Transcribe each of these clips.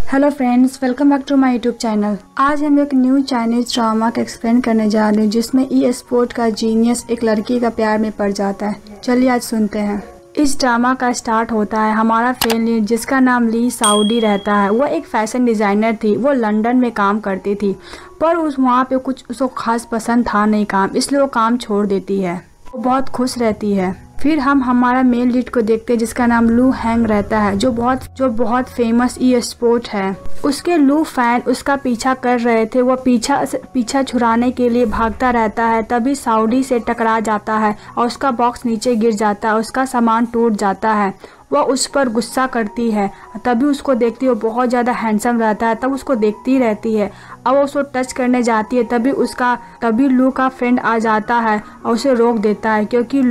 Hello friends, welcome back to my YouTube channel. आज हम एक न्यू चाइनीज ड्रामा का एक्सप्लेन करने जा रहे हैं जिसमें ई स्पोर्ट का जीनियस एक लड़की का प्यार में पड़ जाता है। चलिए आज सुनते हैं। इस ड्रामा का स्टार्ट होता है हमारा फेन लीड जिसका नाम ली साउडी रहता है। वह एक फैशन डिज़ाइनर थी। वो लंदन में काम करती थी पर वहाँ पे कुछ उसको खास पसंद था नहीं काम, इसलिए वो काम छोड़ देती है। वो बहुत खुश रहती है। फिर हम हमारा मेल लीड को देखते हैं जिसका नाम लू हैंग रहता है जो बहुत फेमस ई स्पोर्ट है। उसके लू फैन उसका पीछा कर रहे थे। वो पीछा छुड़ाने के लिए भागता रहता है, तभी साउडी से टकरा जाता है और उसका बॉक्स नीचे गिर जाता है। उसका सामान टूट जाता है। वह उस पर गुस्सा करती है, तभी उसको देखती है। वो बहुत ज़्यादा हैंडसम रहता है, तब उसको देखती रहती है। अब वो उसको टच करने जाती है, तभी लू का फ्रेंड आ जाता है और उसे रोक देता है क्योंकि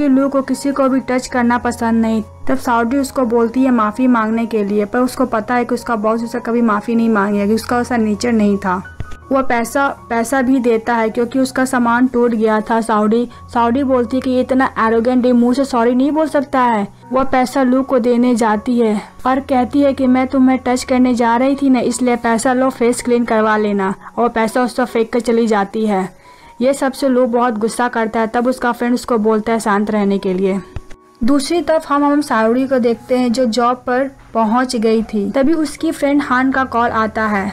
लू को किसी को भी टच करना पसंद नहीं। तब साउडी उसको बोलती है माफ़ी मांगने के लिए, पर उसको पता है कि उसका बॉस उसे कभी माफ़ी नहीं मांगेगा, उसका वैसा नेचर नहीं था। वह पैसा भी देता है क्योंकि उसका सामान टूट गया था। साउडी बोलती है कि ये इतना एरोगेंट है, मुंह से सॉरी नहीं बोल सकता है। वह पैसा लू को देने जाती है और कहती है कि मैं तुम्हें टच करने जा रही थी ना, इसलिए पैसा लो, फेस क्लीन करवा लेना। और पैसा उसका फेंक कर चली जाती है। ये सबसे लू बहुत गुस्सा करता है। तब उसका फ्रेंड उसको बोलता है शांत रहने के लिए। दूसरी तरफ हम साउडी को देखते हैं जो जॉब पर पहुंच गई थी। तभी उसकी फ्रेंड हान का कॉल आता है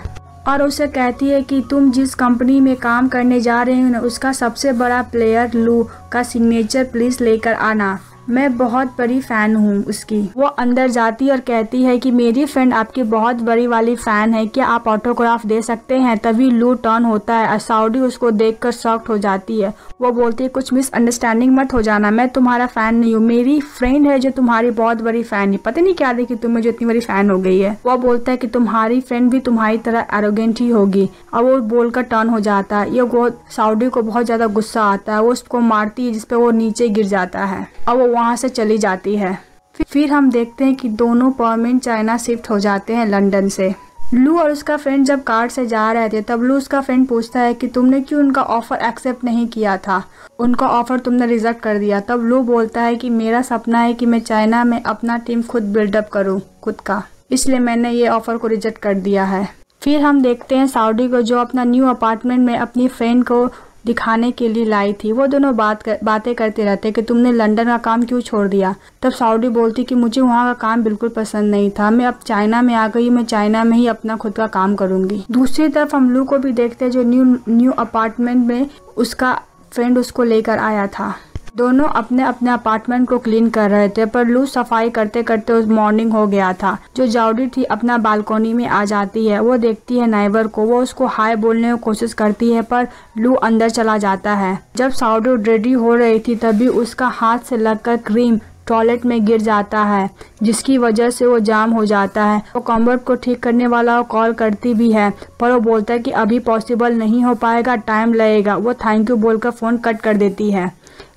और उसे कहती है कि तुम जिस कंपनी में काम करने जा रहे हो ना, उसका सबसे बड़ा प्लेयर लू का सिग्नेचर प्लीज लेकर आना। मैं बहुत बड़ी फैन हूँ उसकी। वो अंदर जाती है और कहती है कि मेरी फ्रेंड आपकी बहुत बड़ी वाली फैन है, क्या आप ऑटोग्राफ दे सकते हैं। तभी लू टर्न होता है और साउडी उसको देखकर शॉक्ड हो जाती है। वो बोलती है कुछ मिसअंडरस्टैंडिंग मत हो जाना, मैं तुम्हारा फैन नहीं हूँ, मेरी फ्रेंड है जो तुम्हारी बहुत बड़ी फैन है। पता नहीं क्या देखी तुम्हें जो इतनी बड़ी फैन हो गई है। वो बोलता है कि तुम्हारी फ्रेंड भी तुम्हारी तरह एरोगेंट ही होगी। और वो बोलकर टर्न हो जाता है। ये साउडी को बहुत ज्यादा गुस्सा आता है। वो उसको मारती है जिसपे वो नीचे गिर जाता है और वो वहाँ से चली जाती है। फिर हम देखते हैं कि दोनों परमानेंट चाइना शिफ्ट हो जाते हैं लंदन से। लू और उसका फ्रेंड जब कार से जा रहे थे तब लू उसका फ्रेंड पूछता है कि तुमने क्यों उनका ऑफर एक्सेप्ट नहीं किया था, उनका ऑफर तुमने रिजेक्ट कर दिया। तब लू बोलता है कि मेरा सपना है कि मैं चाइना में अपना टीम खुद बिल्डअप करूं खुद का, इसलिए मैंने ये ऑफर को रिजेक्ट कर दिया है। फिर हम देखते हैं साउडी को जो अपना न्यू अपार्टमेंट में अपनी फ्रेंड को दिखाने के लिए लाई थी। वो दोनों बातें करते रहते कि तुमने लंदन का काम क्यों छोड़ दिया। तब साउडी बोलती कि मुझे वहाँ का काम बिल्कुल पसंद नहीं था, मैं अब चाइना में आ गई, मैं चाइना में ही अपना खुद का काम करूंगी। दूसरी तरफ हम लू को भी देखते हैं जो न्यू अपार्टमेंट में उसका फ्रेंड उसको लेकर आया था। दोनों अपने अपने अपार्टमेंट को क्लीन कर रहे थे पर लू सफाई करते करते उस मॉर्निंग हो गया था। जो जाउडी थी अपना बालकोनी में आ जाती है। वो देखती है नाइबर को। वो उसको हाय बोलने की कोशिश करती है पर लू अंदर चला जाता है। जब साउडी रेडी हो रही थी तभी उसका हाथ से लगकर क्रीम टॉयलेट में गिर जाता है जिसकी वजह से वो जाम हो जाता है। वो कम्बर्ट को ठीक करने वाला को कॉल करती भी है पर वो बोलता है कि अभी पॉसिबल नहीं हो पाएगा, टाइम लगेगा। वो थैंक यू बोलकर फोन कट कर देती है।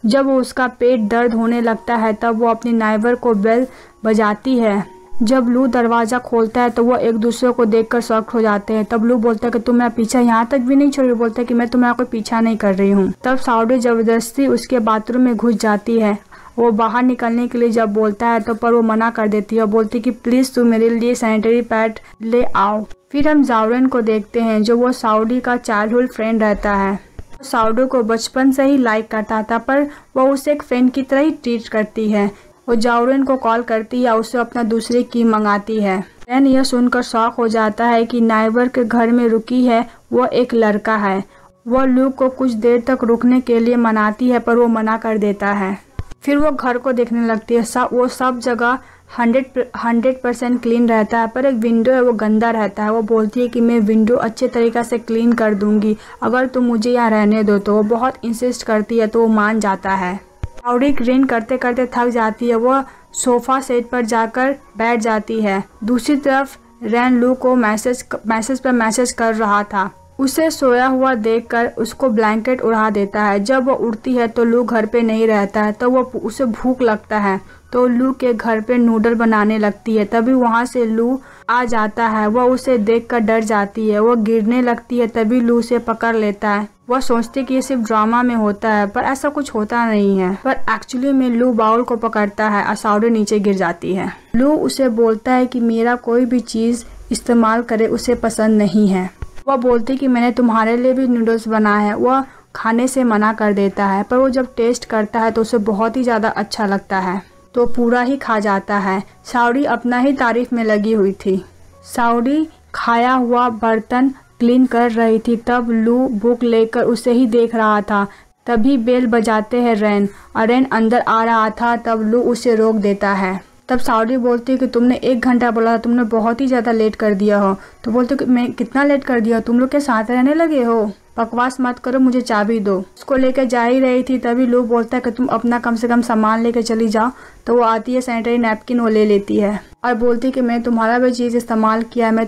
जब वो उसका पेट दर्द होने लगता है तब वो अपनी नाइबर को बेल बजाती है। जब लू दरवाजा खोलता है तो वो एक दूसरे को देखकर शॉक्ड हो जाते हैं। तब लू बोलता है कि तुम मेरा पीछा यहाँ तक भी नहीं छोड़ी। बोलता है कि मैं तुम्हारा कोई पीछा नहीं कर रही हूँ। तब साउडी जबरदस्ती उसके बाथरूम में घुस जाती है। वो बाहर निकलने के लिए जब बोलता है तो पर वो मना कर देती है और बोलती कि प्लीज तू मेरे लिए सैनिटरी पैड ले आओ। फिर हम जावरन को देखते हैं जो वो साउडी का चाइल्डहुड फ्रेंड रहता है। साउडी को बचपन से ही लाइक करता था पर वो उसे एक फ्रेंड की तरह ही ट्रीट करती है। वो जावरन को कॉल करती है, उससे अपना दूसरी की मंगाती है। रैन यह सुनकर शॉक हो जाता है कि नाइबर के घर में रुकी है वो एक लड़का है। वो लू को कुछ देर तक रुकने के लिए मनाती है पर वो मना कर देता है। फिर वो घर को देखने लगती है। वो सब जगह 100% क्लीन रहता है पर एक विंडो है वो गंदा रहता है। वो बोलती है कि मैं विंडो अच्छे तरीके से क्लीन कर दूंगी अगर तुम मुझे यहाँ रहने दो। तो वो बहुत इंसिस्ट करती है तो वो मान जाता है। साउडी क्लीन करते करते थक जाती है। वो सोफा सेट पर जाकर बैठ जाती है। दूसरी तरफ रैन लू को मैसेज पर मैसेज कर रहा था। उसे सोया हुआ देखकर उसको ब्लैंकेट उड़ा देता है। जब वो उठती है तो लू घर पे नहीं रहता है। तो वो उसे भूख लगता है तो लू के घर पे नूडल बनाने लगती है। तभी वहाँ से लू आ जाता है। वह उसे देखकर डर जाती है। वो गिरने लगती है तभी लू उसे पकड़ लेता है। वह सोचती कि ये सिर्फ ड्रामा में होता है, पर ऐसा कुछ होता नहीं है। पर एक्चुअली में लू बाउल को पकड़ता है और साउडी नीचे गिर जाती है। लू उसे बोलता है कि मेरा कोई भी चीज़ इस्तेमाल करे उसे पसंद नहीं है। वह बोलती कि मैंने तुम्हारे लिए भी नूडल्स बनाए हैं। वह खाने से मना कर देता है, पर वो जब टेस्ट करता है तो उसे बहुत ही ज़्यादा अच्छा लगता है, तो पूरा ही खा जाता है। साउडी अपना ही तारीफ में लगी हुई थी। साउडी खाया हुआ बर्तन क्लीन कर रही थी, तब लू बुक लेकर उसे ही देख रहा था। तभी बेल बजाते हैं रैन, और रैन अंदर आ रहा था। तब लू उसे रोक देता है। तब साउडी बोलती है कि तुमने 1 घंटा बोला था, तुमने बहुत ही ज़्यादा लेट कर दिया हो। तो बोलते कि मैं कितना लेट कर दिया, तुम लोग के साथ रहने लगे हो, बकवास मत करो, मुझे चाबी दो। उसको लेकर जा ही रही थी, तभी लू बोलता है कि तुम अपना कम से कम सामान लेकर चली जाओ। तो वो आती है, सैनिटरी नैपकिन वो ले लेती है और बोलती कि मैं तुम्हारा भी चीज़ इस्तेमाल किया है, मैं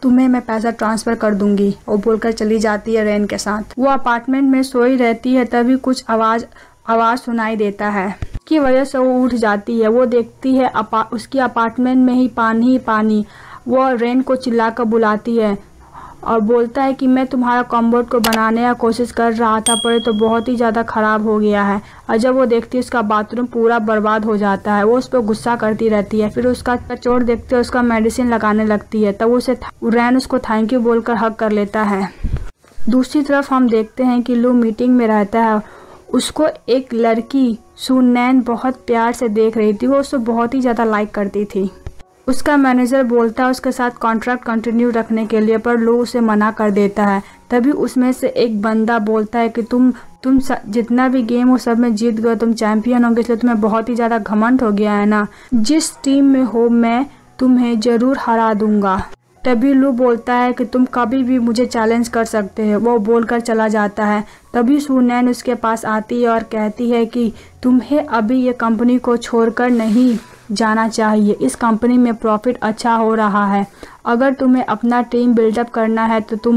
तुम्हें मैं पैसा ट्रांसफ़र कर दूंगी। और बोलकर चली जाती है रैन के साथ। वो अपार्टमेंट में सोई रहती है, तभी कुछ आवाज़ सुनाई देता है, की वजह से वो उठ जाती है। वो देखती है उसकी अपार्टमेंट में ही पानी। वो रैन को चिल्लाकर बुलाती है और बोलता है कि मैं तुम्हारा कमबोर्ड को बनाने का कोशिश कर रहा था, पर तो बहुत ही ज़्यादा ख़राब हो गया है। और जब वो देखती है उसका बाथरूम पूरा बर्बाद हो जाता है, वो उस पर गुस्सा करती रहती है। फिर उसका चोट देखते हुए उसका मेडिसिन लगाने लगती है, तब रैन उसको थैंक यू बोलकर हग कर लेता है। दूसरी तरफ हम देखते हैं कि लू मीटिंग में रहता है। उसको एक लड़की सुनैन बहुत प्यार से देख रही थी, वो उसको बहुत ही ज़्यादा लाइक करती थी। उसका मैनेजर बोलता है उसके साथ कॉन्ट्रैक्ट कंटिन्यू रखने के लिए, पर लू उसे मना कर देता है। तभी उसमें से एक बंदा बोलता है कि तुम जितना भी गेम हो सब में जीत गए, तुम चैंपियन होंगे, इसलिए तुम्हें बहुत ही ज़्यादा घमंड हो गया है ना। जिस टीम में हो मैं तुम्हें ज़रूर हरा दूंगा। तभी लू बोलता है कि तुम कभी भी मुझे चैलेंज कर सकते हो। वो बोलकर चला जाता है। तभी सुनैन उसके पास आती है और कहती है कि तुम्हें अभी ये कंपनी को छोड़कर नहीं जाना चाहिए। इस कंपनी में प्रॉफिट अच्छा हो रहा है। अगर तुम्हें अपना टीम बिल्डअप करना है तो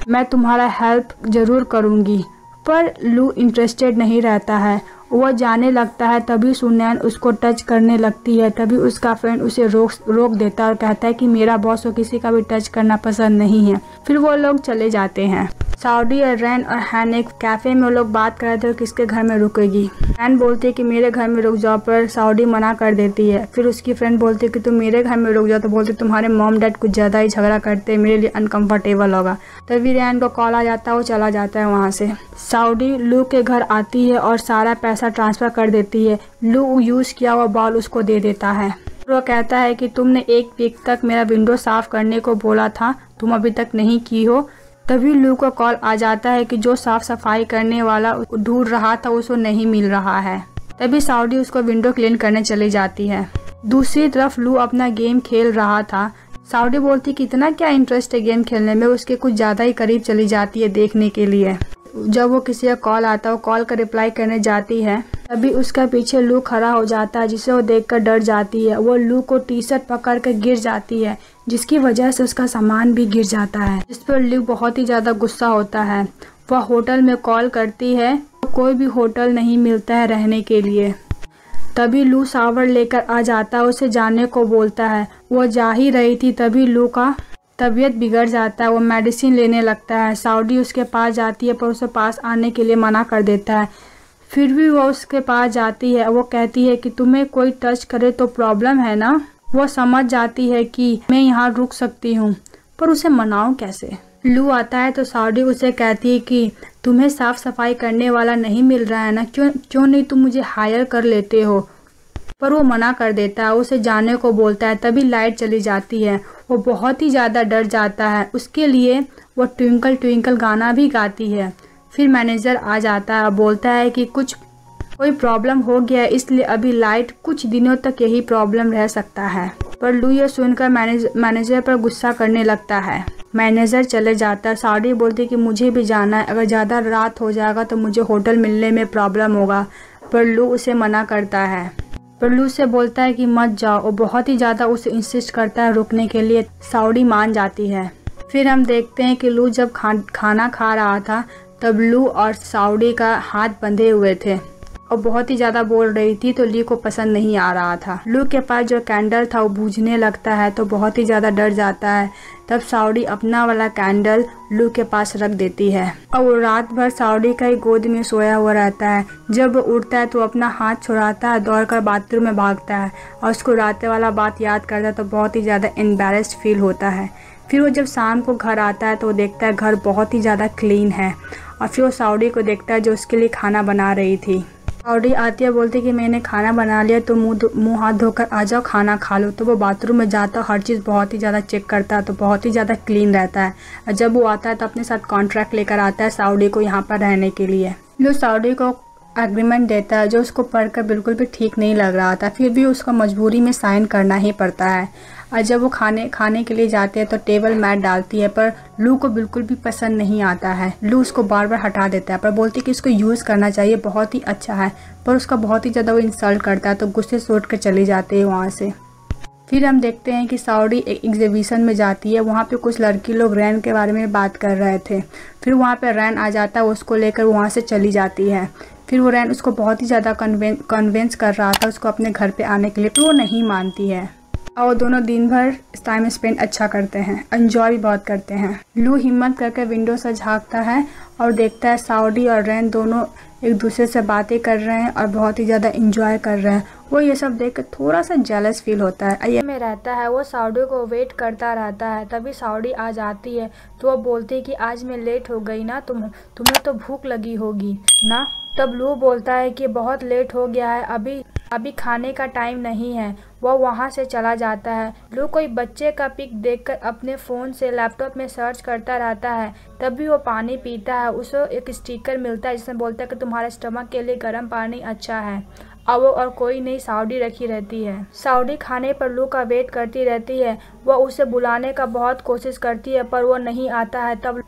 मैं तुम्हारा हेल्प ज़रूर करूँगी। पर लू इंटरेस्टेड नहीं रहता है, वह जाने लगता है। तभी सुनैन उसको टच करने लगती है। तभी उसका फ्रेंड उसे रोक देता है और कहता है कि मेरा बॉस को किसी का भी टच करना पसंद नहीं है। फिर वो लोग चले जाते हैं। साउडी और रैन और हैन एक कैफ़े में वो लोग बात कर रहे थे किसके घर में रुकेगी। रैन बोलती है कि मेरे घर में रुक जाओ, पर साउडी मना कर देती है। फिर उसकी फ्रेंड बोलती है कि तुम मेरे घर में रुक जाओ, तो बोलते तुम्हारे मॉम डैड कुछ ज़्यादा ही झगड़ा करते हैं, मेरे लिए अनकम्फर्टेबल होगा। तभी रैन को कॉल आ जाता है, वो चला जाता है वहाँ से। साउडी लू के घर आती है और सारा पैसा ट्रांसफ़र कर देती है। लू यूज़ किया हुआ बॉल उसको दे देता है। वो कहता है कि तुमने 1 वीक तक मेरा विंडो साफ़ करने को बोला था, तुम अभी तक नहीं की हो। तभी लू को कॉल आ जाता है कि जो साफ सफाई करने वाला ढूंढ रहा था उसको नहीं मिल रहा है। तभी साउडी उसको विंडो क्लीन करने चली जाती है। दूसरी तरफ लू अपना गेम खेल रहा था। साउडी बोलती कि इतना क्या इंटरेस्ट है गेम खेलने में, उसके कुछ ज़्यादा ही करीब चली जाती है देखने के लिए। जब वो किसी का कॉल आता है, वो कॉल का रिप्लाई करने जाती है, तभी उसका पीछे लू खड़ा हो जाता है, जिसे वो देखकर डर जाती है। वो लू को टी-शर्ट पकड़ कर गिर जाती है, जिसकी वजह से उसका सामान भी गिर जाता है, जिस पर लू बहुत ही ज़्यादा गुस्सा होता है। वह होटल में कॉल करती है, तो कोई भी होटल नहीं मिलता है रहने के लिए। तभी लू शावर लेकर आ जाता है, उसे जाने को बोलता है। वो जा ही रही थी, तभी लू का तबीयत बिगड़ जाता है। वो मेडिसिन लेने लगता है। साउडी उसके पास जाती है, पर उसे पास आने के लिए मना कर देता है। फिर भी वो उसके पास जाती है। वो कहती है कि तुम्हें कोई टच करे तो प्रॉब्लम है ना। वो समझ जाती है कि मैं यहाँ रुक सकती हूँ, पर उसे मनाऊँ कैसे। लू आता है तो साउडी उसे कहती है कि तुम्हें साफ सफाई करने वाला नहीं मिल रहा है ना, क्यों नहीं तुम मुझे हायर कर लेते हो। पर वो मना कर देता है, उसे जाने को बोलता है। तभी लाइट चली जाती है। वो बहुत ही ज़्यादा डर जाता है। उसके लिए वो ट्विंकल ट्विंकल गाना भी गाती है। फिर मैनेजर आ जाता है और बोलता है कि कोई प्रॉब्लम हो गया, इसलिए अभी लाइट कुछ दिनों तक यही प्रॉब्लम रह सकता है। पर लू ये सुनकर मैनेजर पर गुस्सा करने लगता है। मैनेजर चले जाता है। साउडी बोलती कि मुझे भी जाना है, अगर ज़्यादा रात हो जाएगा तो मुझे होटल मिलने में प्रॉब्लम होगा। पर लू उसे मना करता है। पर लू से बोलता है कि मत जाओ। वो बहुत ही ज़्यादा उसे इंसिस्ट करता है रुकने के लिए। साउडी मान जाती है। फिर हम देखते हैं कि लू जब खाना खा रहा था, तब लू और साउडी का हाथ बंधे हुए थे और बहुत ही ज़्यादा बोल रही थी, तो ली को पसंद नहीं आ रहा था। लू के पास जो कैंडल था वो बुझने लगता है, तो बहुत ही ज़्यादा डर जाता है। तब साउडी अपना वाला कैंडल लू के पास रख देती है और वो रात भर साउडी का ही गोद में सोया हुआ रहता है। जब वो उठता है तो अपना हाथ छुड़ाता है, दौड़कर बाथरूम में भागता है और उसको रात वाला बात याद करता है तो बहुत ही ज़्यादा एम्बैरेस्ड फील होता है। फिर वो जब शाम को घर आता है तो वो देखता है घर बहुत ही ज़्यादा क्लीन है और फिर वो साउडी को देखता है जो उसके लिए खाना बना रही थी। साउडी आती है, बोलती कि मैंने खाना बना लिया तो मुंह हाथ धोकर आ जाओ, खाना खा लो। तो वो बाथरूम में जाता है, हर चीज़ बहुत ही ज़्यादा चेक करता है तो बहुत ही ज़्यादा क्लीन रहता है। और जब वो आता है तो अपने साथ कॉन्ट्रैक्ट लेकर आता है साउडी को यहाँ पर रहने के लिए। जो साउडी को एग्रीमेंट देता है जो उसको पढ़कर बिल्कुल भी ठीक नहीं लग रहा था, फिर भी उसको मजबूरी में साइन करना ही पड़ता है। और जब वो खाने के लिए जाते हैं तो टेबल मैट डालती है, पर लू को बिल्कुल भी पसंद नहीं आता है। लू उसको बार बार हटा देता है, पर बोलती है कि इसको यूज़ करना चाहिए, बहुत ही अच्छा है, पर उसका बहुत ही ज़्यादा वो इंसल्ट करता है तो गुस्से से उठ कर चली जाती है वहाँ से। फिर हम देखते हैं कि साउडी एक एग्जीबिशन में जाती है, वहाँ पे कुछ लड़की लोग रैन के बारे में बात कर रहे थे। फिर वहाँ पे रैन आ जाता है, उसको लेकर वहाँ से चली जाती है। फिर वो रैन उसको बहुत ही ज़्यादा कन्विंस कर रहा था उसको अपने घर पे आने के लिए, तो वो नहीं मानती है और वो दोनों दिन भर टाइम स्पेंड अच्छा करते हैं, एंजॉय भी बहुत करते हैं। लू हिम्मत करके विंडो से झाँकता है और देखता है साउडी और रैन दोनों एक दूसरे से बातें कर रहे हैं और बहुत ही ज़्यादा एंजॉय कर रहे हैं। वो ये सब देख कर थोड़ा सा जेलस फील होता है। ये में रहता है, वो साउडी को वेट करता रहता है। तभी साउडी आ जाती है तो वो बोलती है कि आज मैं लेट हो गई ना, तुम्हें तो भूख लगी होगी ना। तब लू बोलता है कि बहुत लेट हो गया है, अभी खाने का टाइम नहीं है। वह वहाँ से चला जाता है। लू कोई बच्चे का पिक देखकर अपने फ़ोन से लैपटॉप में सर्च करता रहता है। तभी वो पानी पीता है, उसे एक स्टिकर मिलता है जिसमें बोलता है कि तुम्हारे स्टमक के लिए गर्म पानी अच्छा है। अब वो और कोई नहीं साउडी रखी रहती है। साउडी खाने पर लू का वेट करती रहती है। वह उसे बुलाने का बहुत कोशिश करती है पर वो नहीं आता है। तब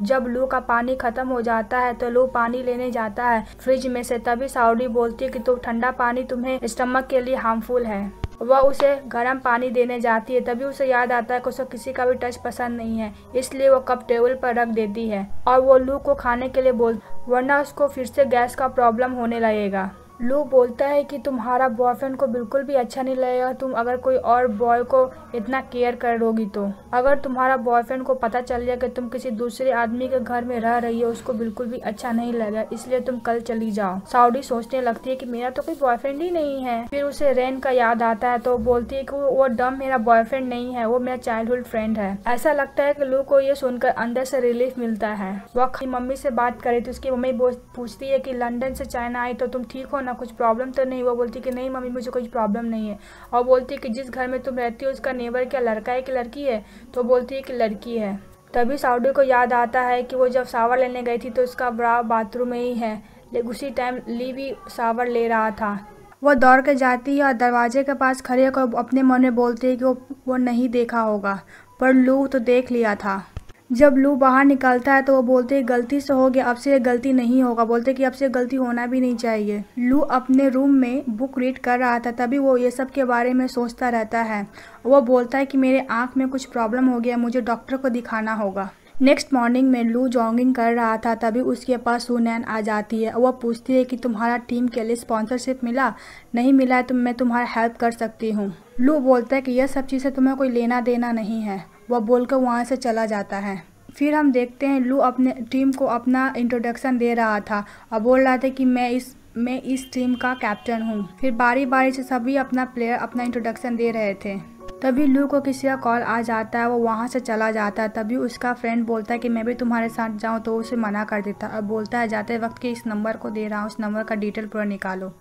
जब लू का पानी खत्म हो जाता है तो लू पानी लेने जाता है फ्रिज में से। तभी साउडी बोलती है कि तो ठंडा पानी तुम्हें स्टमक के लिए हार्मफुल है। वह उसे गर्म पानी देने जाती है। तभी उसे याद आता है कि उसे किसी का भी टच पसंद नहीं है, इसलिए वो कप टेबल पर रख देती है और वो लू को खाने के लिए वरना उसको फिर से गैस का प्रॉब्लम होने लगेगा। लू बोलता है कि तुम्हारा बॉयफ्रेंड को बिल्कुल भी अच्छा नहीं लगेगा तुम अगर कोई और बॉय को इतना केयर करोगी तो। अगर तुम्हारा बॉयफ्रेंड को पता चल जाए कि तुम किसी दूसरे आदमी के घर में रह रही हो, उसको बिल्कुल भी अच्छा नहीं लगेगा, इसलिए तुम कल चली जाओ। साउडी सोचने लगती है कि मेरा तो कोई बॉयफ्रेंड ही नहीं है। फिर उसे रैन का याद आता है तो बोलती है कि वो डम मेरा बॉयफ्रेंड नहीं है, वो मेरा चाइल्डहुड फ्रेंड है। ऐसा लगता है कि लू को ये सुनकर अंदर से रिलीफ मिलता है। वह मम्मी से बात करे तो उसकी मम्मी पूछती है कि लंदन से चाइना आई तो तुम ठीक हो ना, कुछ प्रॉब्लम तो नहीं। वो बोलती कि नहीं मम्मी मुझे कुछ प्रॉब्लम नहीं है। और बोलती है कि जिस घर में तुम रहती हो उसका नेबर क्या लड़का है कि लड़की है? तो बोलती है कि लड़की है। तभी साउडी को याद आता है कि वो जब शावर लेने गई थी तो उसका ब्रा बाथरूम में ही है, लेकिन उसी टाइम ली भी शावर ले रहा था। वो दौड़ के जाती है और दरवाजे के पास खड़े होकर अपने मन में बोलती है कि वो नहीं देखा होगा, पर लू तो देख लिया था। जब लू बाहर निकलता है तो वो बोलते हैं गलती से हो गया, अब से ये गलती नहीं होगा। बोलते कि अब से गलती होना भी नहीं चाहिए। लू अपने रूम में बुक रीड कर रहा था, तभी वो ये सब के बारे में सोचता रहता है। वो बोलता है कि मेरे आँख में कुछ प्रॉब्लम हो गया, मुझे डॉक्टर को दिखाना होगा। नेक्स्ट मॉर्निंग में लू जॉगिंग कर रहा था, तभी उसके पास सुनैन आ जाती है। वह पूछती है कि तुम्हारा टीम के लिए स्पॉन्सरशिप मिला? नहीं मिला है तो मैं तुम्हारा हेल्प कर सकती हूँ। लू बोलता है कि यह सब चीज़ें तुम्हें कोई लेना देना नहीं है। वह बोलकर वहाँ से चला जाता है। फिर हम देखते हैं लू अपने टीम को अपना इंट्रोडक्शन दे रहा था और बोल रहा था कि मैं इस टीम का कैप्टन हूँ। फिर बारी बारी से सभी अपना इंट्रोडक्शन दे रहे थे। तभी लू को किसी का कॉल आ जाता है, वो वहाँ से चला जाता है। तभी उसका फ्रेंड बोलता है कि मैं भी तुम्हारे साथ जाऊँ, तो उसे मना कर देता है और बोलता है जाते वक्त कि इस नंबर को दे रहा हूँ, उस नंबर का डिटेल पूरा निकालो।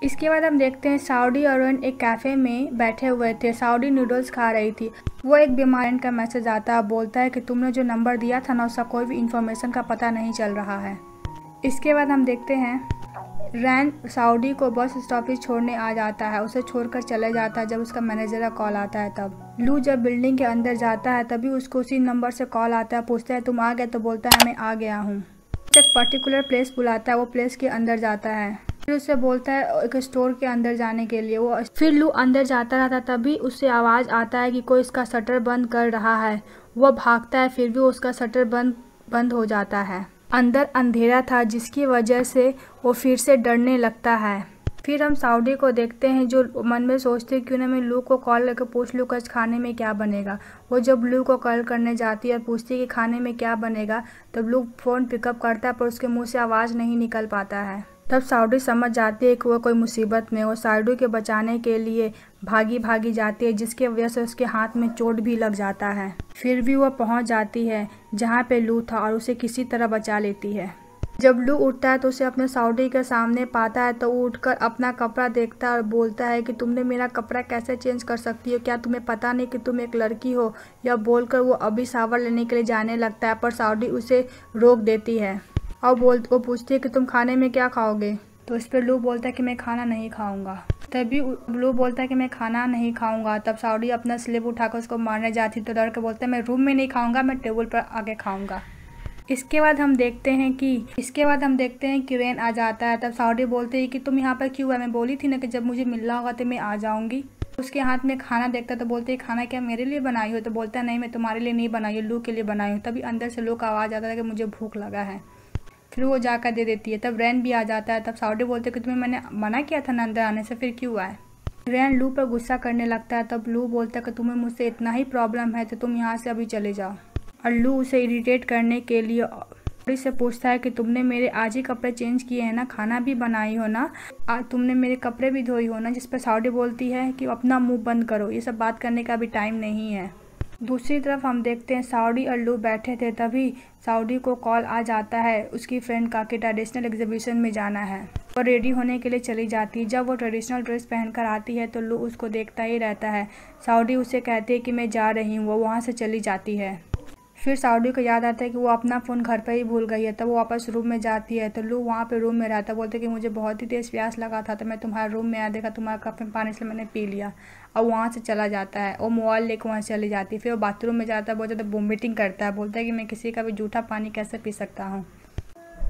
इसके बाद हम देखते हैं साउडी और रैन एक कैफ़े में बैठे हुए थे। साउडी नूडल्स खा रही थी। वो एक बीमार का मैसेज आता है, बोलता है कि तुमने जो नंबर दिया था ना उसका कोई भी इंफॉर्मेशन का पता नहीं चल रहा है। इसके बाद हम देखते हैं रैन साउडी को बस स्टॉपेज छोड़ने आ जाता है, उसे छोड़कर चले जाता है। जब उसका मैनेजर का कॉल आता है तब लू जब बिल्डिंग के अंदर जाता है तभी उसको उसी नंबर से कॉल आता है। पूछता है तुम आ गए? तो बोलता है मैं आ गया हूँ। एक पर्टिकुलर प्लेस बुलाता है, वो प्लेस के अंदर जाता है। फिर उससे बोलता है एक स्टोर के अंदर जाने के लिए। वो फिर लू अंदर जाता रहता, तभी उससे आवाज़ आता है कि कोई इसका शटर बंद कर रहा है। वह भागता है, फिर भी उसका शटर बंद हो जाता है। अंदर अंधेरा था जिसकी वजह से वो फिर से डरने लगता है। फिर हम साउडी को देखते हैं जो मन में सोचते हैं क्यों ना मैं लू को कॉल करके पूछ लूँ कुछ खाने में क्या बनेगा। वो जब लू को कॉल करने जाती है और पूछती है कि खाने में क्या बनेगा, तब लू फ़ोन पिकअप करता है पर उसके मुंह से आवाज़ नहीं निकल पाता है। तब साउडी समझ जाती है कि वो कोई मुसीबत में। वो साउडी के बचाने के लिए भागी जाती है, जिसकी वजह से उसके हाथ में चोट भी लग जाता है। फिर भी वो पहुंच जाती है जहां पे लू था और उसे किसी तरह बचा लेती है। जब लू उठता है तो उसे अपने साउडी के सामने पाता है, तो वो उठकर अपना कपड़ा देखता है और बोलता है कि तुमने मेरा कपड़ा कैसे चेंज कर सकती हो, क्या तुम्हें पता नहीं कि तुम एक लड़की हो। यह बोलकर वो अभी शावर लेने के लिए जाने लगता है, पर साउडी उसे रोक देती है और वो पूछती है कि तुम खाने में क्या खाओगे। तो इस पर लू बोलता है कि मैं खाना नहीं खाऊंगा। तभी लू बोलता है कि मैं खाना नहीं खाऊंगा। तब साउडी अपना स्लेब उठाकर उसको मारने जाती तो डर के बोलता है मैं रूम में नहीं खाऊंगा, मैं टेबल पर आके खाऊंगा। इसके बाद हम देखते हैं कि रेन आ जाता है। तब साउडी बोलते हैं कि तुम यहाँ पर क्यों है, मैं बोली थी ना कि जब मुझे मिलना होगा तो मैं आ जाऊंगी। उसके हाथ में खाना देखता तो बोलते हैं खाना क्या मेरे लिए बनाई हो। तो बोलता है नहीं, मैं तुम्हारे लिए नहीं बनाई हूँ, लू के लिए बनाई हूँ। तभी अंदर से लू का आवाज़ आता है कि मुझे भूख लगा है। फिर वो जाकर दे देती है। तब रैन भी आ जाता है। तब साउडी बोलते हैं कि तुम्हें मैंने मना किया था ना अंदर आने से, फिर क्यों आए। रैन लू पर गुस्सा करने लगता है। तब लू बोलता है कि तुम्हें मुझसे इतना ही प्रॉब्लम है तो तुम यहाँ से अभी चले जाओ। और लू उसे इरिटेट करने के लिए से पूछता है कि तुमने मेरे आज ही कपड़े चेंज किए हैं ना, खाना भी बनाई हो ना, तुमने मेरे कपड़े भी धोई हो ना। जिस पर साउडी बोलती है कि अपना मुंह बंद करो, ये सब बात करने का भी टाइम नहीं है। दूसरी तरफ हम देखते हैं साउडी और लू बैठे थे, तभी साउडी को कॉल आ जाता है उसकी फ्रेंड का कि ट्रेडिशनल एग्जीबिशन में जाना है। वो रेडी होने के लिए चली जाती है। जब वो ट्रेडिशनल ड्रेस पहनकर आती है तो लू उसको देखता ही रहता है। साउडी उसे कहती है कि मैं जा रही हूँ, वो वहाँ से चली जाती है। फिर साउडी को याद आता है कि वो अपना फ़ोन घर पर ही भूल गई है। तब वो वापस रूम में जाती है तो लू वहाँ पे रूम में रहता, बोलते कि मुझे बहुत ही तेज़ प्यास लगा था तो मैं तुम्हारे रूम में आया, देखा तुम्हारा कप में पानी से मैंने पी लिया। और वहाँ से चला जाता है। वो मोबाइल लेकर वहाँ चली जाती है। फिर वो बाथरूम में जाता है, बहुत ज़्यादा वोमिटिंग करता है, बोलता है कि मैं किसी का भी जूठा पानी कैसे पी सकता हूँ।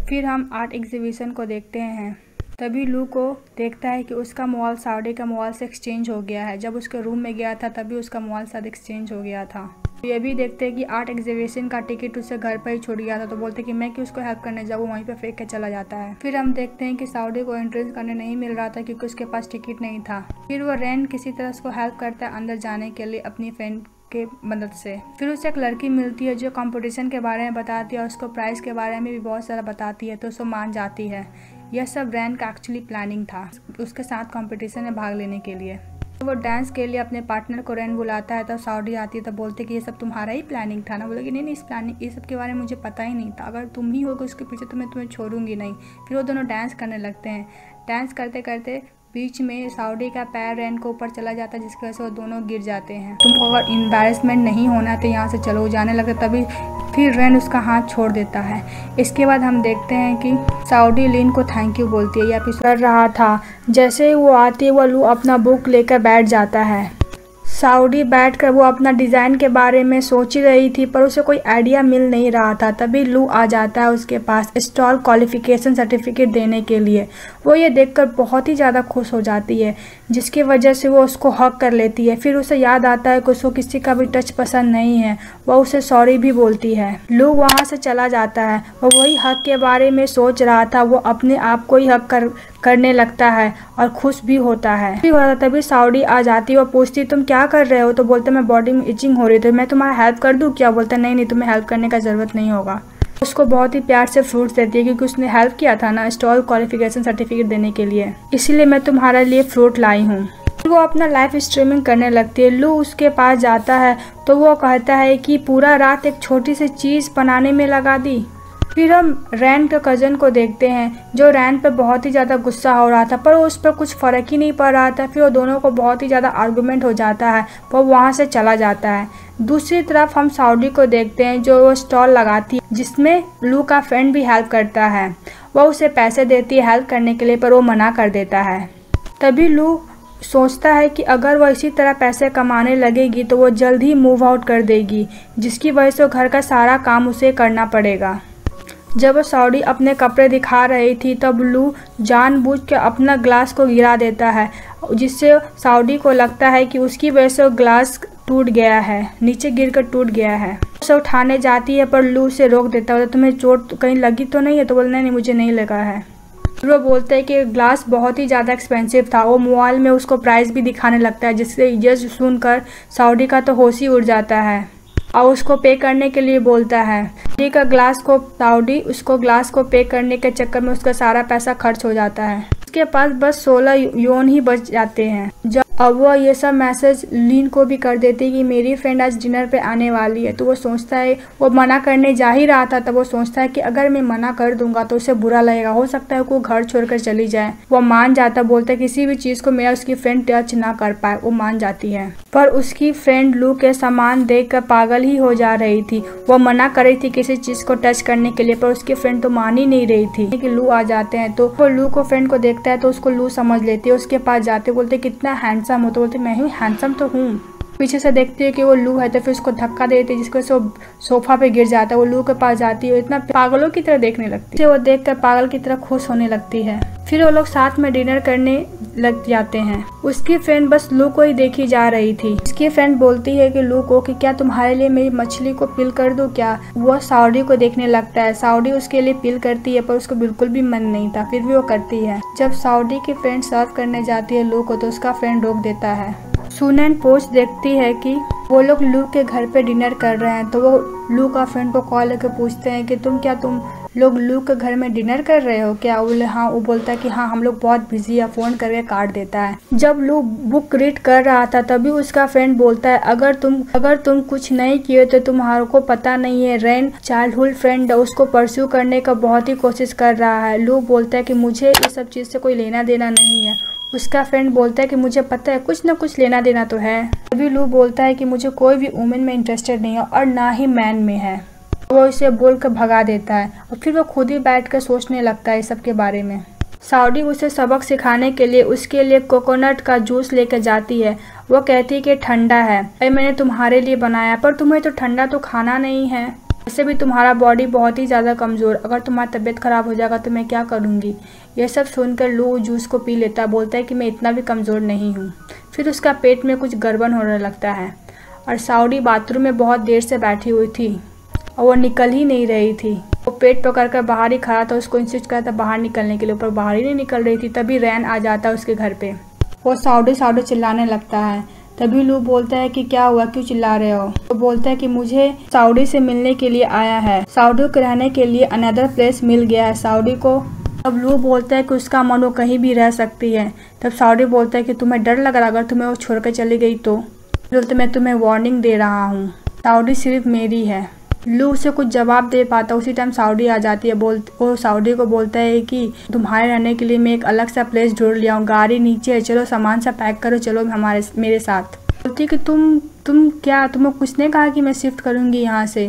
फिर हम आर्ट एग्जीबिशन को देखते हैं। तभी लू को देखता है कि उसका मोबाइल साउडी का मोबाइल से एक्सचेंज हो गया है। जब उसके रूम में गया था तभी उसका मोबाइल साथ एक्सचेंज हो गया था। ये भी देखते हैं कि आर्ट एग्जीबिशन का टिकट उसे घर पर ही छूट गया था, तो बोलते हैं कि मैं क्यों उसको हेल्प करने जाऊँ, वहीं पे फेंक के चला जाता है। फिर हम देखते हैं कि साउडी को एंट्रेंस करने नहीं मिल रहा था क्योंकि उसके पास टिकट नहीं था। फिर वो रैन किसी तरह उसको हेल्प करता है अंदर जाने के लिए अपनी फ्रेंड के मदद से। फिर उसे एक लड़की मिलती है जो कंपटीशन के बारे में बताती है और उसको प्राइस के बारे में भी बहुत सारा बताती है, तो उसको मान जाती है। यह सब रैन का एक्चुअली प्लानिंग था उसके साथ कंपटीशन में भाग लेने के लिए। वो डांस के लिए अपने पार्टनर को रैन बुलाता है, तब साउडी आती है। तब बोलते कि ये सब तुम्हारा ही प्लानिंग था ना। बोले कि नहीं, इस प्लानिंग ये सब के बारे में मुझे पता ही नहीं था, अगर तुम ही होगे उसके पीछे तो मैं तुम्हें छोड़ूंगी नहीं। फिर वो दोनों डांस करने लगते हैं। डांस करते करते बीच में साउडी का पैर रैन को ऊपर चला जाता है, जिसकी वजह से वो दोनों गिर जाते हैं। तुमको अगर एम्बैरेसमेंट नहीं होना है तो यहाँ से चलो, जाने लगता। तभी फिर रैन उसका हाथ छोड़ देता है। इसके बाद हम देखते हैं कि साउडी लिन को थैंक यू बोलती है। या फिर कर रहा था, जैसे ही वो आती है वो लू अपना बुक लेकर बैठ जाता है। साउडी बैठकर वो अपना डिज़ाइन के बारे में सोच रही थी पर उसे कोई आइडिया मिल नहीं रहा था। तभी लू आ जाता है उसके पास स्टॉल क्वालिफिकेशन सर्टिफिकेट देने के लिए। वो ये देखकर बहुत ही ज़्यादा खुश हो जाती है, जिसकी वजह से वो उसको हक कर लेती है। फिर उसे याद आता है कि उसको किसी का भी टच पसंद नहीं है। वह उसे सॉरी भी बोलती है। लू वहाँ से चला जाता है। वो वही हक के बारे में सोच रहा था, वो अपने आप को ही हक करने लगता है और खुश भी होता है। तभी साउडी आ जाती है। वो पूछती तुम क्या कर रहे हो, तो बोलते मैं बॉडी में इचिंग हो रही थी, मैं तुम्हारा हेल्प कर दूं क्या। बोलता नहीं, तुम्हें हेल्प करने का ज़रूरत नहीं होगा। उसको बहुत ही प्यार से फ्रूट्स देती है क्योंकि उसने हेल्प किया था ना स्टॉल क्वालिफिकेशन सर्टिफिकेट देने के लिए, इसीलिए मैं तुम्हारे लिए फ्रूट लाई हूँ। वो अपना लाइव स्ट्रीमिंग करने लगती है। लू उसके पास जाता है तो वो कहता है कि पूरा रात एक छोटी सी चीज़ बनाने में लगा दी। फिर हम रैन के कज़न को देखते हैं जो रैन पे बहुत ही ज़्यादा गुस्सा हो रहा था, पर उस पर कुछ फ़र्क ही नहीं पड़ रहा था। फिर वो दोनों को बहुत ही ज़्यादा आर्गूमेंट हो जाता है, वो वहाँ से चला जाता है। दूसरी तरफ हम साउडी को देखते हैं जो वो स्टॉल लगाती है, जिसमें लू का फ्रेंड भी हेल्प करता है। वह उसे पैसे देती है हेल्प करने के लिए, पर वो मना कर देता है। तभी लू सोचता है कि अगर वह इसी तरह पैसे कमाने लगेगी तो वो जल्द ही मूव आउट कर देगी, जिसकी वजह से घर का सारा काम उसे करना पड़ेगा। जब साउडी अपने कपड़े दिखा रही थी तब लू जानबूझ के अपना ग्लास को गिरा देता है, जिससे साउडी को लगता है कि उसकी वजह से ग्लास टूट गया है, नीचे गिरकर टूट गया है। उसे उठाने जाती है पर लू उसे रोक देता है। तुम्हें चोट कहीं लगी तो नहीं है, तो बोलने नहीं मुझे नहीं लगा है। वो बोलते हैं कि ग्लास बहुत ही ज़्यादा एक्सपेंसिव था। वो मोबाइल में उसको प्राइस भी दिखाने लगता है, जिससे ये सुनकर सऊदी का तो होश ही उड़ जाता है और उसको पे करने के लिए बोलता है। सऊदी उसको ग्लास को पे करने के चक्कर में उसका सारा पैसा खर्च हो जाता है। उसके पास बस 16 योन ही बच जाते हैं। अब वो ये सब मैसेज लीन को भी कर देती है कि मेरी फ्रेंड आज डिनर पे आने वाली है। तो वो सोचता है, वो मना करने जा ही रहा था, तब वो सोचता है कि अगर मैं मना कर दूंगा तो उसे बुरा लगेगा, हो सकता है वो घर छोड़कर चली जाए। वो मान जाता, बोलता है किसी भी चीज़ को मेरा उसकी फ्रेंड टच ना कर पाए। वो मान जाती है, पर उसकी फ्रेंड लू के सामान देख कर पागल ही हो जा रही थी। वो मना कर रही थी किसी चीज़ को टच करने के लिए, पर उसकी फ्रेंड तो मान ही नहीं रही थी कि लू आ जाते हैं। तो वो लू को फ्रेंड को देखता है तो उसको लू समझ लेती है। उसके पास जाते बोलते कितना हैंडसम हो, तो बोलते मैं ही हैंडसम तो हूँ। पीछे से देखती है कि वो लू है, तो फिर उसको धक्का देती है, जिसको सोफा पे गिर जाता है। वो लू के पास जाती है, इतना पागलों की तरह देखने लगती है। वो देखकर पागल की तरह खुश होने लगती है। फिर वो लोग साथ में डिनर करने लग जाते हैं। उसकी फ्रेंड बस लू को ही देखी जा रही थी। उसकी फ्रेंड बोलती है कि लू को कि क्या तुम्हारे लिए मेरी मछली को पील कर दूं क्या। वो सऊदी को देखने लगता है। सऊदी उसके लिए पील करती है, पर उसको बिल्कुल भी मन नहीं था, फिर भी वो करती है। जब सऊदी की फ्रेंड सर्व करने जाती है लू को, तो उसका फ्रेंड रोक देता है। सुनैन पोस्ट देखती है कि वो लोग लू के घर पे डिनर कर रहे हैं, तो वो लू का फ्रेंड को कॉल करके पूछते हैं कि तुम लोग लू के घर में डिनर कर रहे हो क्या। हाँ। वो बोलता है कि हाँ हम लोग बहुत बिजी है, फोन करके काट देता है। जब लू बुक रीड कर रहा था तभी उसका फ्रेंड बोलता है अगर तुम कुछ नहीं किए तो तुम्हारे को पता नहीं है, रैन चाइल्डहुड फ्रेंड उसको परस्यू करने का बहुत ही कोशिश कर रहा है। लू बोलता है कि मुझे ये सब चीज़ से कोई लेना देना नहीं है। उसका फ्रेंड बोलता है कि मुझे पता है कुछ ना कुछ लेना देना तो है। तभी लू बोलता है कि मुझे कोई भी वुमेन में इंटरेस्टेड नहीं है और ना ही मैन में है। वो इसे बोल कर भगा देता है और फिर वो खुद ही बैठ कर सोचने लगता है इस सब के बारे में। सऊदी उसे सबक सिखाने के लिए उसके लिए कोकोनट का जूस लेकर जाती है। वो कहती है कि ठंडा है, अरे मैंने तुम्हारे लिए बनाया, पर तुम्हें तो ठंडा तो खाना नहीं है। वैसे भी तुम्हारा बॉडी बहुत ही ज़्यादा कमज़ोर, अगर तुम्हारी तबीयत ख़राब हो जाएगा तो मैं क्या करूँगी। ये सब सुनकर लू जूस को पी लेता, बोलता है कि मैं इतना भी कमज़ोर नहीं हूँ। फिर उसका पेट में कुछ गड़बड़ होने लगता है और सऊदी बाथरूम में बहुत देर से बैठी हुई थी और वो निकल ही नहीं रही थी। वो पेट पकड़ कर बाहर ही खड़ा था, उसको इंसिस्ट करा था बाहर निकलने के लिए, पर बाहर ही नहीं निकल रही थी। तभी रैन आ जाता है उसके घर पे। वो सऊदी चिल्लाने लगता है। तभी लू बोलता है कि क्या हुआ, क्यों चिल्ला रहे हो। वो बोलता है कि मुझे सऊदी से मिलने के लिए आया है, सऊदी को रहने के लिए अनदर प्लेस मिल गया है सऊदी को। अब लू बोलता है कि उसका मन वो कहीं भी रह सकती है। तब सऊदी बोलता है कि तुम्हें डर लग रहा, अगर तुम्हें वो छोड़ कर चली गई तो। बोलते मैं तुम्हें वार्निंग दे रहा हूँ, सऊदी सिर्फ मेरी है। लू उसे कुछ जवाब दे पाता, उसी टाइम सऊदी आ जाती है। वो सऊदी को बोलता है कि तुम्हारे रहने के लिए मैं एक अलग सा प्लेस ढूंढ लिया हूँ, गाड़ी नीचे है, चलो सामान सा पैक करो, चलो मेरे साथ। बोलती कि तुम क्या, तुम्हें कुछ नहीं कहा कि मैं शिफ्ट करूँगी यहाँ से,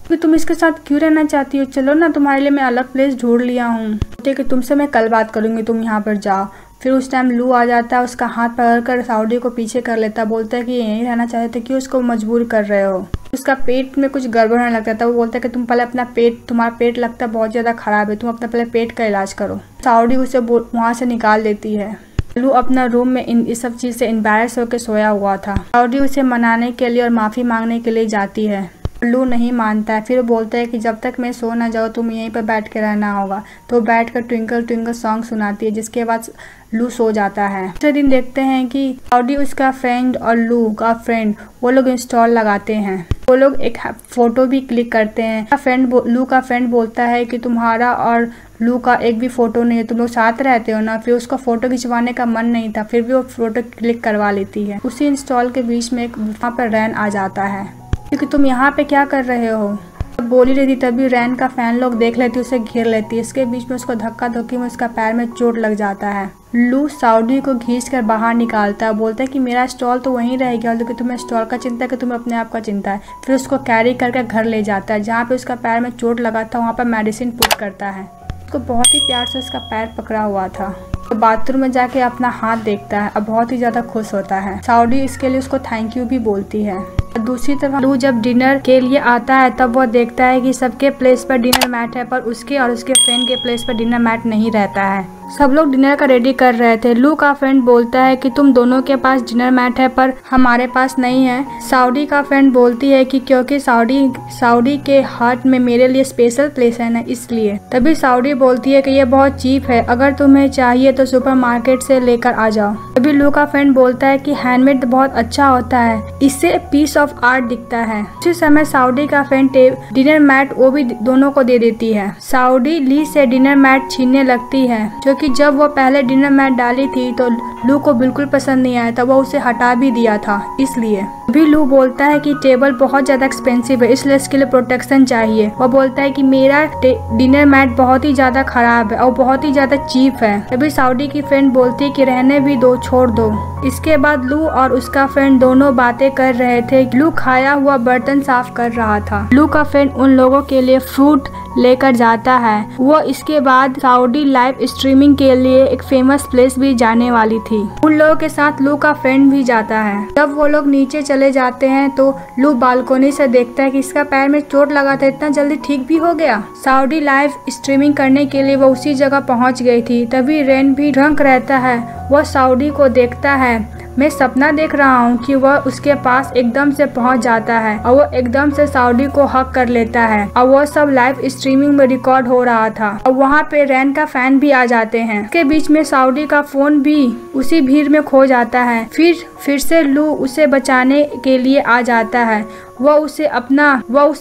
कि तुम इसके साथ क्यों रहना चाहती हो, चलो ना तुम्हारे लिए मैं अलग प्लेस ढूंढ लिया हूँ। बोलती कि तुमसे मैं कल बात करूँगी, तुम यहाँ पर जाओ। फिर उस टाइम लू आ जाता है, उसका हाथ पकड़कर सऊदी को पीछे कर लेता, बोलता है कि यहीं रहना चाहते थे, क्यों उसको मजबूर कर रहे हो। उसका पेट में कुछ गड़बड़ होने लगता था। वो बोलता है कि तुम पहले तुम्हारा पेट लगता है बहुत ज़्यादा ख़राब है, तुम अपना पहले पेट का इलाज करो। सऊदी उसे वहाँ से निकाल देती है। लू अपना रूम में इस सब चीज़ से एम्बैरेस होकर सोया हुआ था। सऊदी उसे मनाने के लिए और माफ़ी मांगने के लिए जाती है। लू नहीं मानता है। फिर वो बोलता है कि जब तक मैं सो ना जाऊँ तुम यहीं पर बैठ के रहना होगा। तो बैठ कर ट्विंकल ट्विंकल सॉन्ग सुनाती है, जिसके बाद लू सो जाता है। दूसरे दिन देखते हैं कि सऊदी, उसका फ्रेंड और लू का फ्रेंड वो लोग इंस्टॉल लगाते हैं। वो लोग एक फ़ोटो भी क्लिक करते हैं। लू का फ्रेंड बोलता है कि तुम्हारा और लू का एक भी फ़ोटो नहीं है, तुम लोग साथ रहते हो ना। फिर उसका फ़ोटो खिंचवाने का मन नहीं था, फिर भी वो फ़ोटो क्लिक करवा लेती है। उसी इंस्टॉल के बीच में वहाँ पर रैन आ जाता है, क्योंकि तुम यहाँ पे क्या कर रहे हो। जब बोल ही रही थी तभी रैन का फैन लोग देख लेती, उसे घेर लेती है। इसके बीच में उसको धक्का धक्की में उसका पैर में चोट लग जाता है। लू सऊदी को खींच कर बाहर निकालता है, बोलता है कि मेरा स्टॉल तो वहीं रह गया, लेकिन तुम्हें स्टॉल का चिंता है कि तुम्हें अपने आप का चिंता है। फिर उसको कैरी करके घर ले जाता है, जहाँ पे उसका पैर में चोट लगा था वहाँ पर मेडिसिन पुट करता है। उसको बहुत ही प्यार से उसका पैर पकड़ा हुआ था। तो बाथरूम में जाके अपना हाथ देखता है और बहुत ही ज़्यादा खुश होता है। सऊदी इसके लिए उसको थैंक यू भी बोलती है। दूसरी तरफ लू जब डिनर के लिए आता है तब वो देखता है कि सबके प्लेस पर डिनर मैट है, पर उसके और उसके फ्रेंड के प्लेस पर डिनर मैट नहीं रहता है। सब लोग डिनर का रेडी कर रहे थे। लू का फ्रेंड बोलता है कि तुम दोनों के पास डिनर मैट है पर हमारे पास नहीं है। साउडी का फ्रेंड बोलती है कि क्योंकि साउडी के हार्ट में मेरे लिए स्पेशल प्लेस है ना, इसलिए। तभी साउडी बोलती है कि ये बहुत चीप है, अगर तुम्हें चाहिए तो सुपरमार्केट से लेकर आ जाओ। तभी लू का फ्रेंड बोलता है कि हैंडमेड बहुत अच्छा होता है, इससे पीस ऑफ आर्ट दिखता है। उसी समय साउडी का फ्रेंड डिनर मैट वो भी दोनों को दे देती है। साउडी ली से डिनर मैट छीनने लगती है, क्योंकि जब वो पहले डिनर मैट डाली थी तो लू को बिल्कुल पसंद नहीं आया था, वो उसे हटा भी दिया था इसलिए। अभी लू बोलता है कि टेबल बहुत ज्यादा एक्सपेंसिव है, इसलिए इसके लिए प्रोटेक्शन चाहिए। वो बोलता है कि मेरा डिनर मैट बहुत ही ज्यादा खराब है और बहुत ही ज्यादा चीप है। तभी साउडी की फ्रेंड बोलती है कि रहने भी दो, छोड़ दो। इसके बाद लू और उसका फ्रेंड दोनों बातें कर रहे थे। लू खाया हुआ बर्तन साफ कर रहा था। लू का फ्रेंड उन लोगों के लिए फ्रूट लेकर जाता है। वो इसके बाद साउडी लाइव स्ट्रीमिंग के लिए एक फेमस प्लेस भी जाने वाली थी। उन लोगों के साथ लू का फ्रेंड भी जाता है। जब वो लोग नीचे चले जाते हैं तो लू बालकोनी से देखता है कि इसका पैर में चोट लगा था, इतना जल्दी ठीक भी हो गया। साउडी लाइव स्ट्रीमिंग करने के लिए वो उसी जगह पहुंच गई थी। तभी रेन भी ड्रंक रहता है। वह साउडी को देखता है। मैं सपना देख रहा हूँ कि वह उसके पास एकदम से पहुँच जाता है और वो एकदम से साउडी को हक कर लेता है और वो सब लाइव स्ट्रीमिंग में रिकॉर्ड हो रहा था। और वहाँ पे रैन का फैन भी आ जाते हैं। इसके बीच में साउडी का फोन भी उसी भीड़ में खो जाता है। फिर से लू उसे बचाने के लिए आ जाता है। वह उसे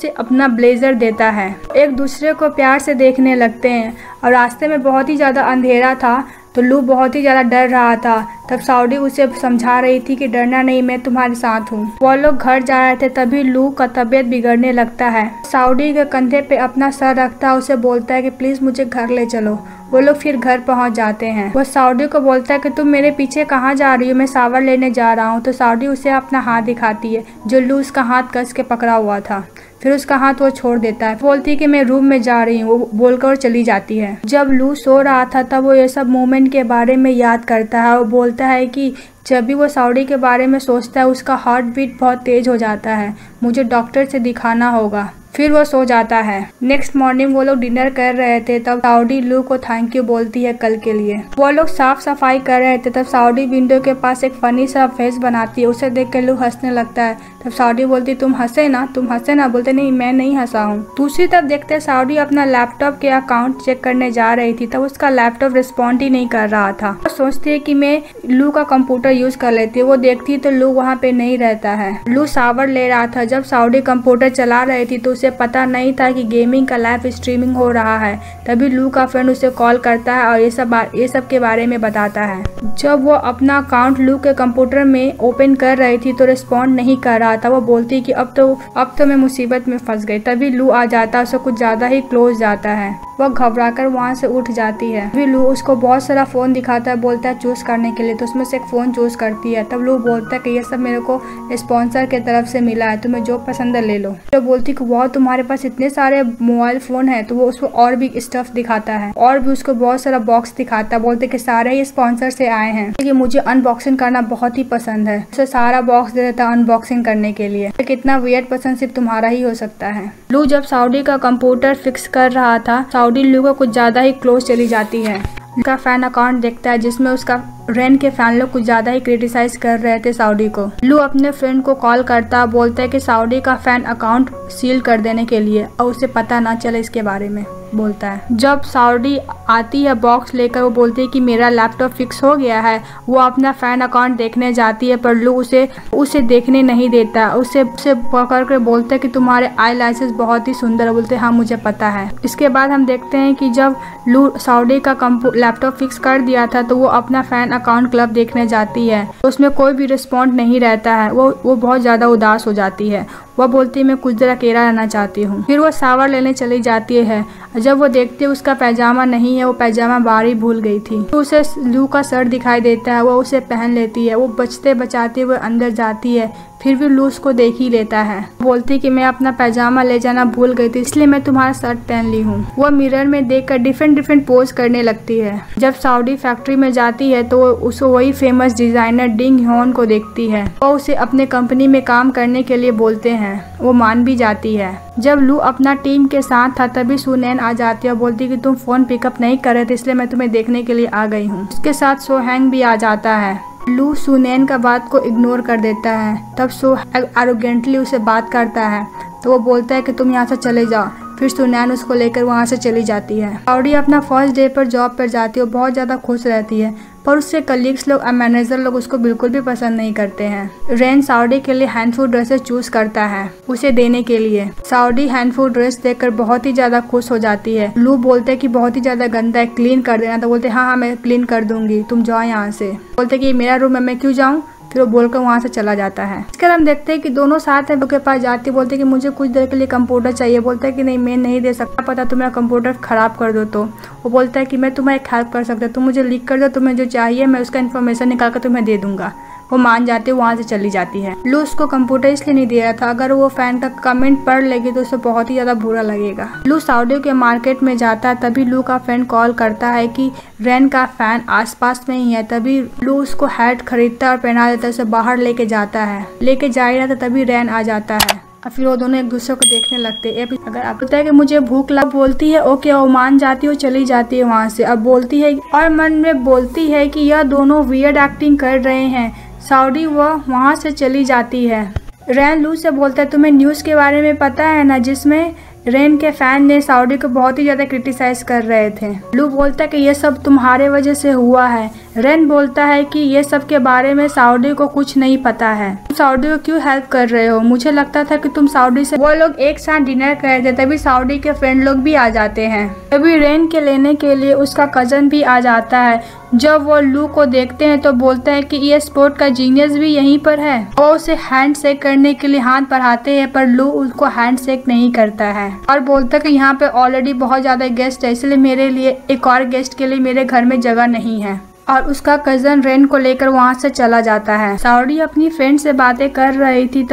अपना ब्लेजर देता है। एक दूसरे को प्यार से देखने लगते हैं और रास्ते में बहुत ही ज्यादा अंधेरा था तो लू बहुत ही ज्यादा डर रहा था। तब साउडी उसे समझा रही थी कि डरना नहीं, मैं तुम्हारे साथ हूँ। वो लोग घर जा रहे थे तभी लू का तबीयत बिगड़ने लगता है। साउडी के कंधे पे अपना सर रखता है, उसे बोलता है कि प्लीज मुझे घर ले चलो। वो लोग फिर घर पहुंच जाते हैं। वो साउडी को बोलता है कि तुम मेरे पीछे कहाँ जा रही हो, मैं शावर लेने जा रहा हूँ। तो साउडी उसे अपना हाथ दिखाती है जो लू उसका हाथ कस के पकड़ा हुआ था। फिर उसका हाथ वो छोड़ देता है। बोलती है कि मैं रूम में जा रही हूँ, वो बोलकर चली जाती है। जब लू सो रहा था तब वो ये सब मोमेंट के बारे में याद करता है। वो बोलता है कि जब भी वो साउडी के बारे में सोचता है उसका हार्ट बीट बहुत तेज हो जाता है, मुझे डॉक्टर से दिखाना होगा। फिर वो सो जाता है। नेक्स्ट मॉर्निंग वो लोग डिनर कर रहे थे तब साउडी लू को थैंक यू बोलती है कल के लिए। वो लोग साफ सफाई कर रहे थे तब साउडी विंडो के पास एक फनी सा फेस बनाती है। उसे देख कर लू हंसने लगता है। तब साउडी बोलती तुम हंसे ना। बोलते नहीं, मैं नहीं हंसा हूँ। दूसरी तरफ देखते साउडी अपना लैपटॉप के अकाउंट चेक करने जा रही थी तब उसका लैपटॉप रिस्पॉन्ड ही नहीं कर रहा था। वो सोचती है कि मैं लू का कंप्यूटर यूज कर लेती है। वो देखती तो लू वहाँ पे नहीं रहता है। लू शावर ले रहा था। जब साउडी कंप्यूटर चला रही थी तो उसे पता नहीं था कि गेमिंग का लाइव स्ट्रीमिंग हो रहा है। तभी लू का फ्रेंड उसे कॉल करता है और ये सब के बारे में बताता है। जब वो अपना अकाउंट लू के कंप्यूटर में ओपन कर रही थी तो रिस्पॉन्ड नहीं कर रहा था। वो बोलती कि अब तो मैं मुसीबत में फंस गई। तभी लू आ जाता, उसे कुछ ज्यादा ही क्लोज जाता है। वह घबराकर वहाँ से उठ जाती है। तभी लू उसको बहुत सारा फोन दिखाता है, बोलता है चूज करने के लिए। तो उसमें से एक फोन चूज करती है। तब लू बोलता है कि ये सब मेरे को स्पॉन्सर की तरफ से मिला है, तुम्हें जो पसंद है ले लो। तो बोलती कि बहुत तुम्हारे पास इतने सारे मोबाइल फोन है। तो वो उसको और भी स्टफ दिखाता है और भी उसको बहुत सारा बॉक्स दिखाता है। बोलते कि सारे ही स्पॉन्सर से आए हैं, कि मुझे अनबॉक्सिंग करना बहुत ही पसंद है। उसे सारा बॉक्स दे देता है अनबॉक्सिंग करने के लिए। कितना वियर्ड पसंद सिर्फ तुम्हारा ही हो सकता है। लू जब साउडी का कंप्यूटर फिक्स कर रहा था साउडी लू को कुछ ज्यादा ही क्लोज चली जाती है। उसका फैन अकाउंट देखता है जिसमें उसका रेन के फैन लोग कुछ ज्यादा ही क्रिटिसाइज कर रहे थे साउडी को। लू अपने फ्रेंड को कॉल करता, बोलता है कि साउडी का फैन अकाउंट सील कर देने के लिए और उसे पता ना चले इसके बारे में बोलता है। जब साउडी आती है बॉक्स लेकर, वो बोलती है कि मेरा लैपटॉप फिक्स हो गया है। वो अपना फैन अकाउंट देखने जाती है पर लू उसे देखने नहीं देता। उसे पकड़ कर बोलता है कि तुम्हारे आई लाइसेंस बहुत ही सुंदर है। बोलते हाँ मुझे पता है। इसके बाद हम देखते हैं कि जब लू साउडी का लैपटॉप फिक्स कर दिया था तो वो अपना फैन अकाउंट क्लब देखने जाती है। तो उसमें कोई भी रिस्पॉन्ड नहीं रहता है। वो बहुत ज्यादा उदास हो जाती है। वह बोलती है मैं कुछ देर अकेला रहना चाहती हूँ। फिर वो शावर लेने चली जाती है। जब वो देखती है उसका पैजामा नहीं है, वो पैजामा बाहर ही भूल गई थी। तो उसे लू का शर्ट दिखाई देता है, वो उसे पहन लेती है। वो बचते बचाते हुए अंदर जाती है। फिर भी लू उसको देख ही लेता है। बोलती कि मैं अपना पैजामा ले जाना भूल गई थी, इसलिए मैं तुम्हारा शर्ट पहन ली हूँ। वो मिरर में देखकर डिफरेंट पोज करने लगती है। जब सऊदी फैक्ट्री में जाती है तो उसको वही फेमस डिजाइनर डिंग ह्योन को देखती है। वो उसे अपने कंपनी में काम करने के लिए बोलते हैं, वो मान भी जाती है। जब लू अपना टीम के साथ था तभी सुनैन आ जाती है और बोलती कि तुम फोन पिकअप नहीं कर रहे थे, इसलिए मैं तुम्हें देखने के लिए आ गई हूँ। उसके साथ सोहैंग भी आ जाता है। लू सुनैन का बात को इग्नोर कर देता है। तब सो एरोगेंटली उसे बात करता है तो वो बोलता है कि तुम यहाँ से चले जाओ। फिर सुनैन उसको लेकर वहाँ से चली जाती है। सऊदी अपना फर्स्ट डे पर जॉब पर जाती है और बहुत ज़्यादा खुश रहती है, पर उससे कलीग्स लोग और मैनेजर लोग उसको बिल्कुल भी पसंद नहीं करते हैं। रेन सऊदी के लिए हैंडफुल ड्रेसेस चूज करता है उसे देने के लिए। सऊदी हैंडफुल ड्रेस देखकर बहुत ही ज़्यादा खुश हो जाती है। लू बोलते कि बहुत ही ज़्यादा गंदा है, क्लीन कर देना। तो बोलते हाँ मैं क्लीन कर दूंगी, तुम जाओ यहाँ से। बोलते कि मेरा रूम है, मैं क्यों जाऊँ। फिर वो बोलकर वहाँ से चला जाता है। इसके बाद हम देखते हैं कि दोनों साथ हैं, के पास जाती। बोलते कि मुझे कुछ देर के लिए कंप्यूटर चाहिए। बोलता है कि नहीं मैं नहीं दे सकता, पता तुम मेरा कंप्यूटर खराब कर दो। तो वो बोलता है कि मैं तुम्हें एक हेल्प कर सकता हूँ, तुम मुझे लिख कर दो, तुम्हें जो चाहिए मैं उसका इन्फॉर्मेशन निकाल कर तुम्हें दे दूंगा। वो मान जाती है, वहाँ से चली जाती है। लू उसको कंप्यूटर इसलिए नहीं दे रहा था, अगर वो फैन का कमेंट पढ़ लेगी तो उसे बहुत ही ज़्यादा बुरा लगेगा। लू सऊदी के मार्केट में जाता है, तभी लू का फ्रेंड कॉल करता है कि रेन का फैन आसपास में ही है। तभी लू उसको हैट खरीदता है और पहना देता है, उसे बाहर लेके जाता है। लेके जा ही रहा था तभी रेन आ जाता है और फिर वो दोनों एक दूसरे को देखने लगते हैं। अगर आप बताया कि मुझे भूख लग, बोलती है ओके, वो मान जाती है, वो चली जाती है वहाँ से। अब बोलती है और मन में बोलती है कि यह दोनों वियर्ड एक्टिंग कर रहे हैं। सऊदी वह वहाँ से चली जाती है। रेन लू से बोलता है तुम्हें न्यूज़ के बारे में पता है ना, जिसमें रेन के फैन ने सऊदी को बहुत ही ज़्यादा क्रिटिसाइज कर रहे थे। लू बोलता है कि ये सब तुम्हारे वजह से हुआ है। रेन बोलता है कि ये सब के बारे में सऊदी को कुछ नहीं पता है, तुम सऊदी को क्यों हेल्प कर रहे हो, मुझे लगता था कि तुम सऊदी से। वो लोग एक साथ डिनर कर रहे थे, तभी सऊदी के फ्रेंड लोग भी आ जाते हैं। तभी रेन के लेने के लिए उसका कजन भी आ जाता है। जब वो लू को देखते हैं तो बोलते हैं कि ये स्पोर्ट का जीनियस भी यहीं पर है। वो उसे हैंड शेक करने के लिए हाथ बढ़ाते हैं, पर लू उसको हैंड शेक नहीं करता है और बोलता है कि यहाँ पे ऑलरेडी बहुत ज़्यादा गेस्ट है, इसलिए मेरे लिए एक और गेस्ट के लिए मेरे घर में जगह नहीं है। और उसका कजन रेन को लेकर वहाँ से चला जाता है। सऊदी अपनी फ्रेंड से बातें कर रही थी,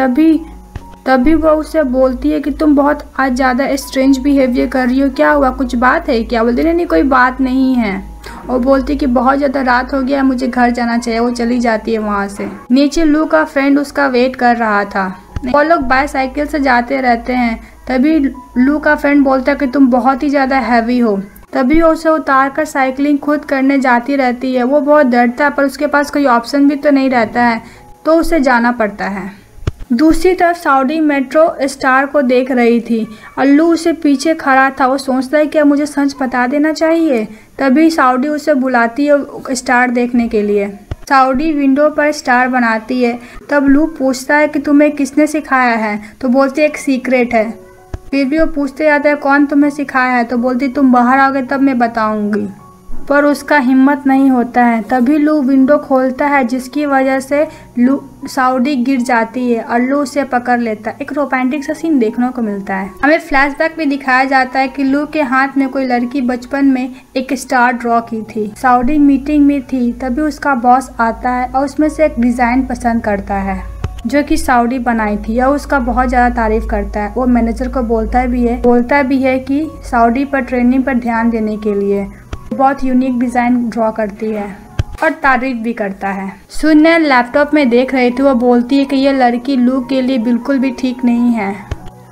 तभी वो उसे बोलती है कि तुम बहुत आज ज़्यादा स्ट्रेंज बिहेवियर कर रही हो, क्या हुआ, कुछ बात है क्या। बोलती नहीं कोई बात नहीं है। और बोलती कि बहुत ज़्यादा रात हो गया, मुझे घर जाना चाहिए। वो चली जाती है वहाँ से। नीचे लू का फ्रेंड उसका वेट कर रहा था। वो लोग बाईसाइकिल से जाते रहते हैं। तभी लू का फ्रेंड बोलता है कि तुम बहुत ही ज़्यादा हैवी हो। तभी वो उसे उतार कर साइकिलिंग खुद करने जाती रहती है। वो बहुत डरता है, पर उसके पास कोई ऑप्शन भी तो नहीं रहता है, तो उसे जाना पड़ता है। दूसरी तरफ सऊदी मेट्रो स्टार को देख रही थी। अल्लू उसे पीछे खड़ा था। वो सोचता है कि अब मुझे सच बता देना चाहिए। तभी सऊदी उसे बुलाती है स्टार देखने के लिए। सऊदी विंडो पर स्टार बनाती है। तब लू पूछता है कि तुम्हें किसने सिखाया है, तो बोलती है एक सीक्रेट है। फिर भी वो पूछते जाता है कौन तुम्हें सिखाया है, तो बोलती तुम बाहर आओगे तब मैं बताऊंगी, पर उसका हिम्मत नहीं होता है। तभी लू विंडो खोलता है, जिसकी वजह से लू सऊदी गिर जाती है और लू उसे पकड़ लेता है। एक रोमांटिक सा सीन देखने को मिलता है। हमें फ्लैशबैक में दिखाया जाता है कि लू के हाथ में कोई लड़की बचपन में एक स्टार ड्रॉ की थी। सऊदी मीटिंग में थी, तभी उसका बॉस आता है और उसमें से एक डिजाइन पसंद करता है जो कि सऊदी बनाई थी, और उसका बहुत ज़्यादा तारीफ करता है। वो मैनेजर को बोलता भी है कि सऊदी पर ट्रेनिंग पर ध्यान देने के लिए बहुत यूनिक डिज़ाइन ड्रॉ करती है और तारीफ भी करता है। सुनैन लैपटॉप में देख रही थी। वो बोलती है कि ये लड़की लू के लिए बिल्कुल भी ठीक नहीं है।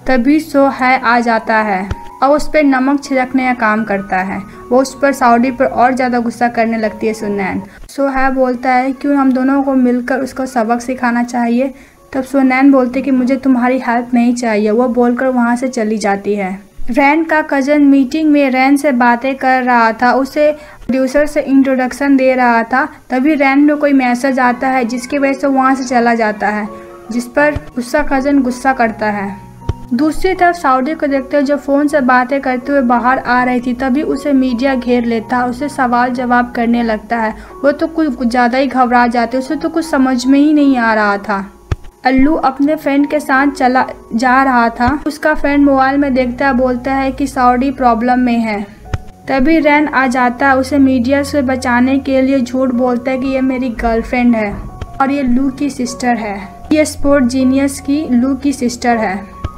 तभी सोहै आ जाता है और उस पर नमक छिड़कने का काम करता है। वो उस पर सऊदी पर और ज़्यादा गुस्सा करने लगती है सुनैन। सोहै बोलता है क्यों हम दोनों को मिलकर उसको सबक सिखाना चाहिए। तब सुनैन बोलती है कि मुझे तुम्हारी हेल्प नहीं चाहिए। वो बोलकर वहाँ से चली जाती है। रेन का कजन मीटिंग में रेन से बातें कर रहा था, उसे प्रोड्यूसर से इंट्रोडक्शन दे रहा था। तभी रेन में कोई मैसेज आता है, जिसकी वजह से वहाँ से चला जाता है, जिस पर उसका कजन गुस्सा करता है। दूसरी तरफ सऊदी को देखते हुए जो फ़ोन से बातें करते हुए बाहर आ रही थी, तभी उसे मीडिया घेर लेता है। उसे सवाल जवाब करने लगता है। वो तो कुछ ज़्यादा ही घबरा जाती है। उसे तो कुछ समझ में ही नहीं आ रहा था। अल्लू अपने फ्रेंड के साथ चला जा रहा था। उसका फ्रेंड मोबाइल में देखता है, बोलता है कि सऊदी प्रॉब्लम में है। तभी रेन आ जाता है। उसे मीडिया से बचाने के लिए झूठ बोलता है कि ये मेरी गर्लफ्रेंड है और ये लू की सिस्टर है। ये स्पोर्ट जीनियस की लू की सिस्टर है।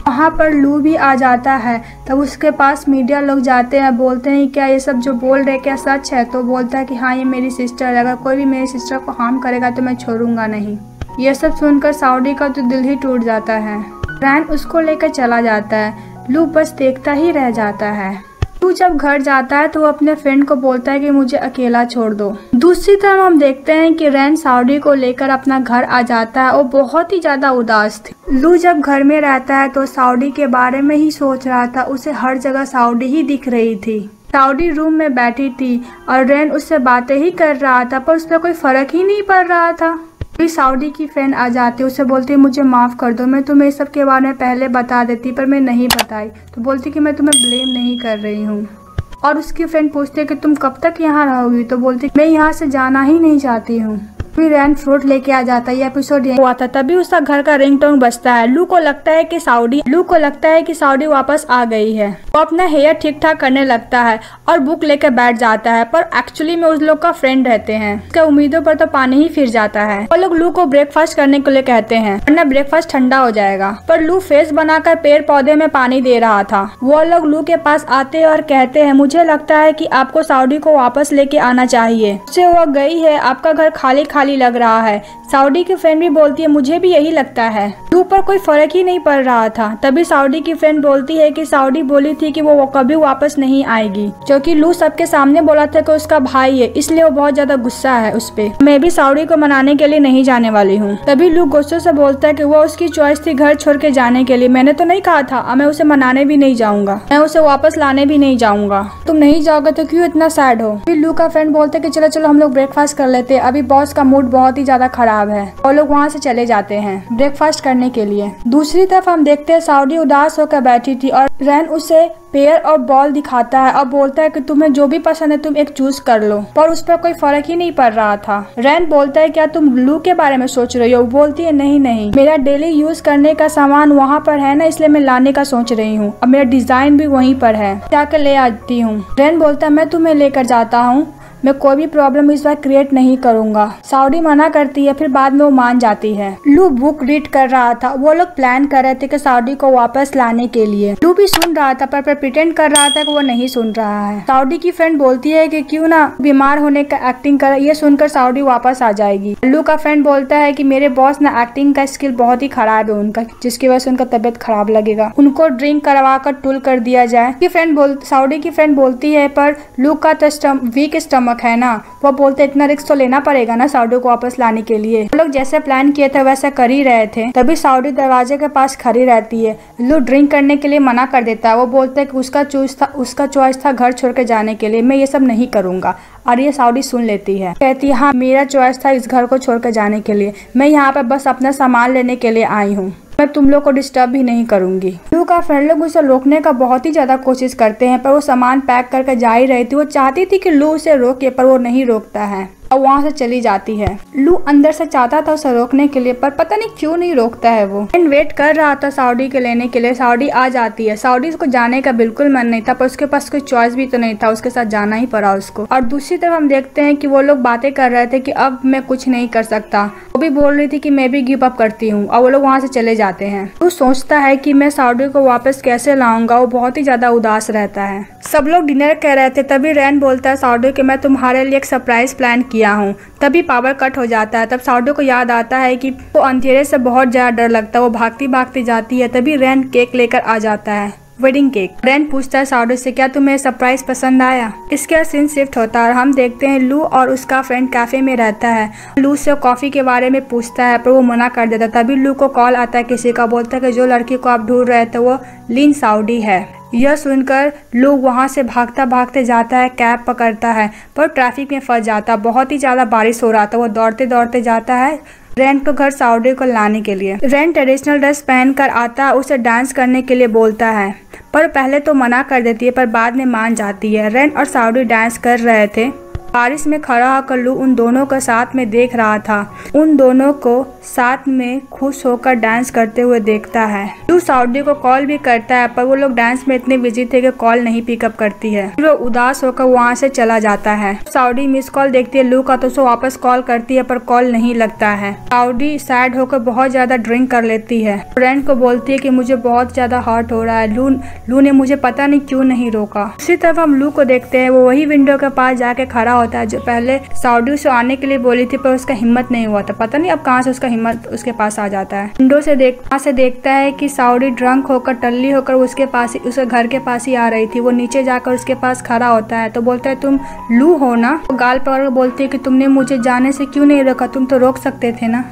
वहाँ पर लू भी आ जाता है। तब उसके पास मीडिया लोग जाते हैं, बोलते हैं क्या ये सब जो बोल रहे क्या सच है। तो बोलता है कि हाँ ये मेरी सिस्टर है, अगर कोई भी मेरी सिस्टर को हार्म करेगा तो मैं छोड़ूंगा नहीं। ये सब सुनकर साउडी का तो दिल ही टूट जाता है। रैन उसको लेकर चला जाता है। लू बस देखता ही रह जाता है। लू जब घर जाता है तो वो अपने फ्रेंड को बोलता है कि मुझे अकेला छोड़ दो। दूसरी तरफ हम देखते हैं कि रैन साउडी को लेकर अपना घर आ जाता है और बहुत ही ज्यादा उदास थी। लू जब घर में रहता है तो साउडी के बारे में ही सोच रहा था। उसे हर जगह साउडी ही दिख रही थी। साउडी रूम में बैठी थी और रैन उससे बातें ही कर रहा था, पर उस पर कोई फर्क ही नहीं पड़ रहा था। फिर साउडी की फ्रेंड आ जाती है, उसे बोलती है मुझे माफ़ कर दो, मैं तुम्हें इस सब के बारे में पहले बता देती पर मैं नहीं बताई। तो बोलती कि मैं तुम्हें ब्लेम नहीं कर रही हूँ। और उसकी फ्रेंड पूछती है कि तुम कब तक यहाँ रहोगी। तो बोलती मैं यहाँ से जाना ही नहीं चाहती हूँ। फिर रैन फ्रूट लेके आ जाता है। ये एपिसोड हुआ था। तभी उसका घर का रिंगटोन बजता है। लू को लगता है कि साउडी वापस आ गई है। वो अपना हेयर ठीक ठाक करने लगता है और बुक लेकर बैठ जाता है, पर एक्चुअली में उस लोग का फ्रेंड रहते हैं। उसके उम्मीदों पर तो पानी ही फिर जाता है। वो लोग लू को ब्रेकफास्ट करने के लिए कहते हैं वरना ब्रेकफास्ट ठंडा हो जाएगा। पर लू फेस बनाकर पेड़ पौधे में पानी दे रहा था। वो लोग लू के पास आते हैं और कहते हैं मुझे लगता है कि आपको साउडी को वापस लेके आना चाहिए। उससे वो गई है, आपका घर खाली खाली लग रहा है। साउडी की फ्रेंड भी बोलती है मुझे भी यही लगता है। लू पर कोई फर्क ही नहीं पड़ रहा था। तभी साउडी की फ्रेंड बोलती है कि साउडी बोली थी कि वो कभी वापस नहीं आएगी, क्योंकि लू सबके सामने बोला था कि उसका भाई है, इसलिए वो बहुत ज्यादा गुस्सा है उस पे। मैं भी साउडी को मनाने के लिए नहीं जाने वाली हूँ। तभी लू गुस्से से बोलता है कि वो उसकी चॉइस थी घर छोड़ के जाने के लिए। मैंने तो नहीं कहा था, मैं उसे मनाने भी नहीं जाऊंगा, मैं उसे वापस लाने भी नहीं जाऊंगा। तुम नहीं जाओगे तो क्यों इतना सैड हो। फिर लू का फ्रेंड बोलते कि चलो चलो हम लोग ब्रेकफास्ट कर लेते, अभी बॉस का मूड बहुत ही ज्यादा खराब है। और लोग वहाँ से चले जाते हैं ब्रेकफास्ट करने के लिए। दूसरी तरफ हम देखते हैं साउडी उदास होकर बैठी थी और रैन उसे पेयर और बॉल दिखाता है और बोलता है कि तुम्हें जो भी पसंद है तुम एक चूज कर लो, पर उस पर कोई फर्क ही नहीं पड़ रहा था। रैन बोलता है क्या तुम लू के बारे में सोच रही हो। बोलती है नहीं नहीं, मेरा डेली यूज करने का सामान वहाँ पर है ना, इसलिए मैं लाने का सोच रही हूँ और मेरा डिजाइन भी वहीं पर है, जाकर ले आती हूँ। रैन बोलता है मैं तुम्हें लेकर जाता हूँ, मैं कोई भी प्रॉब्लम इस बार क्रिएट नहीं करूंगा। साउडी मना करती है, फिर बाद में वो मान जाती है। लू बुक रीड कर रहा था। वो लोग प्लान कर रहे थे कि साउडी को वापस लाने के लिए। लू भी सुन रहा था पर प्रिटेंड कर रहा था कि वो नहीं सुन रहा है। साउडी की फ्रेंड बोलती है कि क्यों ना बीमार होने का एक्टिंग कर, ये सुनकर साउडी वापस आ जाएगी। लू का फ्रेंड बोलता है कि मेरे बॉस ना एक्टिंग का स्किल बहुत ही खराब है उनका, जिसकी वजह से उनका तबियत खराब लगेगा, उनको ड्रिंक करवा कर टूल कर दिया जाए। साउडी की फ्रेंड बोलती है पर लू का तो वीक स्टमक है ना। वो बोलते इतना रिस्क तो लेना पड़ेगा ना साउडी को वापस लाने के लिए। वो लोग जैसे प्लान किए थे वैसा कर ही रहे थे। तभी साउडी दरवाजे के पास खड़ी रहती है। लू ड्रिंक करने के लिए मना कर देता है। वो बोलते है कि उसका चॉइस था घर छोड़ के जाने के लिए, मैं ये सब नहीं करूंगा। और ये साउडी सुन लेती है, कहती है हाँ मेरा चॉइस था इस घर को छोड़ कर जाने के लिए, मैं यहाँ पे बस अपना सामान लेने के लिए आई हूँ, मैं तुम लोग को डिस्टर्ब भी नहीं करूंगी। लू का फ्रेंड लोग उसे रोकने का बहुत ही ज्यादा कोशिश करते हैं, पर वो सामान पैक करके जा ही रही थी। वो चाहती थी कि लू उसे रोके, पर वो नहीं रोकता है और वहाँ से चली जाती है। लू अंदर से चाहता था उसे रोकने के लिए, पर पता नहीं क्यों नहीं रोकता है। वो वेट कर रहा था साउडी के लेने के लिए। साउडी आ जाती है। साउडी को जाने का बिल्कुल मन नहीं था, पर उसके पास कोई चॉइस भी तो नहीं था, उसके साथ जाना ही पड़ा उसको। और दूसरी तरफ हम देखते हैं कि वो लोग बातें कर रहे थे कि अब मैं कुछ नहीं कर सकता। वो भी बोल रही थी कि मैं भी गिव अप करती हूँ, और वो लोग वहाँ से चले जाते हैं। वो सोचता है कि मैं साउडी को वापस कैसे लाऊंगा। वो बहुत ही ज्यादा उदास रहता है। सब लोग डिनर कर रहे थे, तभी रैन बोलता है साउडी कि मैं तुम्हारे लिए एक सरप्राइज प्लान किया हूँ। तभी पावर कट हो जाता है। तब साउडी को याद आता है कि वो अंधेरे से बहुत ज्यादा डर लगता है। वो भागती भागती जाती है। तभी रैन केक लेकर आ जाता है, वेडिंग केक। रैन पूछता है साउडी से क्या तुम्हें सरप्राइज पसंद आया। इसके बाद सीन शिफ्ट होता है और हम देखते हैं लू और उसका फ्रेंड कैफे में रहता है। लू से कॉफी के बारे में पूछता है, पर वो मना कर देता है। तभी लू को कॉल आता है किसी का, बोलता है कि जो लड़की को आप ढूंढ रहे थे वो लिन साउडी है। यह सुनकर लू वहाँ से भागता भागते जाता है, कैब पकड़ता है, पर ट्रैफिक में फंस जाता है। बहुत ही ज्यादा बारिश हो रहा था। वो दौड़ते दौड़ते जाता है रैन को घर साउडी को लाने के लिए। रैन ट्रेडिशनल ड्रेस पहनकर आता है, उसे डांस करने के लिए बोलता है, पर पहले तो मना कर देती है, पर बाद में मान जाती है। रैन और साउडी डांस कर रहे थे बारिश में खड़ा होकर लू उन दोनों को साथ में देख रहा था। उन दोनों को साथ में खुश होकर डांस करते हुए देखता है। लू साउडी को कॉल भी करता है, पर वो लोग डांस में इतने बिजी थे कि कॉल नहीं पिकअप करती है। वो उदास होकर वहाँ से चला जाता है। साउडी मिस कॉल देखती है लू का, तो उसे वापस कॉल करती है, पर कॉल नहीं लगता है। साउडी सैड होकर बहुत ज्यादा ड्रिंक कर लेती है। फ्रेंड को बोलती है कि मुझे बहुत ज्यादा हर्ट हो रहा है, लू ने मुझे पता नहीं क्यों नहीं रोका। उसी तरफ हम लू को देखते हैं, वो वही विंडो के पास जाके खड़ा होता है जो पहले साउडी से आने के लिए बोली थी, पर उसका हिम्मत नहीं हुआ था। पता नहीं अब कहाँ से उसका हिम्मत उसके पास आ जाता है। विंडो से देखता है कि साउडी ड्रंक होकर टल्ली होकर उसके घर के पास ही आ रही थी। वो नीचे जाकर उसके पास खड़ा होता है, तो बोलता है तुम लू हो ना। वो गाल पकड़ बोलती है कि तुमने मुझे जाने से क्यों नहीं रोका, तुम तो रोक सकते थे ना।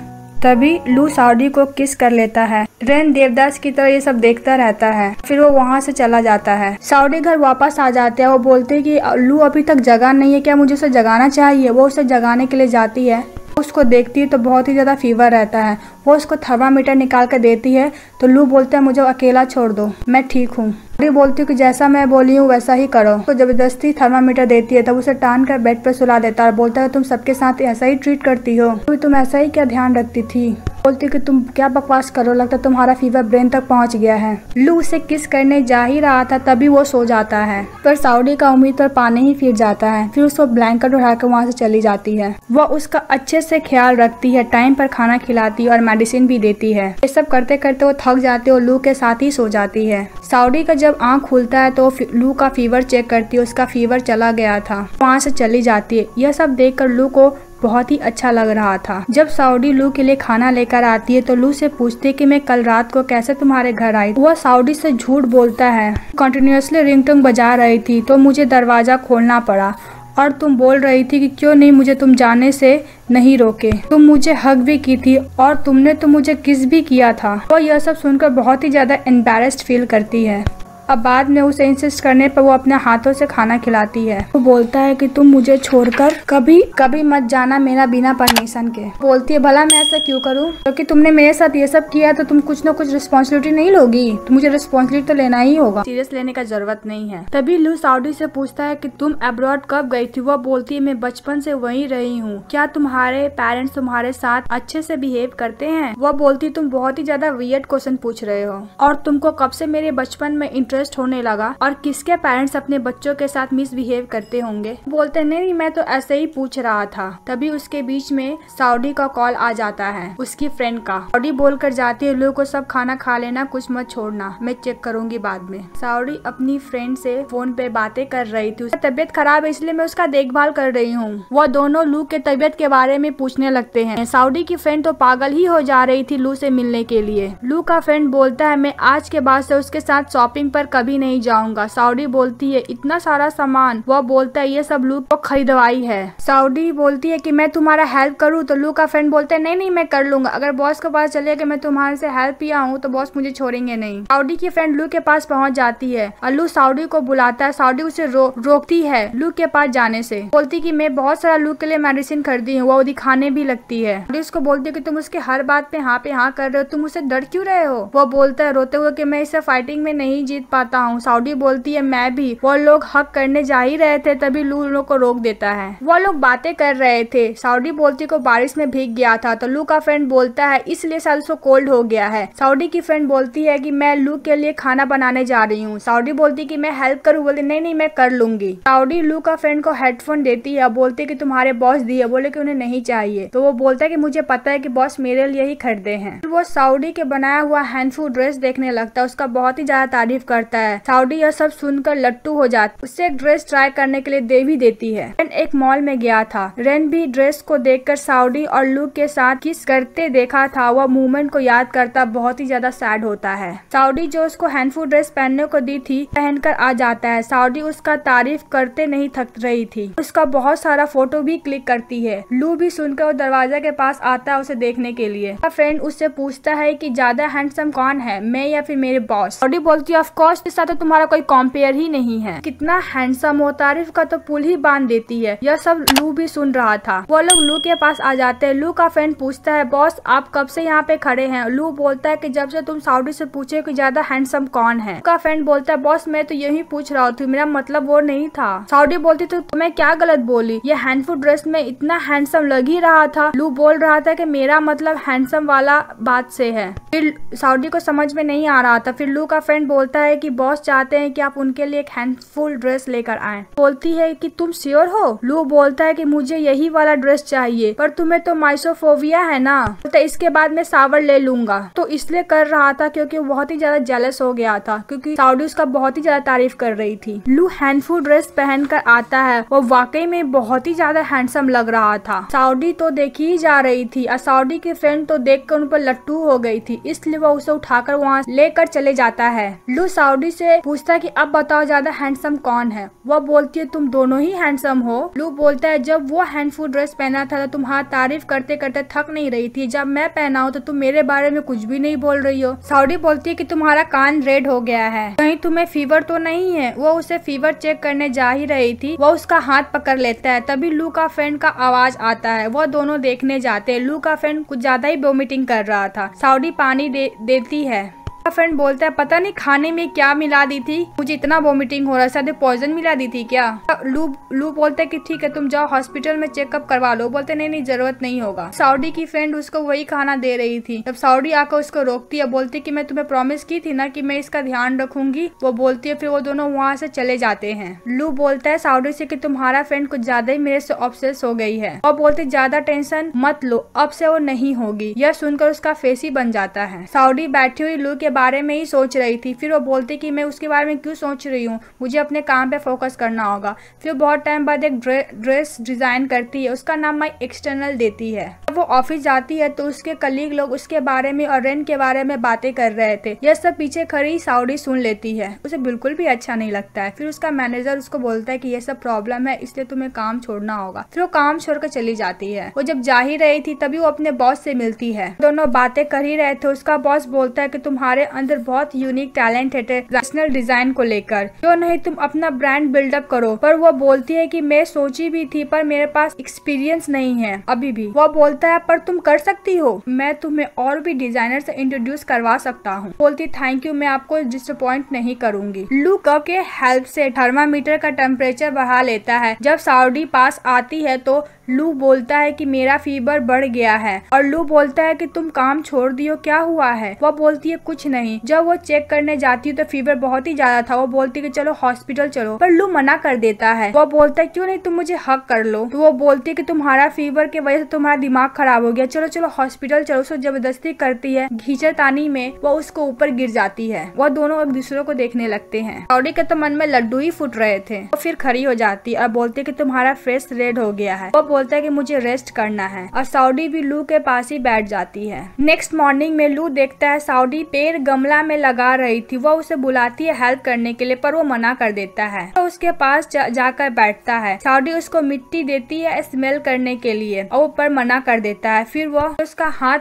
तभी लू साउडी को किस कर लेता है। रेन देवदास की तरह ये सब देखता रहता है, फिर वो वहाँ से चला जाता है। साउडी घर वापस आ जाते हैं। वो बोलते हैं कि लू अभी तक जगा नहीं है, क्या मुझे उसे जगाना चाहिए। वो उसे जगाने के लिए जाती है। उसको देखती है तो बहुत ही ज्यादा फीवर रहता है। वो उसको थर्मामीटर निकाल कर देती है, तो लू बोलता है मुझे अकेला छोड़ दो, मैं ठीक हूँ। बोलती हूँ कि जैसा मैं बोली हूँ वैसा ही करो। तो जबरदस्ती थर्मामीटर देती है, तब उसे टान कर बेड पर सुला देता है और बोलता है तुम सबके साथ ऐसा ही ट्रीट करती हो, तुम ऐसा ही क्या ध्यान रखती थी। बोलती कि तुम क्या बकवास करो, लगता है तुम्हारा फीवर ब्रेन तक पहुंच गया है। लू उसे किस करने जा ही रहा था, तभी वो सो जाता है, पर साउडी का उम्मीद पर पानी ही फिर जाता है। फिर उसको ब्लैंकेट उठाकर वहाँ से चली जाती है। वह उसका अच्छे से ख्याल रखती है, टाइम पर खाना खिलाती है और मेडिसिन भी देती है। ये सब करते करते वो थक जाती है और लू के साथ ही सो जाती है। साउडी का जब आँख खुलता है तो लू का फीवर चेक करती है, उसका फीवर चला गया था, वहाँ से चली जाती है। यह सब देखकर लू को बहुत ही अच्छा लग रहा था। जब साउडी लू के लिए खाना लेकर आती है तो लू से पूछती है कि मैं कल रात को कैसे तुम्हारे घर आई। वह साउडी से झूठ बोलता है, कंटिन्यूअसली रिंगटोन बजा रही थी तो मुझे दरवाजा खोलना पड़ा, और तुम बोल रही थी कि क्यों नहीं मुझे तुम जाने से नहीं रोके। तुम मुझे हग भी की थी और तुमने तो मुझे किस भी किया था। वह यह सब सुनकर बहुत ही ज्यादा एम्बैरेस्ड फील करती है। अब बाद में उसे इंसिस्ट करने पर वो अपने हाथों से खाना खिलाती है। वो बोलता है कि तुम मुझे छोड़कर कभी मत जाना मेरा बिना परमिशन के। बोलती है भला मैं ऐसा क्यों करूं, क्योंकि तुमने मेरे साथ ये सब किया तो तुम कुछ न कुछ रिस्पॉन्सिबिलिटी नहीं लोगी, तो मुझे रिस्पॉन्सिबिलिटी तो लेना ही होगा, सीरियस लेने का जरूरत नहीं है। तभी लू साउडी से पूछता है कि तुम अब्रॉड कब गई थी। वह बोलती है मैं बचपन से वहीं रही हूँ, क्या तुम्हारे पेरेंट्स तुम्हारे साथ अच्छे से बिहेव करते हैं। वह बोलती तुम बहुत ही ज्यादा वियर्ड क्वेश्चन पूछ रहे हो, और तुमको कब से मेरे बचपन में इंटरेस्ट होने लगा, और किसके पेरेंट्स अपने बच्चों के साथ मिसबिहेव करते होंगे। बोलते नहीं मैं तो ऐसे ही पूछ रहा था। तभी उसके बीच में साउडी का कॉल आ जाता है, उसकी फ्रेंड का। साउडी बोलकर जाती है लोगों को सब खाना खा लेना, कुछ मत छोड़ना, मैं चेक करूंगी बाद में। साउडी अपनी फ्रेंड से फोन पे बातें कर रही थी। उसकी तबीयत खराब है इसलिए मैं उसका देखभाल कर रही हूँ। वह दोनों लू के तबीयत के बारे में पूछने लगते हैं। साउडी की फ्रेंड तो पागल ही हो जा रही थी लू से मिलने के लिए। लू का फ्रेंड बोलता है मैं आज के बाद से उसके साथ शॉपिंग पर कभी नहीं जाऊंगा। साउडी बोलती है इतना सारा सामान। वह बोलता है ये सब लू को खरीदवाई है। साउडी बोलती है कि मैं तुम्हारा हेल्प करूँ, तो लू का फ्रेंड बोलता है नहीं मैं कर लूंगा, अगर बॉस के पास चले कि मैं तुम्हारे से हेल्प किया हूँ तो बॉस मुझे छोड़ेंगे नहीं। साउडी की फ्रेंड लू के पास पहुंच जाती है और लू साउडी को बुलाता है। साउडी उसे रोकती है लू के पास जाने से, बोलती कि मैं बहुत सारा लू के लिए मेडिसिन खरीदी हूँ। वो दिखाने भी लगती है। उसको बोलती है कि तुम उसके हर बात पे हाँ कर रहे हो, तुम उसे डर क्यों रहे हो। वो बोलता है रोते हुए कि मैं इसे फाइटिंग में नहीं जीत पाता हूँ। साउडी बोलती है मैं भी। वो लोग हक करने जा ही रहे थे तभी लू लोग को रोक देता है। वो लोग बातें कर रहे थे। साउडी बोलती को बारिश में भीग गया था, तो लू का फ्रेंड बोलता है इसलिए शायद उसको कोल्ड हो गया है। साउडी की फ्रेंड बोलती है कि मैं लू के लिए खाना बनाने जा रही हूँ। साउडी बोलती कि मैं हेल्प करूँ, बोलती नहीं मैं कर लूंगी। साउडी लू का फ्रेंड को हेडफोन देती है, बोलती कि तुम्हारे बॉस दिए, बोले कि उन्हें नहीं चाहिए। तो वो बोलता है कि मुझे पता है कि बॉस मेरे लिए ही खरीदे हैं। वो साउडी के बनाया हुआ हैंडफुल ड्रेस देखने लगता है, उसका बहुत ही ज्यादा तारीफ करता है। साउडी यह सब सुनकर लट्टू हो जाती, उससे एक ड्रेस ट्राई करने के लिए दे भी देती है। रेन एक मॉल में गया था। रेन भी ड्रेस को देखकर साउडी और लू के साथ किस करते देखा था, वह मूवमेंट को याद करता बहुत ही ज्यादा सैड होता है। साउडी जो उसको हैंडफुल ड्रेस पहनने को दी थी पहनकर आ जाता है। साउडी उसका तारीफ करते नहीं थक रही थी, उसका बहुत सारा फोटो भी क्लिक करती है। लू भी सुनकर वो दरवाजा के पास आता है उसे देखने के लिए। फ्रेंड उससे पूछता है कि ज्यादा हैंडसम कौन है, मैं या फिर मेरे बॉस। साउडी बोलती है ऑफ कोर्स बॉस के साथ तो तुम्हारा कोई कंपेयर ही नहीं है, कितना हैंडसम हो, तारीफ का तो पुल ही बांध देती है। यह सब लू भी सुन रहा था। वो लोग लू के पास आ जाते हैं। लू का फ्रेंड पूछता है, बॉस आप कब से यहाँ पे खड़े हैं? लू बोलता है कि जब से तुम साउडी से पूछे कि ज्यादा हैंडसम कौन है। का फ्रेंड बोलता है, बॉस मैं तो यही पूछ रहा थी, मेरा मतलब वो नहीं था। साउडी बोलती तो तुम्हें क्या गलत बोली, ये हैंडफुल ड्रेस में इतना हैंडसम लग ही रहा था। लू बोल रहा था कि मेरा मतलब हैंडसम वाला बात से है। फिर साउडी को समझ में नहीं आ रहा था। फिर लू का फ्रेंड बोलता है कि बॉस चाहते हैं कि आप उनके लिए एक हैंडफुल ड्रेस लेकर आए। बोलती है कि तुम श्योर हो? लू बोलता है कि मुझे यही वाला ड्रेस चाहिए, पर तुम्हें तो माइसोफोबिया है ना, तो इसके बाद मैं सावर ले लूंगा। तो इसलिए कर रहा था क्योंकि वो बहुत ही ज्यादा जेलस हो गया था, क्योंकि साउडी उसका बहुत ही ज्यादा तारीफ कर रही थी। लू हैंडफुल ड्रेस पहनकर आता है। वो वाकई में बहुत ही ज्यादा हैंडसम लग रहा था। साउडी तो देखी ही जा रही थी और साउडी की फ्रेंड तो देखकर उन पर लट्टू हो गई थी, इसलिए वो उसे उठाकर वहाँ लेकर चले जाता है। लू साउडी से पूछता है कि अब बताओ ज्यादा हैंडसम कौन है। वो बोलती है तुम दोनों ही हैंडसम हो। लू बोलता है जब वो हैंडफुल ड्रेस पहना था तो तुम्हारा तारीफ करते करते थक नहीं रही थी, जब मैं पहना हूँ तो तुम मेरे बारे में कुछ भी नहीं बोल रही हो। साउडी बोलती है कि तुम्हारा कान रेड हो गया है, कहीं तुम्हें फीवर तो नहीं है। वो उसे फीवर चेक करने जा ही रही थी। वो उसका हाथ पकड़ लेता है। तभी लू का फ्रेंड का आवाज आता है। वो दोनों देखने जाते हैं। लू का फ्रेंड कुछ ज्यादा ही वोमिटिंग कर रहा था। साउडी पानी देती है। फ्रेंड बोलता है पता नहीं खाने में क्या मिला दी थी, मुझे इतना वोमिटिंग हो रहा है, शायद पॉइजन मिला दी थी क्या। लू बोलता है कि ठीक है तुम जाओ हॉस्पिटल में चेकअप करवा लो। बोलते नहीं जरूरत नहीं होगा। साउडी की फ्रेंड उसको वही खाना दे रही थी। तब साउडी आकर उसको रोकती है, बोलती कि मैं तुम्हें प्रॉमिस की थी ना कि मैं इसका ध्यान रखूंगी। वो बोलती है। फिर वो दोनों वहाँ से चले जाते हैं। लू बोलता है साउडी से कि तुम्हारा फ्रेंड कुछ ज्यादा ही मेरे से ऑब्सेस हो गई है। और बोलते ज्यादा टेंशन मत लो, अब से वो नहीं होगी। यह सुनकर उसका फेस ही बन जाता है। साउडी बैठी हुई लू के बारे में ही सोच रही थी। फिर वो बोलती कि मैं उसके बारे में क्यों सोच रही हूँ, मुझे अपने काम पे फोकस करना होगा। फिर बहुत टाइम बाद एक ड्रेस डिजाइन करती है, उसका नाम माई एक्सटर्नल देती है। जब वो ऑफिस जाती है तो उसके कलीग लोग उसके बारे में और रेंट के बारे में बातें कर रहे थे। यह सब पीछे खड़ी साउडी सुन लेती है। उसे बिल्कुल भी अच्छा नहीं लगता है। फिर उसका मैनेजर उसको बोलता है कि ये सब प्रॉब्लम है, इसलिए तुम्हें काम छोड़ना होगा। फिर वो काम छोड़कर चली जाती है। वो जब जा ही रही थी तभी वो अपने बॉस से मिलती है। दोनों बातें कर ही रहे थे। उसका बॉस बोलता है कि तुम्हारे अंदर बहुत यूनिक टैलेंट है ट्रेडिशनल डिजाइन को लेकर, क्यों नहीं तुम अपना ब्रांड बिल्डअप करो। पर वो बोलती है कि मैं सोची भी थी पर मेरे पास एक्सपीरियंस नहीं है अभी भी। वो बोलता है पर तुम कर सकती हो, मैं तुम्हें और भी डिजाइनर से इंट्रोड्यूस करवा सकता हूँ। बोलती थैंक यू, मैं आपको डिसअपॉइंट नहीं करूंगी। लू के हेल्प से थर्मामीटर का टेम्परेचर बढ़ा लेता है। जब साउडी पास आती है तो लू बोलता है कि मेरा फीवर बढ़ गया है। और लू बोलता है कि तुम काम छोड़ दियो, क्या हुआ है। वो बोलती है कुछ नहीं। जब वो चेक करने जाती है तो फीवर बहुत ही ज्यादा था। वो बोलती है कि चलो हॉस्पिटल चलो, पर लू मना कर देता है। वो बोलता है क्यों नहीं, तुम मुझे हक कर लो। तो वो बोलती है कि तुम्हारा फीवर की वजह से तुम्हारा दिमाग खराब हो गया, चलो चलो हॉस्पिटल चलो। उसको जबरदस्ती करती है। घींचतानी में वो उसको ऊपर गिर जाती है। वो दोनों एक दूसरे को देखने लगते हैं। साउडी के तो मन में लड्डू ही फूट रहे थे। वो फिर खड़ी हो जाती है और बोलती है कि तुम्हारा फेस रेड हो गया है। वो बोलता है कि मुझे रेस्ट करना है और साउडी भी लू के पास ही बैठ जाती है। नेक्स्ट मॉर्निंग में लू देखता है साउडी पेड़ गमला में लगा रही थी। वो उसे बुलाती है हेल्प करने के लिए, पर वो मना कर देता है। तो उसके पास जाकर बैठता है। साउडी उसको मिट्टी देती है स्मेल करने के लिए और वो पर मना कर देता है। फिर वो उसका हाथ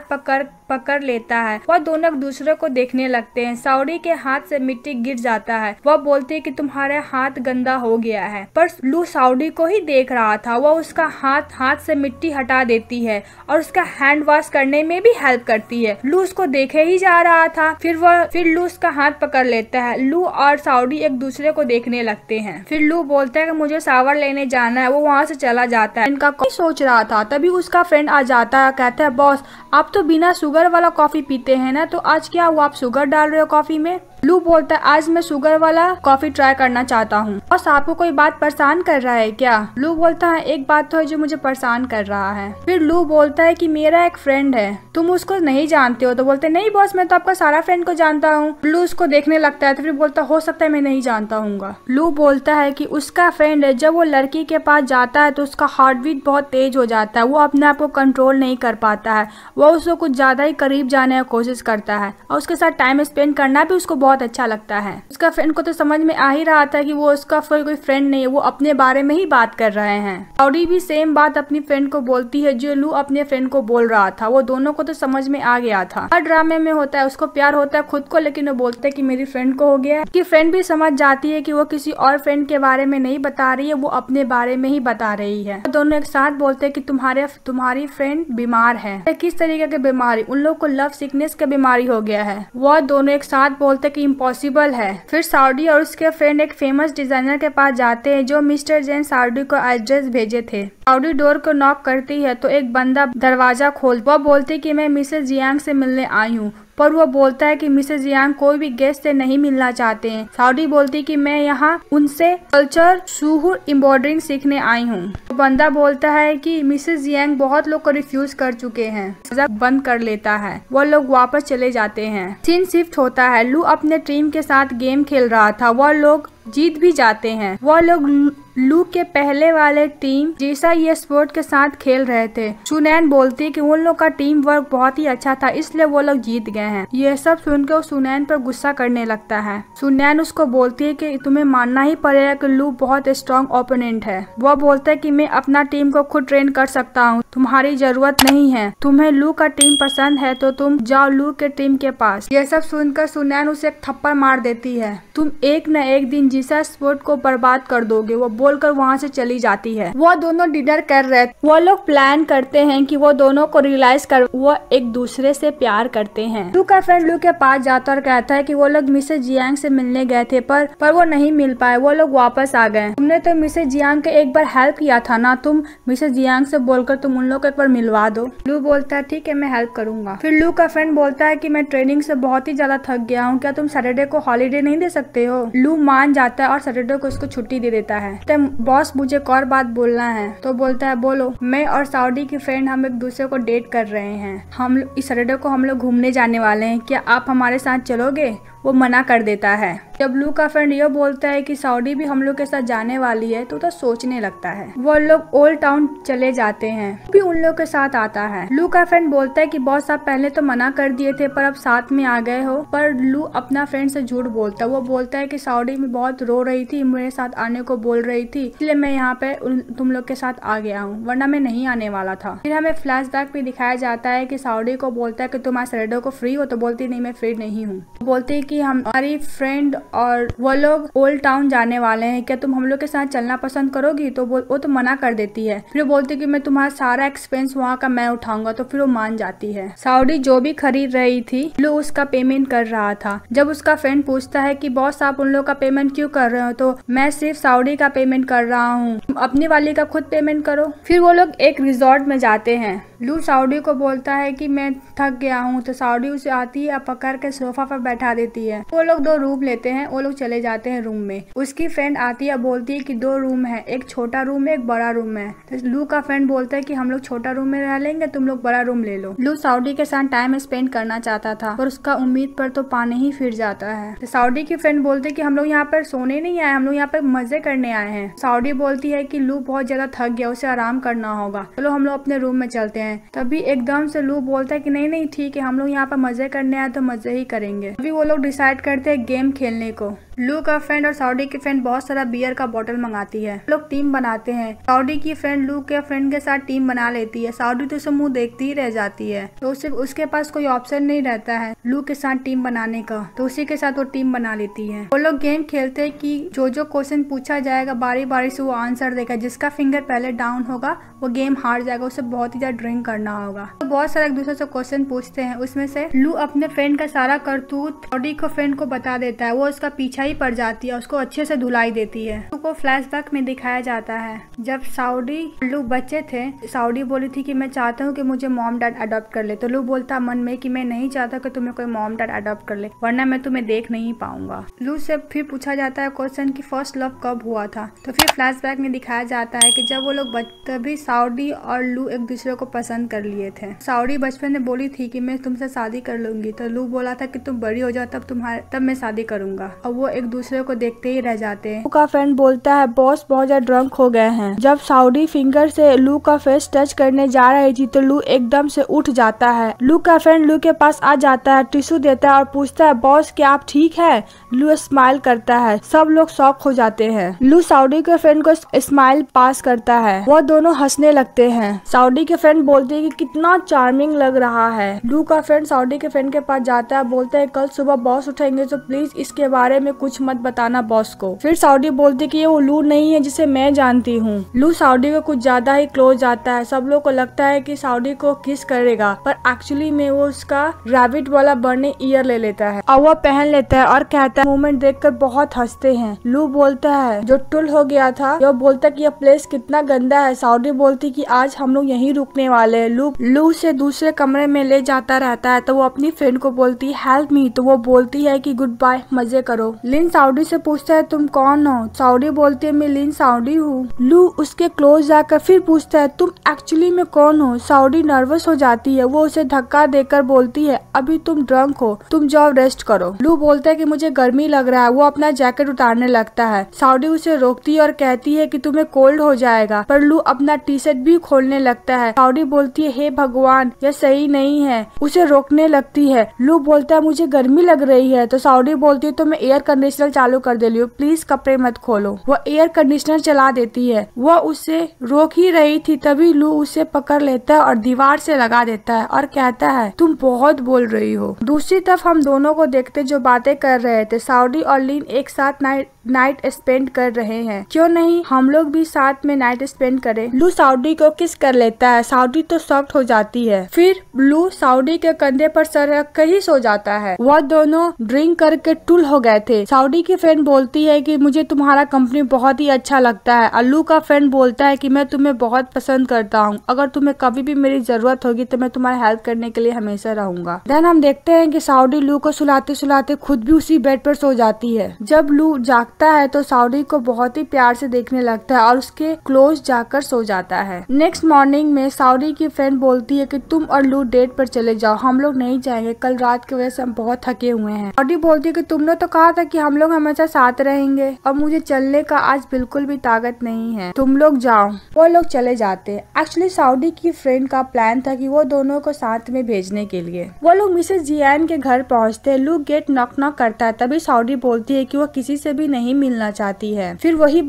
पकड़ लेता है। वह दोनों एक दूसरे को देखने लगते हैं। साउडी के हाथ से मिट्टी गिर जाता है। वह बोलती है कि तुम्हारे हाथ गंदा हो गया है, पर लू साउडी को ही देख रहा था। वह उसका हाथ से मिट्टी हटा देती है और उसका हैंड वॉश करने में भी हेल्प करती है। लू उसको देखे ही जा रहा था। फिर लू उसका हाथ पकड़ लेता है। लू और साउडी एक दूसरे को देखने लगते हैं। फिर लू बोलता है कि मुझे शावर लेने जाना है। वो वहाँ से चला जाता है। इनका सोच रहा था तभी उसका फ्रेंड आ जाता है। कहता है बॉस आप तो बिना शुगर वाला कॉफी पीते हैं ना, तो आज क्या हुआ, आप शुगर डाल रहे हो कॉफी में। लू बोलता है आज मैं शुगर वाला कॉफी ट्राई करना चाहता हूँ। बॉस आपको कोई बात परेशान कर रहा है क्या। लू बोलता है एक बात तो है जो मुझे परेशान कर रहा है। फिर लू बोलता है कि मेरा एक फ्रेंड है, तुम उसको नहीं जानते हो। तो बोलते नहीं बॉस मैं तो आपका सारा फ्रेंड को जानता हूँ। लू उसको देखने लगता है। तो फिर बोलता हो सकता है मैं नहीं जानता हूँ। लू बोलता है कि उसका फ्रेंड है, जब वो लड़की के पास जाता है तो उसका हार्ट बीट बहुत तेज हो जाता है। वो अपने आप को कंट्रोल नहीं कर पाता है। वो उसको कुछ ज्यादा ही करीब जाने की कोशिश करता है और उसके साथ टाइम स्पेंड करना भी उसको बहुत बहुत अच्छा लगता है। उसका फ्रेंड को तो समझ में आ ही रहा था कि वो उसका कोई फ्रेंड नहीं है, वो अपने बारे में ही बात कर रहे हैं। साउडी भी सेम बात अपनी फ्रेंड को बोलती है जो लू अपने फ्रेंड को बोल रहा था। वो दोनों को तो समझ में आ गया था। हर ड्रामे में होता है, उसको प्यार होता है खुद को, लेकिन वो बोलते है कि मेरी फ्रेंड को हो गया है। कि फ्रेंड भी समझ जाती है कि वो किसी और फ्रेंड के बारे में नहीं बता रही है, वो अपने बारे में ही बता रही है। दोनों एक साथ बोलते हैं कि तुम्हारी फ्रेंड बीमार है। किस तरीके की बीमारी? उन लोग को लव सिकनेस की बीमारी हो गया है। वो दोनों एक साथ बोलते कि इम्पॉसिबल है। फिर साउडी और उसके फ्रेंड एक फेमस डिजाइनर के पास जाते हैं जो मिस्टर जैन साउडी को एड्रेस भेजे थे। साउडी डोर को नॉक करती है तो एक बंदा दरवाजा खोल, वह बोलती कि मैं मिसेस जियांग से मिलने आई हूँ, पर वो बोलता है कि मिसेस जियांग कोई भी गेस्ट से नहीं मिलना चाहते हैं। साउडी बोलती कि मैं यहाँ उनसे कल्चर सूहर एम्ब्रॉयडरिंग सीखने आई हूँ। तो बंदा बोलता है कि मिसेस जियांग बहुत लोग को रिफ्यूज कर चुके हैं। दरवाजा बंद कर लेता है, वो लोग वापस चले जाते हैं। सीन शिफ्ट होता है। लू अपने टीम के साथ गेम खेल रहा था, वह लोग जीत भी जाते हैं। वह लोग लू के पहले वाले टीम जैसा ये स्पोर्ट के साथ खेल रहे थे। सुनैन बोलती कि उन लोग का टीम वर्क बहुत ही अच्छा था, इसलिए वो लोग जीत गए हैं। ये सब सुनकर सुनैन पर गुस्सा करने लगता है। सुनैन उसको बोलती है कि तुम्हें मानना ही पड़ेगा कि लू बहुत स्ट्रॉन्ग ओपोनेंट है। वह बोलता है कि मैं अपना टीम को खुद ट्रेन कर सकता हूँ, तुम्हारी जरूरत नहीं है। तुम्हें लू का टीम पसंद है तो तुम जाओ लू के टीम के पास। ये सब सुनकर सुनैन उसे एक थप्पड़ मार देती है। तुम एक न एक दिन जिसा स्पोर्ट को बर्बाद कर दोगे, वो बोलकर वहाँ से चली जाती है। वो दोनों डिनर कर रहे, वो लोग प्लान करते हैं कि वो दोनों को रियलाइज कर वो एक दूसरे से प्यार करते हैं। लू का फ्रेंड लू के पास जाता और कहता है कि वो लोग मिसेस जियांग से मिलने गए थे पर वो नहीं मिल पाए, वो लोग वापस आ गए। तुमने तो मिसेस जियांग के एक बार हेल्प किया था ना, तुम मिसेस जियांग से बोलकर तुम उन लोग को एक बार मिलवा दो। लू बोलता है ठीक है, मैं हेल्प करूंगा। फिर लू का फ्रेंड बोलता है कि मैं ट्रेनिंग से बहुत ही ज्यादा थक गया हूँ, क्या तुम सैटरडे को हॉलीडे नहीं दे सकते हो? लू मान जाता है और सैटरडे को उसको छुट्टी दे देता है। बॉस मुझे एक और बात बोलना है। तो बोलता है बोलो। मैं और साउडी की फ्रेंड हम एक दूसरे को डेट कर रहे हैं। हम इस सैटरडे को हम लोग घूमने जाने वाले हैं, क्या आप हमारे साथ चलोगे? वो मना कर देता है। जब लू का फ्रेंड ये बोलता है कि साउडी भी हम लोग के साथ जाने वाली है तो सोचने लगता है। वो लोग ओल्ड टाउन चले जाते हैं, भी उन लोग के साथ आता है। लू का फ्रेंड बोलता है कि बॉस आप पहले तो मना कर दिए थे पर अब साथ में आ गए हो। पर लू अपना फ्रेंड से झूठ बोलता है। वो बोलता है कि साउडी में बहुत रो रही थी, मेरे साथ आने को बोल रही थी, इसलिए मैं यहाँ पे तुम लोग के साथ आ गया हूँ, वरना मैं नहीं आने वाला था। फिर हमें फ्लैशबैक भी दिखाया जाता है कि साउडी को बोलता है कि तुम आज सैटरडे को फ्री हो? तो बोलती नहीं, मैं फ्री नहीं हूँ। बोलती है कि हमारी फ्रेंड और वो लोग ओल्ड टाउन जाने वाले हैं, क्या तुम हम लोग के साथ चलना पसंद करोगी? तो वो तो मना कर देती है। फिर बोलती कि मैं तुम्हारा सारा एक्सपेंस वहाँ का मैं उठाऊंगा। तो फिर वो मान जाती है। साउडी जो भी खरीद रही थी लू उसका पेमेंट कर रहा था। जब उसका फ्रेंड पूछता है कि बॉस आप उन लोग का पेमेंट क्यों कर रहे हो? तो मैं सिर्फ साउडी का पेमेंट कर रहा हूँ, अपनी वाली का खुद पेमेंट करो। फिर वो लोग एक रिजॉर्ट में जाते हैं। लू साउडी को बोलता है कि मैं थक गया हूँ, तो साउडी उसे आती है, पकड़ के सोफा पर बैठा देती है। वो लोग 2 रूम लेते हैं, वो लोग चले जाते हैं रूम में। उसकी फ्रेंड आती है, बोलती है कि 2 रूम है, एक छोटा रूम है, एक बड़ा रूम है। तो लू का फ्रेंड बोलता है कि हम लोग छोटा रूम में रह लेंगे, तुम लोग बड़ा रूम ले लो। लू साउडी के साथ टाइम स्पेंड करना चाहता था पर उसका उम्मीद पर तो पानी ही फिर जाता है। तो साउडी की फ्रेंड बोलती है कि हम लोग यहाँ पर सोने नहीं आए, हम लोग यहाँ पर मजे करने आए हैं। साउडी बोलती है कि लू बहुत ज्यादा थक गया, उसे आराम करना होगा, चलो हम लोग अपने रूम में चलते हैं। तभी एकदम से लू बोलता है कि नहीं नहीं ठीक है, हम लोग यहाँ पर मजे करने आए तो मजे ही करेंगे। अभी वो लोग डिसाइड करते हैं गेम खेलने को। लू का फ्रेंड और साउडी की फ्रेंड बहुत सारा बियर का बोतल मंगाती है। लोग टीम बनाते हैं। साउडी की फ्रेंड लू के फ्रेंड के साथ टीम बना लेती है। साउडी तो उसे मुंह देखती ही रह जाती है, तो उसके पास कोई ऑप्शन नहीं रहता है लू के साथ टीम बनाने का, तो उसी के साथ वो टीम बना लेती है। वो लोग गेम खेलते हैं कि जो क्वेश्चन पूछा जाएगा बारी बारी से वो आंसर देगा, जिसका फिंगर पहले डाउन होगा वो गेम हार जाएगा, उसे बहुत ही ज्यादा ड्रिंक करना होगा। तो बहुत सारे एक दूसरे से क्वेश्चन पूछते हैं, उसमें से लू अपने फ्रेंड का सारा करतूत साउडी को फ्रेंड को बता देता है। वो उसका पीछा ही पड़ जाती है, उसको अच्छे से धुलाई देती है। लू को फ्लैशबैक में दिखाया जाता है जब साउडी लू बच्चे थे। साउडी बोली थी कि मैं चाहता हूँ कि मुझे मॉम डैड अडॉप्ट कर ले, तो लू बोलता मन में कि मैं नहीं चाहता कि तुम्हें कोई मॉम डैड अडॉप्ट कर ले, वरना मैं तुम्हें देख नहीं पाऊंगा। लू से फिर पूछा जाता है क्वेश्चन कि फर्स्ट लव कब हुआ था। तो फिर फ्लैशबैक में दिखाया जाता है कि जब वो लोग तभी साउडी और लू एक दूसरे को पसंद कर लिए थे। साउडी बचपन में बोली थी कि मैं तुमसे शादी कर लूंगी, तो लू बोला था कि तुम बड़ी हो जाओ तब मैं शादी करूंगा। और वो एक दूसरे को देखते ही रह जाते हैं। लू का फ्रेंड बोलता है बॉस बहुत ज्यादा ड्रंक हो गए हैं। जब सऊदी फिंगर से लू का फेस टच करने जा रही थी तो लू एकदम से उठ जाता है। लू का फ्रेंड लू के पास आ जाता है, टिश्यू देता है और पूछता है बॉस क्या आप ठीक है? लू स्माइल करता है। सब लोग शॉक हो जाते हैं। लू सऊदी के फ्रेंड को स्माइल पास करता है। वो दोनों हंसने लगते हैं। सऊदी के फ्रेंड बोलते हैं कि कितना चार्मिंग लग रहा है। लू का फ्रेंड सऊदी के फ्रेंड के पास जाता है, बोलता है कल सुबह बॉस उठेंगे तो प्लीज इसके बारे में कुछ मत बताना बॉस को। फिर सऊदी बोलते कि ये वो लू नहीं है जिसे मैं जानती हूँ। लू सऊदी को कुछ ज्यादा ही क्लोज आता है। सब लोग को लगता है कि सऊदी को किस करेगा, पर एक्चुअली में वो उसका रैबिट वाला बर्नी ईयर ले लेता है और वो पहन लेता है और कहता है मूवमेंट देखकर बहुत हंसते हैं। लू बोलता है जो टुल हो गया था, वो बोलता कि यह प्लेस कितना गंदा है। सऊदी बोलती कि आज हम लोग यहीं रुकने वाले हैं। लू से दूसरे कमरे में ले जाता रहता है तो वो अपनी फ्रेंड को बोलती है हेल्प मी, तो वो बोलती है कि गुड बाय, मजे करो। लिन सऊदी से पूछता है तुम कौन हो? सऊदी बोलती है मैं लिन सऊदी हूँ। लू उसके क्लोज जाकर फिर पूछता है तुम एक्चुअली में कौन हो? सऊदी नर्वस हो जाती है। वो उसे धक्का देकर बोलती है अभी तुम ड्रंक हो, तुम जाओ रेस्ट करो। लू बोलता है कि मुझे गर्मी लग रहा है। वो अपना जैकेट उतारने लगता है। सऊदी उसे रोकती है और कहती है कि तुम्हें कोल्ड हो जाएगा, पर लू अपना टी शर्ट भी खोलने लगता है। सऊदी बोलती है हे भगवान यह सही नहीं है, उसे रोकने लगती है। लू बोलता है मुझे गर्मी लग रही है, तो सऊदी बोलती है तो मैं एयर कंडीशनर चालू कर दे रही हूँ, प्लीज कपड़े मत खोलो। वो एयर कंडीशनर चला देती है। वो उसे रोक ही रही थी तभी लू उसे पकड़ लेता है और दीवार से लगा देता है और कहता है तुम बहुत बोल रही हो। दूसरी तरफ हम दोनों को देखते जो बातें कर रहे थे। सऊदी और लिन एक साथ नाइट स्पेंड कर रहे हैं, क्यों नहीं हम लोग भी साथ में नाइट स्पेंड करें। लू सऊदी को किस कर लेता है। सऊदी तो शॉक्ड हो जाती है। फिर लू सऊदी के कंधे पर सर रख कर ही सो जाता है। वह दोनों ड्रिंक करके टुल हो गए थे। सऊदी की फ्रेंड बोलती है कि मुझे तुम्हारा कंपनी बहुत ही अच्छा लगता है। लू का फ्रेंड बोलता है कि मैं तुम्हें बहुत पसंद करता हूँ, अगर तुम्हें कभी भी मेरी जरूरत होगी तो मैं तुम्हारी हेल्प करने के लिए हमेशा रहूंगा। देन हम देखते हैं कि सऊदी लू को सुलाते सुलाते खुद भी उसी बेड पर सो जाती है। जब लू जागता है तो सऊदी को बहुत ही प्यार से देखने लगता है और उसके क्लोज जाकर सो जाता है। नेक्स्ट मॉर्निंग में सऊदी की फ्रेंड बोलती है कि तुम और लू डेट पर चले जाओ, हम लोग नहीं जाएंगे, कल रात की वजह से हम बहुत थके हुए हैं। सऊदी बोलती है कि तुमने तो कहा था कि हम लोग हमेशा साथ रहेंगे और मुझे चलने का आज बिल्कुल भी ताकत नहीं है, तुम लोग जाओ। वो लोग चले जाते हैं। एक्चुअली सऊदी की फ्रेंड का प्लान था कि वो दोनों को साथ में भेजने के लिए। वो लोग मिसेस जियान के घर पहुँचते हैं। लू गेट नॉक नॉक करता है, तभी सऊदी बोलती है कि वो किसी से भी नहीं मिलना चाहती है। फिर वही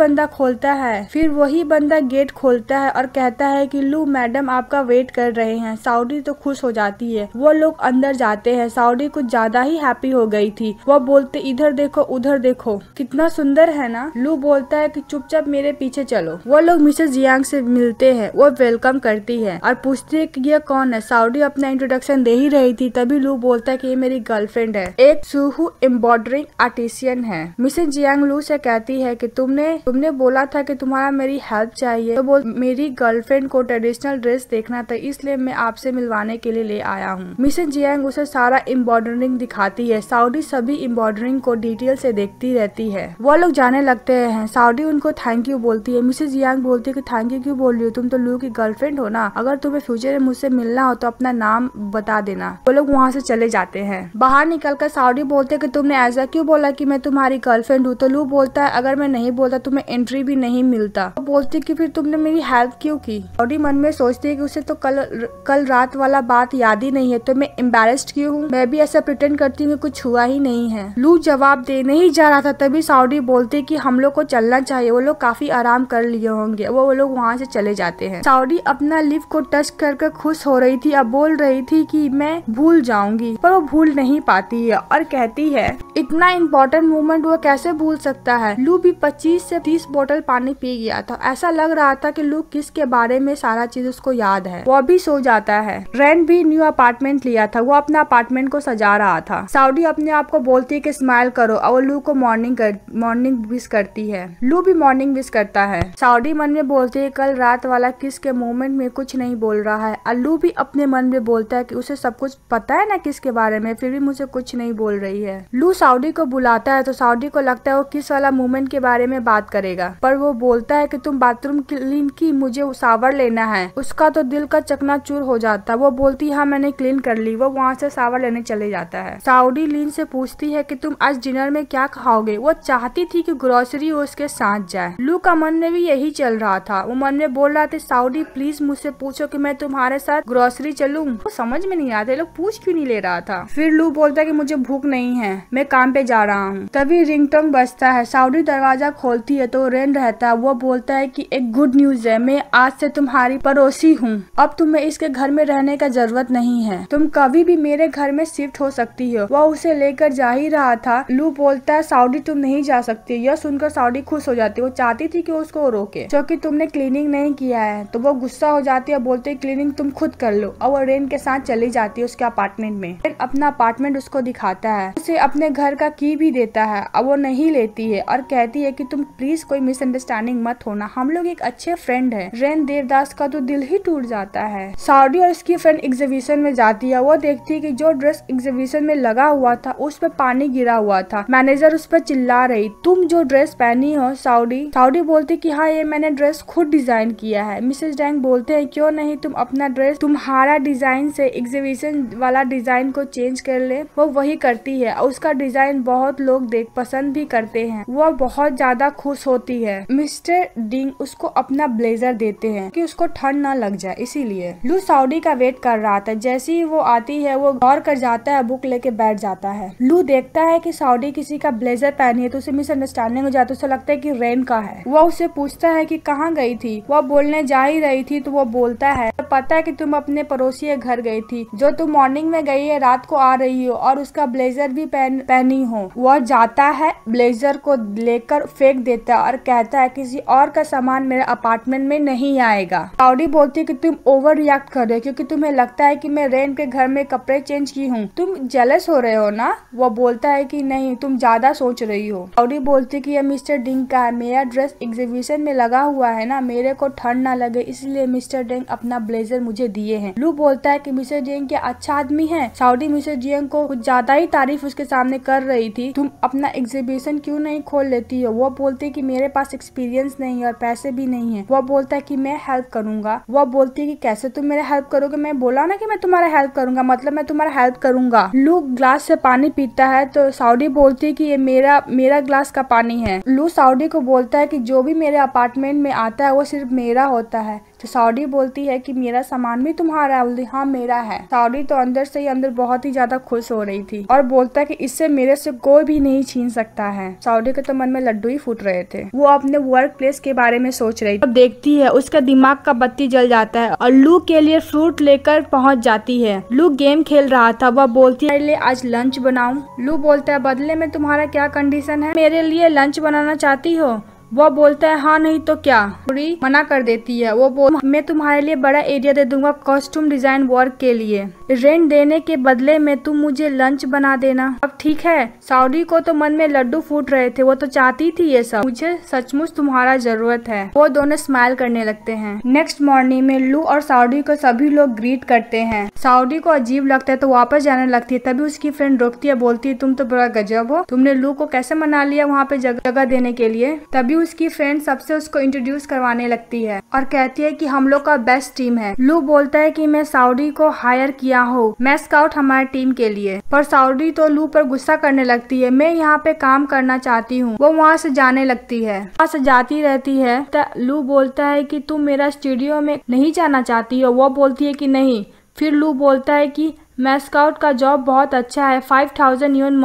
बंदा गेट खोलता है और कहता है कि लू मैडम आपका वेट कर रहे हैं। सऊदी तो खुश हो जाती है। वो लोग अंदर जाते हैं। सऊदी कुछ ज्यादा ही हैप्पी हो गई थी। वो बोलते इधर देखो उधर देखो कितना सुंदर है ना। लू बोलता है कि चुपचाप मेरे पीछे चलो। वो लोग मिसेस जियांग से मिलते हैं। वो वेलकम करती है और पूछती है कि ये कौन है। सऊदी अपना इंट्रोडक्शन दे ही रही थी तभी लू बोलता है कि ये मेरी गर्लफ्रेंड है, एक सूहू एम्ब्रॉयडरिंग आर्टिशियन है। मिसेस जियांग लू से कहती है कि तुमने बोला था कि तुम्हारा मेरी हेल्प चाहिए, तो मेरी गर्लफ्रेंड को ट्रेडिशनल ड्रेस देखना था, इसलिए मैं आपसे मिलवाने के लिए ले आया हूँ। मिसेस जियांग उसे सारा एम्ब्रॉयडरिंग दिखाती है। सऊदी सभी एम्ब्रॉयडरिंग को डिटेल से देखती रहती है। वो लोग जाने लगते हैं। सऊदी उनको थैंक यू बोलती है। मिसेस जियांग बोलती है कि थैंक यू क्यों बोल रही हो, तुम तो लू की गर्लफ्रेंड हो ना, अगर तुम्हें फ्यूचर में मुझसे मिलना हो तो अपना नाम बता देना। वो लोग वहाँ से चले जाते हैं। बाहर निकलकर सऊदी बोलते है कि तुमने ऐसा क्यों बोला कि मैं तुम्हारी गर्लफ्रेंड हूँ। तो लू बोलता है अगर मैं नहीं बोलता तुम्हें एंट्री भी नहीं मिलता। तो बोलती कि फिर तुमने मेरी हेल्प क्यों की। सऊदी मन में सोचती है कि उसे तो कल रात वाला बात याद ही नहीं है, तो मैं एम्बैरेस्ड क्यों हूँ, मैं भी ऐसा प्रिटेंड करती हूँ कुछ हुआ ही नहीं है। लू जवाब देने ही जा रहा था तभी सऊदी बोलती कि हम लोग को चलना चाहिए, वो लोग काफी आराम कर लिए होंगे। वो लोग वहाँ से चले जाते हैं। सऊदी अपना लिप को टच करके खुश हो रही थी। अब बोल रही थी कि मैं भूल जाऊंगी, पर वो भूल नहीं पाती है और कहती है इतना इम्पोर्टेंट मोमेंट वो कैसे भूल सकता है। लू भी 25 से 30 बोतल पानी पी गया था। ऐसा लग रहा था कि लू किस के बारे में सारा चीज उसको याद है। वो भी सो जाता है। रेन भी न्यू अपार्टमेंट लिया था। वो अपना अपार्टमेंट को सजा रहा था। सऊदी अपने आप को बोलती है कि स्माइल करो और लू को मॉर्निंग विश करती है। लू भी मॉर्निंग विश करता है। सऊदी मन में बोलती है कल रात वाला किस के मोमेंट में कुछ नहीं बोल रहा है। लू भी अपने मन में बोलता है कि उसे सब कुछ पता है ना किस के बारे में, फिर भी मुझे कुछ नहीं बोल रही है। लू सऊदी को बुलाता है तो सऊदी को लगता है वो किस वाला मूवमेंट के बारे में बात करेगा, पर वो बोलता है कि तुम बाथरूम क्लीन की, मुझे शावर लेना है। उसका तो दिल का चकनाचूर हो जाता है। वो बोलती है हाँ मैंने क्लीन कर ली। वो वहाँ से शावर लेने चले जाता है। साउडी लिन से पूछती है कि तुम आज डिनर में क्या खाओगे। वो चाहती थी कि ग्रोसरी उसके साथ जाए। लू का मन में भी यही चल रहा था। वो मन में बोल रहा था साउडी प्लीज मुझसे पूछो कि मैं तुम्हारे साथ ग्रोसरी चलूं। वो समझ में नहीं आता लोग पूछ क्यों नहीं ले रहा था। फिर लू बोलता है कि मुझे भूख नहीं है, मैं काम पे जा रहा हूँ। तभी रिंगटोन बजता है। साउडी दरवाजा खोलती है तो रेन रहता है। वो बोलता है कि एक गुड न्यूज है, मैं आज से तुम्हारी पड़ोसी हूँ। अब तुम्हें इसके घर में रहने का जरूरत नहीं है, तुम कभी भी मेरे घर में शिफ्ट हो सकती हो। वह उसे लेकर जा ही रहा था। लू बोलता है साउडी तुम नहीं जा सकती। यह सुनकर साउडी खुश हो जाती है। वो चाहती थी कि उसको रोके क्योंकि तुमने क्लीनिंग नहीं किया है। तो वो गुस्सा हो जाती है, बोलते है क्लीनिंग तुम खुद कर लो। और वो रेन के साथ चली जाती है उसके अपार्टमेंट में। रेन अपना अपार्टमेंट उसको दिखाता है, उसे अपने घर का की भी देता है। अब वो नहीं लेती है और कहती है कि तुम प्लीज कोई मिसअंडरस्टैंडिंग मत होना, हम लोग एक अच्छे फ्रेंड है। रेन देवदास का तो दिल ही टूट जाता है। साउडी और उसकी फ्रेंड एग्जीबिशन में जाती है। वो देखती है कि जो ड्रेस एग्जीबिशन में लगा हुआ था उस पर पानी गिरा हुआ था। मैनेजर उस पर चिल्ला रही, तुम जो ड्रेस पहनी हो साउडी बोलती कि हाँ ये मैंने ड्रेस खुद डिजाइन किया है। मिसेस डैंग बोलते हैं क्यों नहीं तुम अपना ड्रेस तुम्हारा डिजाइन से एग्जीबिशन वाला डिजाइन को चेंज कर ले। वो वही करती है। उसका डिजाइन बहुत लोग देख पसंद भी करते हैं। वो बहुत ज्यादा खुश होती है। मिस्टर डिंग उसको अपना ब्लेजर देते हैं कि उसको ठंड ना लग जाए, इसीलिए लू साउडी का वेट कर रहा था। जैसे ही वो आती है वो गौर कर जाता है, बुक लेके बैठ जाता है। लू देखता है कि साउडी किसी का ब्लेजर पहनी है तो उसे मिसअंडरस्टैंडिंग हो जाती है। उसे लगता है कि रेन का है। वो उसे पूछता है कि कहाँ गई थी। वह बोलने जा ही रही थी तो वो बोलता है पता है कि तुम अपने पड़ोसी के घर गई थी, जो तुम मॉर्निंग में गई है रात को आ रही हो और उसका ब्लेजर भी पहनी हो। वह जाता है, ब्लेजर को लेकर फेंक देता है और कहता है किसी और का सामान मेरे अपार्टमेंट में नहीं आएगा। साउडी बोलती है कि तुम ओवर रिएक्ट कर रहे हो क्योंकि तुम्हें लगता है कि मैं रेन के घर में कपड़े चेंज की हूँ, तुम जेलस हो रहे हो ना। वो बोलता है कि नहीं तुम ज्यादा सोच रही हो। साउडी बोलती है कि यह मिस्टर डिंग का है, मेरा ड्रेस एग्जीबिशन में लगा हुआ है ना, मेरे को ठंड ना लगे इसलिए मिस्टर डिंग अपना ब्लेजर मुझे दिए हैं। लू बोलता है कि मिस्टर डिंग क्या अच्छा आदमी है। साउडी मिस्टर डिंग को कुछ ज्यादा ही तारीफ उसके सामने कर रही थी। तुम अपना एग्जीबिशन क्यों नहीं खोल लेती हो। वो बोलती है कि मेरे पास एक्सपीरियंस नहीं है और पैसे भी नहीं है। वो बोलता है कि मैं हेल्प करूंगा। वो बोलती है कि कैसे तुम मेरा हेल्प करोगे, मैं बोला ना कि मैं तुम्हारा हेल्प करूंगा, मतलब मैं तुम्हारा हेल्प करूंगा। लू ग्लास से पानी पीता है तो साउडी बोलती है कि ये मेरा ग्लास का पानी है। लू साउडी को बोलता है कि जो भी मेरे अपार्टमेंट में आता है वो सिर्फ मेरा होता है। तो साउडी बोलती है कि मेरा सामान भी तुम्हारा है। बोलती हाँ मेरा है। साउडी तो अंदर से ही अंदर बहुत ही ज्यादा खुश हो रही थी और बोलता है कि इससे मेरे से कोई भी नहीं छीन सकता है। साउडी के तो मन में लड्डू ही फूट रहे थे। वो अपने वर्क प्लेस के बारे में सोच रही थी। अब देखती है उसका दिमाग का बत्ती जल जाता है और लू के लिए फ्रूट लेकर पहुंच जाती है। लू गेम खेल रहा था। वह बोलती है मेरे लिए आज लंच बनाऊं। लू बोलता है बदले में तुम्हारा क्या कंडीशन है, मेरे लिए लंच बनाना चाहती हो। वो बोलता है हाँ नहीं तो क्या। पूरी मना कर देती है। वो मैं तुम्हारे लिए बड़ा एरिया दे दूंगा कॉस्ट्यूम डिजाइन वर्क के लिए, रेंट देने के बदले में तुम मुझे लंच बना देना। अब ठीक है। साउडी को तो मन में लड्डू फूट रहे थे। वो तो चाहती थी ये सब। मुझे सचमुच तुम्हारा जरूरत है। वो दोनों स्माइल करने लगते हैं। नेक्स्ट मॉर्निंग में लू और साउडी को सभी लोग ग्रीट करते हैं। साउडी को अजीब लगता है तो वापस जाने लगती है। तभी उसकी फ्रेंड रोकती है, बोलती है तुम तो बड़ा गजब हो, तुमने लू को कैसे मना लिया वहाँ पे जगह देने के लिए। तभी उसकी फ्रेंड सबसे उसको इंट्रोड्यूस करवाने लगती है और कहती है कि हम लोग का बेस्ट टीम है। लू बोलता है कि मैं साउडी को हायर किया हूँ, मैं स्काउट हमारे टीम के लिए। पर साउडी तो लू पर गुस्सा करने लगती है, मैं यहाँ पे काम करना चाहती हूँ। वो वहाँ से जाने लगती है। वहाँ से जाती रहती है तो लू बोलता है कि तुम मेरा स्टूडियो में नहीं जाना चाहती हो। वो बोलती है कि नहीं। फिर लू बोलता है कि मैं स्काउट का जॉब बहुत अच्छा है, 5000 यन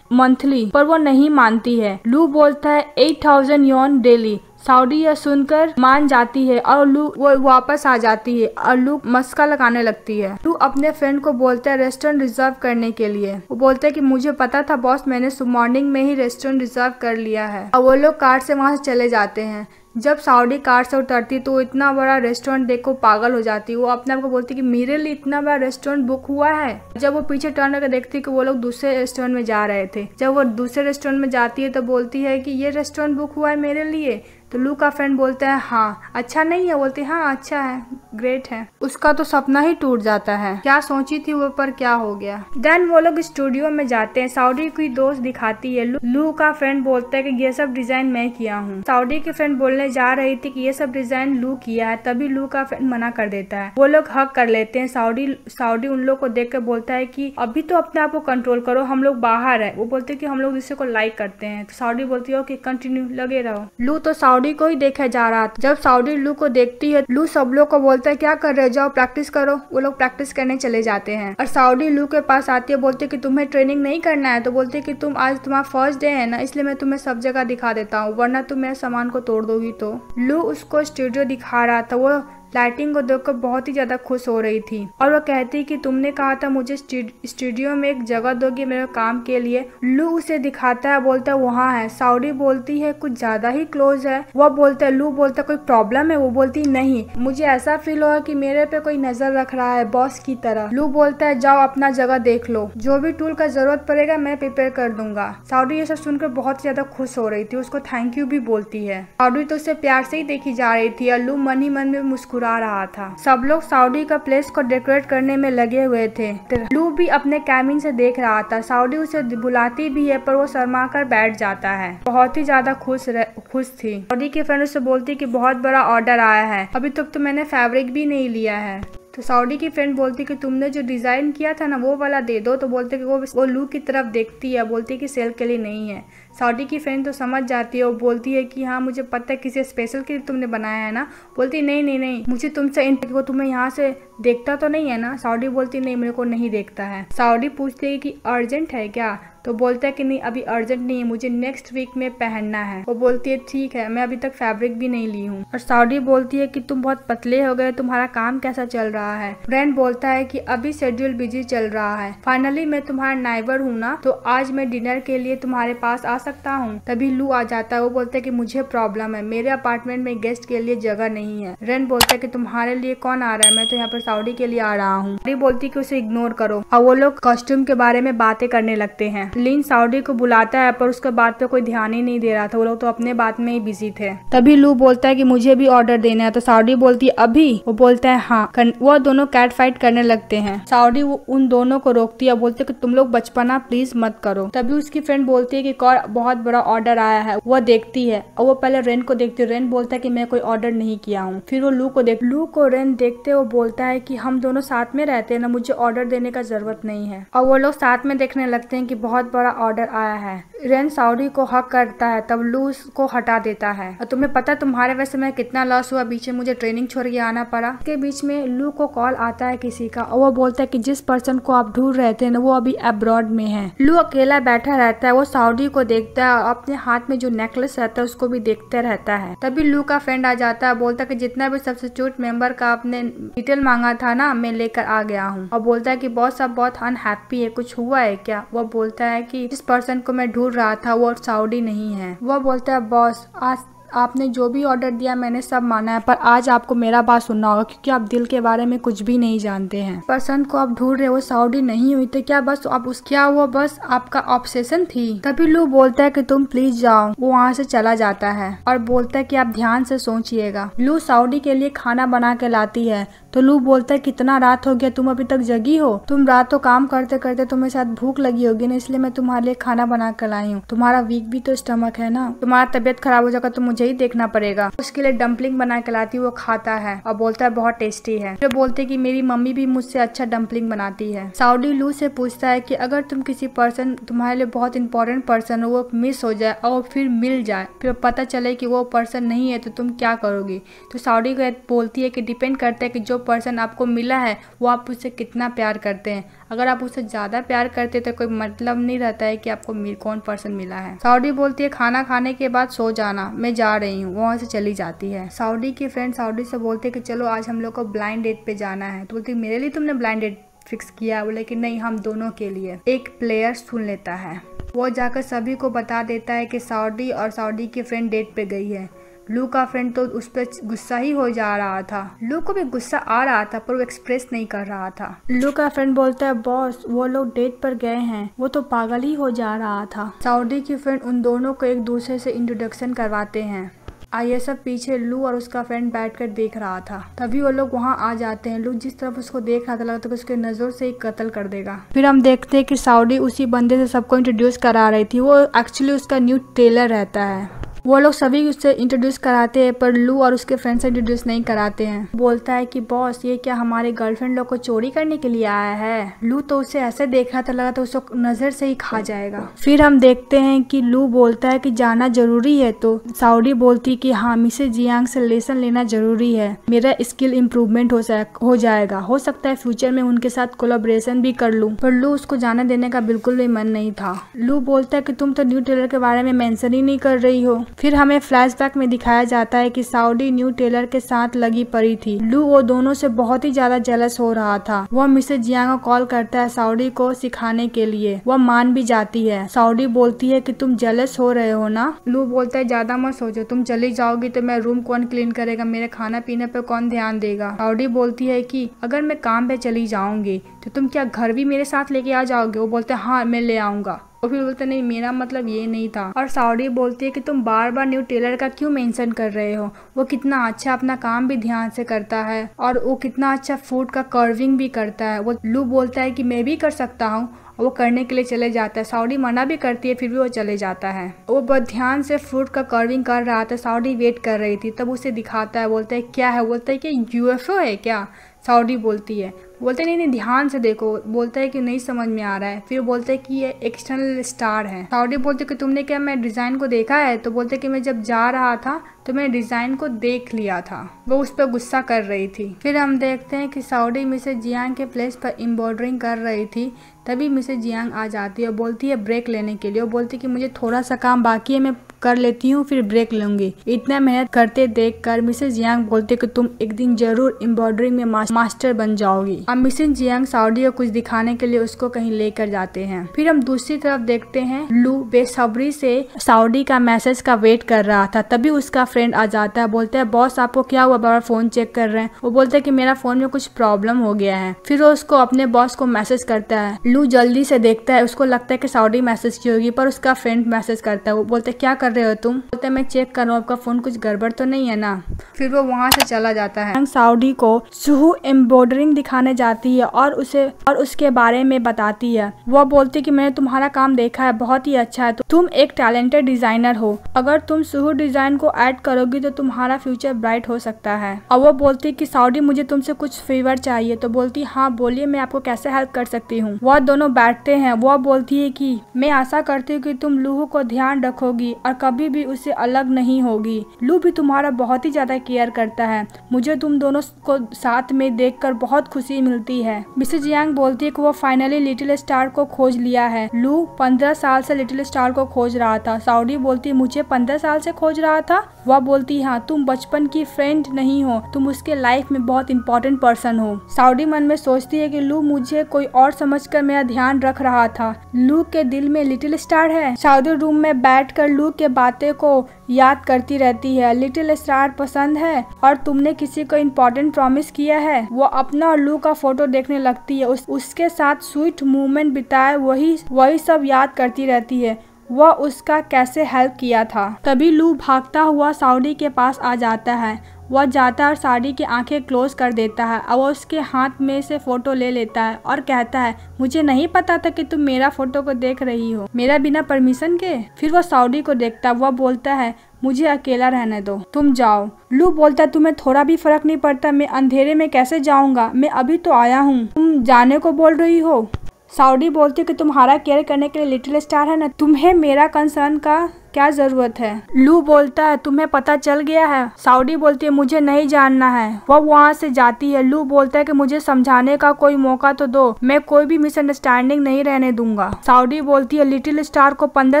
मंथली, पर वो नहीं मानती है। लू बोलता है 8000 यन डेली। साउडी यह सुनकर मान जाती है और लू वो वापस आ जाती है और लू मस्का लगाने लगती है। लू अपने फ्रेंड को बोलता है रेस्टोरेंट रिजर्व करने के लिए। वो बोलता है कि मुझे पता था बॉस, मैंने मॉर्निंग में ही रेस्टोरेंट रिजर्व कर लिया है। और वो लोग कार से वहाँ से चले जाते हैं। जब साउडी कार से उतरती तो इतना बड़ा रेस्टोरेंट देखो पागल हो जाती। वो अपने आप को बोलती कि मेरे लिए इतना बड़ा रेस्टोरेंट बुक हुआ है। जब वो पीछे टर्न करके देखती कि वो लोग दूसरे रेस्टोरेंट में जा रहे थे। जब वो दूसरे रेस्टोरेंट में जाती है तो बोलती है कि ये रेस्टोरेंट बुक हुआ है मेरे लिए। तो लू का फ्रेंड बोलता है हाँ अच्छा नहीं है, बोलती हाँ अच्छा है, ग्रेट है। उसका तो सपना ही टूट जाता है, क्या सोची थी वो पर क्या हो गया। देन वो लोग स्टूडियो में जाते हैं, साउडी की दोस्त दिखाती है। लू का फ्रेंड बोलता है कि ये सब डिजाइन मैं किया हूँ। साउडी की फ्रेंड बोलने जा रही थी कि ये सब डिजाइन लू किया है, तभी लू का फ्रेंड मना कर देता है। वो लोग हक कर लेते हैं। साउडी उन लोग को देख कर बोलता है कि अभी तो अपने आप को कंट्रोल करो, हम लोग बाहर है। वो बोलते हैं कि हम लोग दूसरे को लाइक करते हैं। तो साउडी बोलती है कि कंटिन्यू लगे रहो। लू तो साउडी को ही देखा जा रहा था। जब साउडी लू को देखती है, लू सब लोग को बोलता है क्या कर रहे हो, जाओ प्रैक्टिस करो। वो लोग प्रैक्टिस करने चले जाते हैं और साउडी लू के पास आती है, बोलते कि तुम्हें ट्रेनिंग नहीं करना है। तो बोलते कि तुम आज तुम्हारा फर्स्ट डे है ना, इसलिए मैं तुम्हें सब जगह दिखा देता हूँ, वरना तुम मेरे सामान को तोड़ दोगी। तो लू उसको स्टूडियो दिखा रहा था। वो लाइटिंग को देखकर बहुत ही ज्यादा खुश हो रही थी और वो कहती कि तुमने कहा था मुझे स्टूडियो में एक जगह दोगी मेरे काम के लिए। लू उसे दिखाता है, बोलता है वहाँ है। साउडी बोलती है कुछ ज्यादा ही क्लोज है। वो बोलता है, लू बोलता है कोई प्रॉब्लम है। वो बोलती नहीं, मुझे ऐसा फील हुआ कि मेरे पे कोई नजर रख रहा है बॉस की तरह। लू बोलता है जाओ अपना जगह देख लो, जो भी टूल का जरूरत पड़ेगा मैं प्रिपेयर कर दूंगा। साउडी ये सब सुनकर बहुत ज्यादा खुश हो रही थी, उसको थैंक यू भी बोलती है। साउडी तो उसे प्यार से ही देखी जा रही थी और लू मन ही मन में मुस्कुरा रहा था। सब लोग साउडी का प्लेस को डेकोरेट करने में लगे हुए थे। लू भी अपने कैबिन से देख रहा था। साउडी उसे बुलाती भी है पर वो शर्मा कर बैठ जाता है। बहुत ही ज्यादा खुश थी। साउडी की फ्रेंड उससे बोलती कि बहुत बड़ा ऑर्डर आया है, अभी तक तो मैंने फैब्रिक भी नहीं लिया है। तो साउडी की फ्रेंड बोलती कि तुमने जो डिजाइन किया था ना वो वाला दे दो। तो बोलते कि वो लू की तरफ देखती है, बोलती है कि सेल के लिए नहीं है। साउडी की फ्रेंड तो समझ जाती है, वो बोलती है कि हाँ मुझे पता है किसी स्पेशल के लिए तुमने बनाया है ना। बोलती नहीं मुझे तुमसे वो तुम्हें यहाँ से देखता तो नहीं है ना। साउडी बोलती नहीं मेरे को नहीं देखता है। साउडी पूछती है कि अर्जेंट है क्या। तो बोलता है कि नहीं अभी अर्जेंट नहीं है, मुझे नेक्स्ट वीक में पहनना है। वो बोलती है ठीक है, मैं अभी तक फैब्रिक भी नहीं ली हूँ। और साउडी बोलती है कि तुम बहुत पतले हो गए, तुम्हारा काम कैसा चल रहा है। फ्रेंड बोलता है कि अभी शेड्यूल बिजी चल रहा है, फाइनली मैं तुम्हारा नाइबर हूँ ना, तो आज मैं डिनर के लिए तुम्हारे पास आ सकता हूँ। तभी लू आ जाता है। वो बोलता है कि मुझे प्रॉब्लम है, मेरे अपार्टमेंट में गेस्ट के लिए जगह नहीं है। रेन बोलता है कि तुम्हारे लिए कौन आ रहा है, मैं तो यहाँ पर साउडी के लिए आ रहा हूँ। बोलती है कि उसे इग्नोर करो और वो लोग कॉस्ट्यूम के बारे में बातें करने लगते हैं। लिन साउडी को बुलाता है पर उसके बात पे कोई ध्यान ही नहीं दे रहा था, वो लोग तो अपने बात में ही बिजी थे। तभी लू बोलता है कि मुझे भी ऑर्डर देना है। तो साउडी बोलती है अभी। वो बोलता है हाँ। वो दोनों कैट फाइट करने लगते हैं। साउडी उन दोनों को रोकती है, बोलते है कि तुम लोग बचपना प्लीज मत करो। तभी उसकी फ्रेंड बोलती है कि बहुत बड़ा ऑर्डर आया है। वो देखती है और वो पहले रेन को देखती है। रेन बोलता है कि मैं कोई ऑर्डर नहीं किया हूँ। फिर वो लू को रेन देखते वो बोलता है कि हम दोनों साथ में रहते हैं ना, मुझे ऑर्डर देने का जरूरत नहीं है। और वो लोग साथ में देखने लगते हैं कि बहुत बड़ा ऑर्डर आया है। रेन साउडी को हक करता है, तब लू उसको हटा देता है। और तुम्हें पता है तुम्हारे वजह से मैं कितना लॉस हुआ, बीच में मुझे ट्रेनिंग छोड़ के आना पड़ा। के बीच में लू को कॉल आता है किसी का और वो बोलता है कि जिस पर्सन को आप ढूंढ रहे थे ना वो अभी अब्रॉड में है। लू अकेला बैठा रहता है, वो साउडी को देखता है और अपने हाथ में जो नेकलेस रहता है उसको भी देखते रहता है। तभी लू का फ्रेंड आ जाता है, बोलता है कि जितना भी सब्स्टिट्यूट मेंबर का आपने डिटेल मांगा था ना मैं लेकर आ गया हूँ। और बोलता है कि बॉस आप बहुत अनहैप्पी है, कुछ हुआ है क्या। वो बोलता है कि जिस पर्सन को मैं ढूंढ रहा था वो साउडी नहीं है। वो बोलता है बॉस आज आपने जो भी ऑर्डर दिया मैंने सब माना है, पर आज आपको मेरा बात सुनना होगा क्योंकि आप दिल के बारे में कुछ भी नहीं जानते हैं। पर्सन को आप ढूंढ रहे हो साउडी नहीं हुई तो क्या बस आप क्या वो बस आपका ऑब्सेशन थी। तभी लू बोलता है कि तुम प्लीज जाओ। वो वहाँ से चला जाता है और बोलता है कि आप ध्यान से सोचिएगा। लू साउडी के लिए खाना बना के लाती है तो लू बोलता है कितना रात हो गया, तुम अभी तक जगी हो। तुम रात को काम करते करते तुम्हें शायद भूख लगी होगी ना, इसलिए मैं तुम्हारे लिए खाना बना कर लाई हूँ। तुम्हारा वीक भी तो स्टमक है ना, तुम्हारा तबियत खराब हो जाएगा तो मुझे ही देखना पड़ेगा। उसके लिए डम्पलिंग बना के लाती, वो खाता है और बोलता है बहुत टेस्टी है। फिर बोलते कि मेरी मम्मी भी मुझसे अच्छा डम्पलिंग बनाती है। साउडी लू से पूछता है कि अगर तुम किसी पर्सन तुम्हारे लिए बहुत इंपॉर्टेंट पर्सन हो वो मिस हो जाए और फिर मिल जाए, फिर पता चले कि वो पर्सन नहीं है तो तुम क्या करोगी। तो साउडी बोलती है कि डिपेंड करता है कि जो पर्सन आपको मिला है वो आप उससे कितना प्यार करते हैं। अगर आप उससे ज्यादा प्यार करते तो कोई मतलब नहीं रहता है कि आपको कौन पर्सन मिला है। साउडी बोलती है खाना खाने के बाद सो जाना, मैं जा रही हूँ। वहाँ से चली जाती है। साउडी की फ्रेंड साउडी से बोलते कि चलो आज हम लोग को ब्लाइंड डेट पे जाना है। तो बोलती मेरे लिए तुमने ब्लाइंड डेट फिक्स किया। बोले कि नहीं हम दोनों के लिए। एक प्लेयर सुन लेता है, वो जाकर सभी को बता देता है कि साउडी और साउडी की फ्रेंड डेट पे गई है। लू का फ्रेंड तो उस पर गुस्सा ही हो जा रहा था। लू को भी गुस्सा आ रहा था पर वो एक्सप्रेस नहीं कर रहा था। लू का फ्रेंड बोलता है बॉस वो लोग डेट पर गए हैं, वो तो पागल ही हो जा रहा था। साउडी की फ्रेंड उन दोनों को एक दूसरे से इंट्रोडक्शन करवाते हैं। ये सब पीछे लू और उसका फ्रेंड बैठकर देख रहा था। तभी वो लोग वहाँ आ जाते हैं। लू जिस तरफ उसको देख रहा था लगता है कि उसके नजर से ही कत्ल कर देगा। फिर हम देखते हैं कि साउडी उसी बंदे से सबको इंट्रोड्यूस करा रही थी। वो एक्चुअली उसका न्यू टेलर रहता है। वो लोग सभी उससे इंट्रोड्यूस कराते हैं पर लू और उसके फ्रेंड से इंट्रोड्यूस नहीं कराते हैं। बोलता है कि बॉस ये क्या हमारे गर्लफ्रेंड लोग को चोरी करने के लिए आया है। लू तो उसे ऐसे देख रहा था लगा तो उसको नजर से ही खा जाएगा। फिर हम देखते हैं कि लू बोलता है कि जाना जरूरी है तो साउडी बोलती कि हाँ मिसेज जियांग से लेसन लेना जरूरी है। मेरा स्किल इम्प्रूवमेंट हो जाएगा। हो सकता है फ्यूचर में उनके साथ कोलैबोरेशन भी कर लूँ। पर लू उसको जाने देने का बिल्कुल भी मन नहीं था। लू बोलता है कि तुम तो न्यू टेलर के बारे में मेंशन ही नहीं कर रही हो। फिर हमें फ्लैशबैक में दिखाया जाता है कि साउडी न्यू टेलर के साथ लगी पड़ी थी। लू वो दोनों से बहुत ही ज्यादा जेलस हो रहा था। वह मिसेज जियांग को कॉल करता है साउडी को सिखाने के लिए। वह मान भी जाती है। साउडी बोलती है कि तुम जेलस हो रहे हो ना। लू बोलता है ज्यादा मत सोचो, तुम चली जाओगी तो मैं रूम कौन क्लीन करेगा, मेरे खाना पीने पे कौन ध्यान देगा। साउडी बोलती है कि अगर मैं काम पे चली जाऊंगी तो तुम क्या घर भी मेरे साथ लेके आ जाओगे। वो बोलते हैं हाँ मैं ले आऊंगा। और फिर बोलते नहीं मेरा मतलब ये नहीं था। और साउडी बोलती है कि तुम बार बार न्यू टेलर का क्यों मेंशन कर रहे हो। वो कितना अच्छा अपना काम भी ध्यान से करता है और वो कितना अच्छा फूड का कर्विंग भी करता है। वो लू बोलता है कि मैं भी कर सकता हूँ। वो करने के लिए चले जाता है। साउडी मना भी करती है फिर भी वो चले जाता है। वो बहुत ध्यान से फूड का कर्विंग कर रहा था। साउडी वेट कर रही थी तब उसे दिखाता है। बोलता है क्या है। बोलता है कि यूएफओ है क्या। साउडी बोलती है। बोलते नहीं ध्यान से देखो। बोलता है कि नहीं समझ में आ रहा है। फिर बोलते है कि ये एक्सटर्नल स्टार है। साउडी बोलते कि तुमने क्या मैं डिजाइन को देखा है। तो बोलते कि मैं जब जा रहा था तो मैंने डिजाइन को देख लिया था। वो उस पर गुस्सा कर रही थी। फिर हम देखते हैं कि साउडी मिसेज जियांग के प्लेस पर एम्ब्रॉयडरिंग कर रही थी। तभी मिसेज जियांग आ जाती है और बोलती है ब्रेक लेने के लिए। वो बोलती कि मुझे थोड़ा सा काम बाकी है, मैं कर लेती हूँ फिर ब्रेक लूंगी। इतना मेहनत करते देखकर मिसेज जियांग बोलते कि तुम एक दिन जरूर एम्ब्रॉयडरिंग में मास्टर बन जाओगी। अब मिसेज जियांग साउडी को कुछ दिखाने के लिए उसको कहीं लेकर जाते हैं। फिर हम दूसरी तरफ देखते हैं लू बेसब्री से साउडी का मैसेज का वेट कर रहा था। तभी उसका फ्रेंड आ जाता है। बोलता है बॉस आपको क्या हुआ, बार फोन चेक कर रहे हैं। वो बोलता है कि मेरा फोन में कुछ प्रॉब्लम हो गया है। फिर वो उसको अपने बॉस को मैसेज करता है। लू जल्दी से देखता है। उसको लगता है कि साउडी मैसेज की होगी पर उसका फ्रेंड मैसेज करता है। वो बोलते क्या कर रहे हो तुम। बोलते है मैं चेक कर रहा हूँ आपका फोन कुछ गड़बड़ तो नहीं है ना। फिर वो वहाँ से चला जाता है। साउडी को सुहू एम्ब्रॉयडरिंग दिखाने जाती है और उसके बारे में बताती है। वो बोलती कि मैंने तुम्हारा काम देखा है, बहुत ही अच्छा है। तुम एक टैलेंटेड डिजाइनर हो। अगर तुम सुहू डिजाइन को ऐड करोगी तो तुम्हारा फ्यूचर ब्राइट हो सकता है। और वो बोलती कि साउडी मुझे तुमसे कुछ फेवर चाहिए। तो बोलती हाँ बोलिए मैं आपको कैसे हेल्प कर सकती हूँ। वो दोनों बैठते हैं। वो बोलती है कि मैं आशा करती हूँ कि तुम लूहू को ध्यान रखोगी और कभी भी उससे अलग नहीं होगी। लू भी तुम्हारा बहुत ही ज्यादा केयर करता है। मुझे तुम दोनों को साथ में देखकर बहुत खुशी मिलती है। मिसेज जियांग बोलती है कि वो फाइनली लिटिल स्टार को खोज लिया है। लू 15 साल से लिटिल स्टार को खोज रहा था। साउडी बोलती है मुझे 15 साल से खोज रहा था। वह बोलती हाँ तुम बचपन की फ्रेंड नहीं हो, तुम उसके लाइफ में बहुत इंपॉर्टेंट पर्सन हो। साउडी मन में सोचती है कि लू मुझे कोई और समझकर मेरा ध्यान रख रहा था। लू के दिल में लिटिल स्टार है। साउदी रूम में बैठकर लू के बातें को याद करती रहती है। लिटिल स्टार पसंद है और तुमने किसी को इम्पोर्टेंट प्रॉमिस किया है। वो अपना और लू का फोटो देखने लगती है। उसके साथ स्वीट मोमेंट बिताए वही सब याद करती रहती है। वह उसका कैसे हेल्प किया था। तभी लू भागता हुआ साउडी के पास आ जाता है। वह जाता है और साउडी की आंखें क्लोज कर देता है और वह उसके हाथ में से फोटो ले लेता है और कहता है मुझे नहीं पता था कि तुम मेरा फोटो को देख रही हो, मेरा बिना परमिशन के। फिर वह साउडी को देखता है। वह बोलता है मुझे अकेला रहने दो, तुम जाओ। लू बोलता है तुम्हें थोड़ा भी फर्क नहीं पड़ता, मैं अंधेरे में कैसे जाऊंगा, मैं अभी तो आया हूँ, तुम जाने को बोल रही हो। साउडी बोलती है कि तुम्हारा केयर करने के लिए लिटिल स्टार है ना, तुम्हें मेरा कंसर्न का क्या जरूरत है। लू बोलता है तुम्हें पता चल गया है। साउडी बोलती है मुझे नहीं जानना है। वह वहाँ से जाती है। लू बोलता है कि मुझे समझाने का कोई मौका तो दो, मैं कोई भी मिसअंडरस्टैंडिंग नहीं रहने दूंगा। साउडी बोलती है लिटिल स्टार को 15